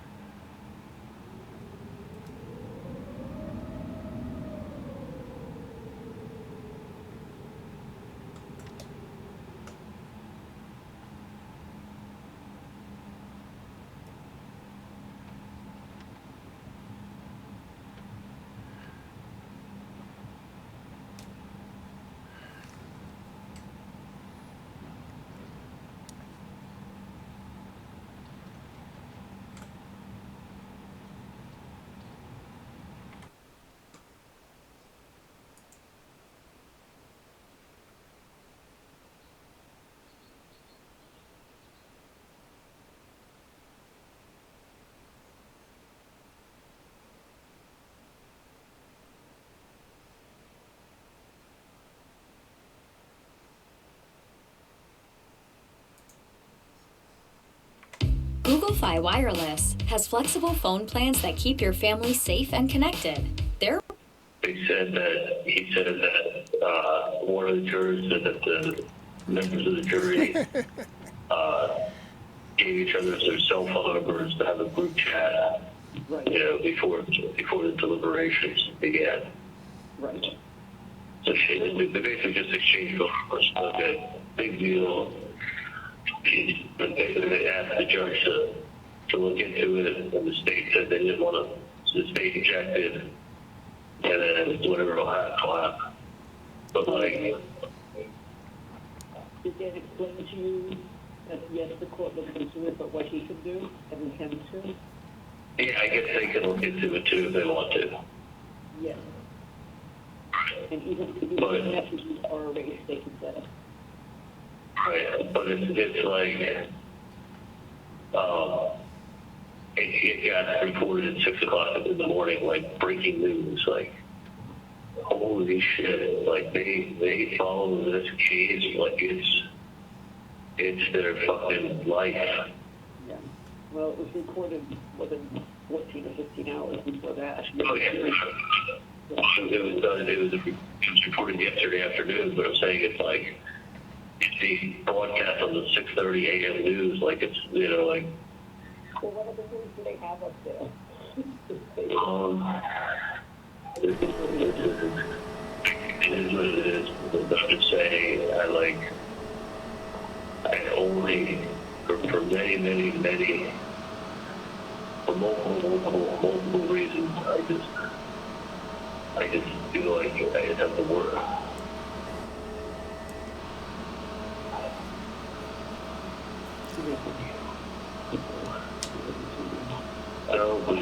Google Fi Wireless has flexible phone plans that keep your family safe and connected. He said that one of the jurors said that the members of the jury gave each other their cell phone numbers to have a group chat, right. before the deliberations began. Right. So shit, they basically just exchanged numbers. Okay, big deal. But basically they asked the judge to look into it, and the state said they didn't want to. So the state ejected, and then whatever will happen. But like, Did Dan explain to you that yes, the court looked into it, but what he could do and intends to? yeah, I guess they can look into it too if they want to. Yes. And even But- messages are erased, they can set it. Right, but it's like, it got reported at 6 o'clock in the morning, like breaking news, like, holy shit, like they follow this case like it's their fucking life. Yeah. Well, it was recorded within 14 or 15 hours before that. Oh, yeah. It was reported yesterday afternoon, but I'm saying it's like, it's the broadcast on the 6:30 a.m. news, like it's, you know, like, Well, what other news do they have up there? it is what it is. I'm just saying, I only, for many, for multiple reasons, I just feel like I just have to work. No, but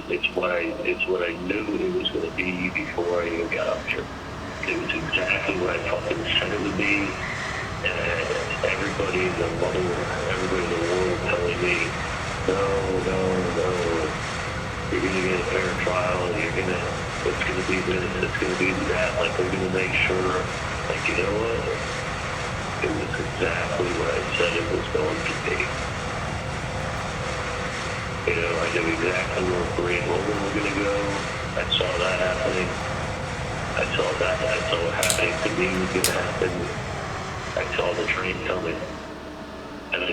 it's what I knew it was going to be before I even got up here. It was exactly what I fucking said it would be, and everybody in the world telling me, no, you're going to get a fair trial, and it's going to be this, it's going to be that, like they're going to make sure, like, you know what? It was exactly what I said it was going to be. You know, I knew exactly where Korea and Logan were going to go. I saw that happening. I saw what happening to me was going to happen. I saw the train coming. And I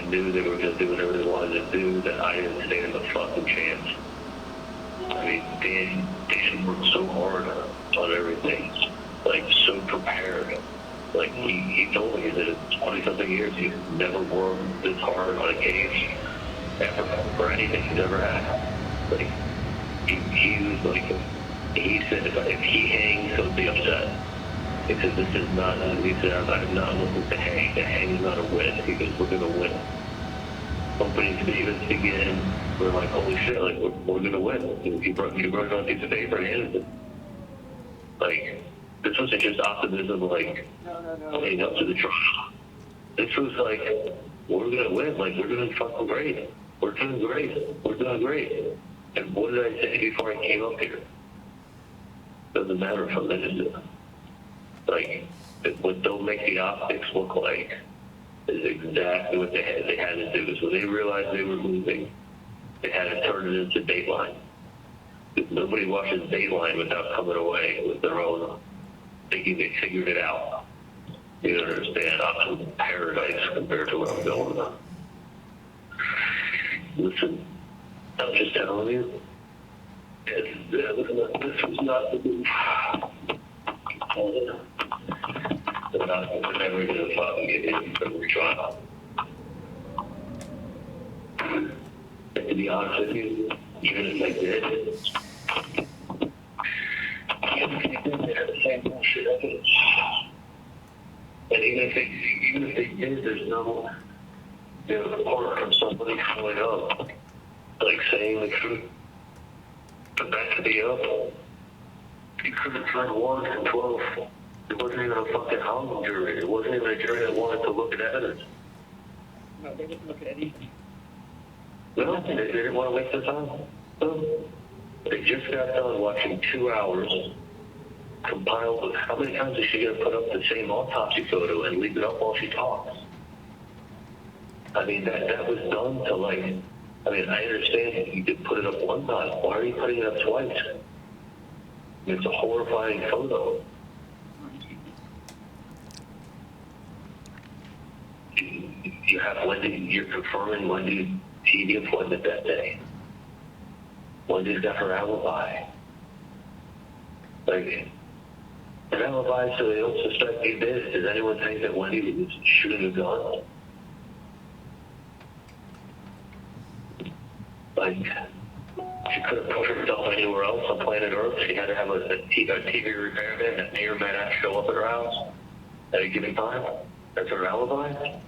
knew they were going to do whatever they wanted to do, that I didn't stand a fucking chance. I mean, Dan worked so hard on everything. Like, so prepared. Like, he told me that in 20-something years, he's never worked this hard on a case. Ever, for anything he's ever had. Like, he was like, he said if he hangs, he'll be upset. He said, this is not, he said, I'm not looking to hang. The hang is not a win. He goes, we're going to win. Opening statements begin. We're like, holy shit, like, we're going to win. He wrote it on a piece of paper and handed it. Like, this wasn't just optimism, like, leading up to the trial. This was like, we're going to win. Like, we're doing fucking great. We're doing great. We're doing great. And what did I say before I came up here? Doesn't matter if I'm just, like, what don't make the optics look like is exactly what they had to do. So they realized they were moving. They had to turn it into Dateline. Nobody watches Dateline without coming away with their own, thinking they figured it out. You don't understand. I'm in paradise compared to what I'm going on. Listen, I'm just telling you, this was not the move. We're never going to fucking get in from the trial. And to be honest with you, even if they did, and even if they did, there's no, report from somebody coming up, like saying the truth. But back to the up, you could have tried 1 and 12. It wasn't even a fucking hung jury. It wasn't even a jury that wanted to look at evidence. No, they didn't look at anything. No, they didn't want to waste their time. No. They just got done watching 2 hours compiled. How many times is she going to put up the same autopsy photo and leave it up while she talks? I mean, that was done to, like, I mean, I understand you could put it up one time. Why are you putting it up twice? It's a horrifying photo. You have Wendy, you're confirming Wendy TV appointment that day. Wendy's got her alibi. Like, an alibi so they don't suspect he did it. Does anyone think that Wendy was shooting a gun? Like, she could have put herself anywhere else on planet Earth. She had to have a TV repairman that may or may not show up at her house at a given time. That's her alibi?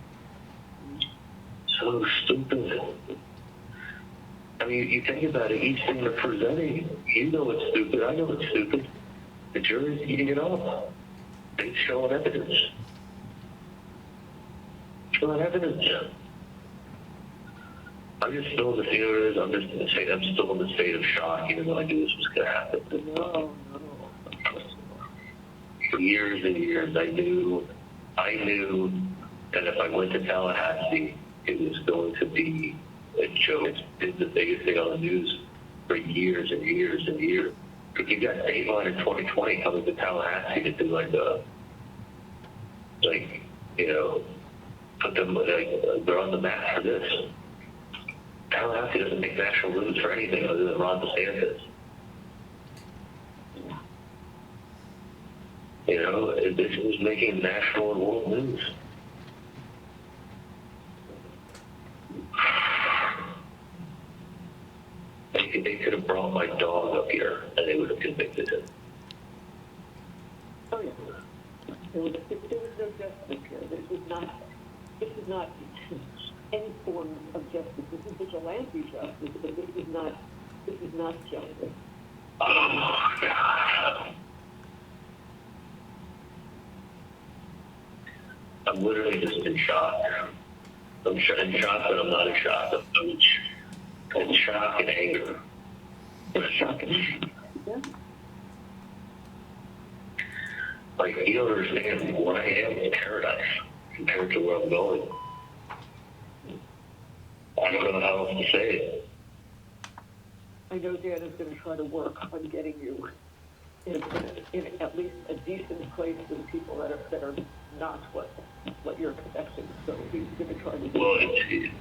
So stupid. I mean, you think about it, each thing they're presenting, you know it's stupid, I know it's stupid. The jury's eating it up. They're showing evidence. Showing evidence. I'm just still in the theater. I'm still in the state of shock, even though I knew this was going to happen. No. For years and years, I knew that if I went to Tallahassee, it was going to be a joke. It's the biggest thing on the news for years and years and years. You got Dateline in 2020 coming to Tallahassee to do put them they're on the map for this. Tallahassee doesn't make national news for anything other than Ron DeSantis. This was making national and world news. They could have brought my dog up here and they would have convicted him. Oh, yeah. There was no justice here. This is not any form of justice. This is vigilante justice, but this is not justice. Oh, God. I'm literally just in shock. I'm in shock, but I'm not in shock. I'm in shock and anger. Shock and anger. Yeah. Like, you don't understand where I am in paradise compared to where I'm going. I don't know how else to say it. I know Dan is going to try to work on getting you in at least a decent place with people that are not what you're expecting. So he's going to try to do Well,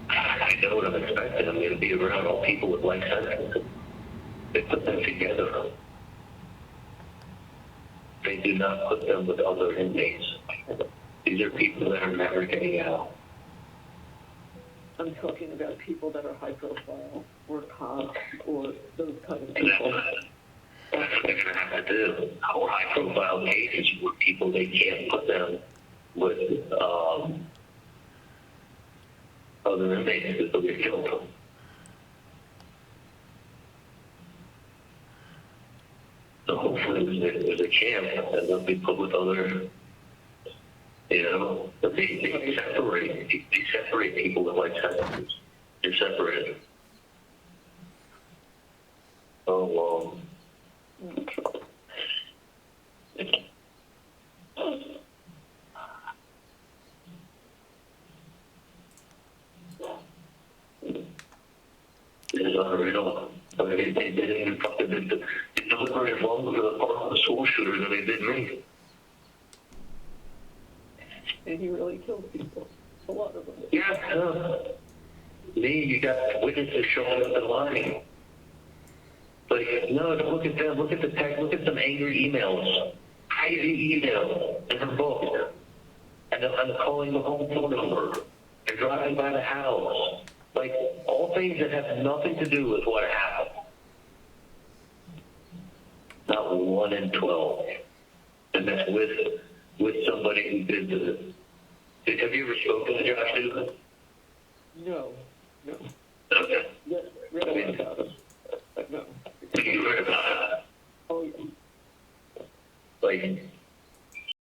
I know what I'm expecting. I'm going to be around all people with like sentiments. They put them together. They do not put them with other inmates. These are people that are never getting out. I'm talking about people that are high profile, or cops, or those kind of people. That's what they're going to have to do. Our high profile cases were people they can't put them with other inmates because they'll get killed. So hopefully there's a camp and they'll be put with other, they separate people with like sentences. They're separated. So, it is unreal. I mean, they didn't even fucking deliberate as long as the part of the school shooter than they did me. And he really killed people. A lot of them. Yeah, me, you got witnesses showing up in line. Like, no, look at them, look at the text, look at some angry emails. Crazy emails in her book. And I'm calling the home phone number. They're driving by the house. Like, all things that have nothing to do with what happened. Not 1 in 12. And that's with somebody who did the... Have you ever spoken to Josh Newman? No. Okay. Yes, read about it. No. You read about it? Oh, yeah. Like,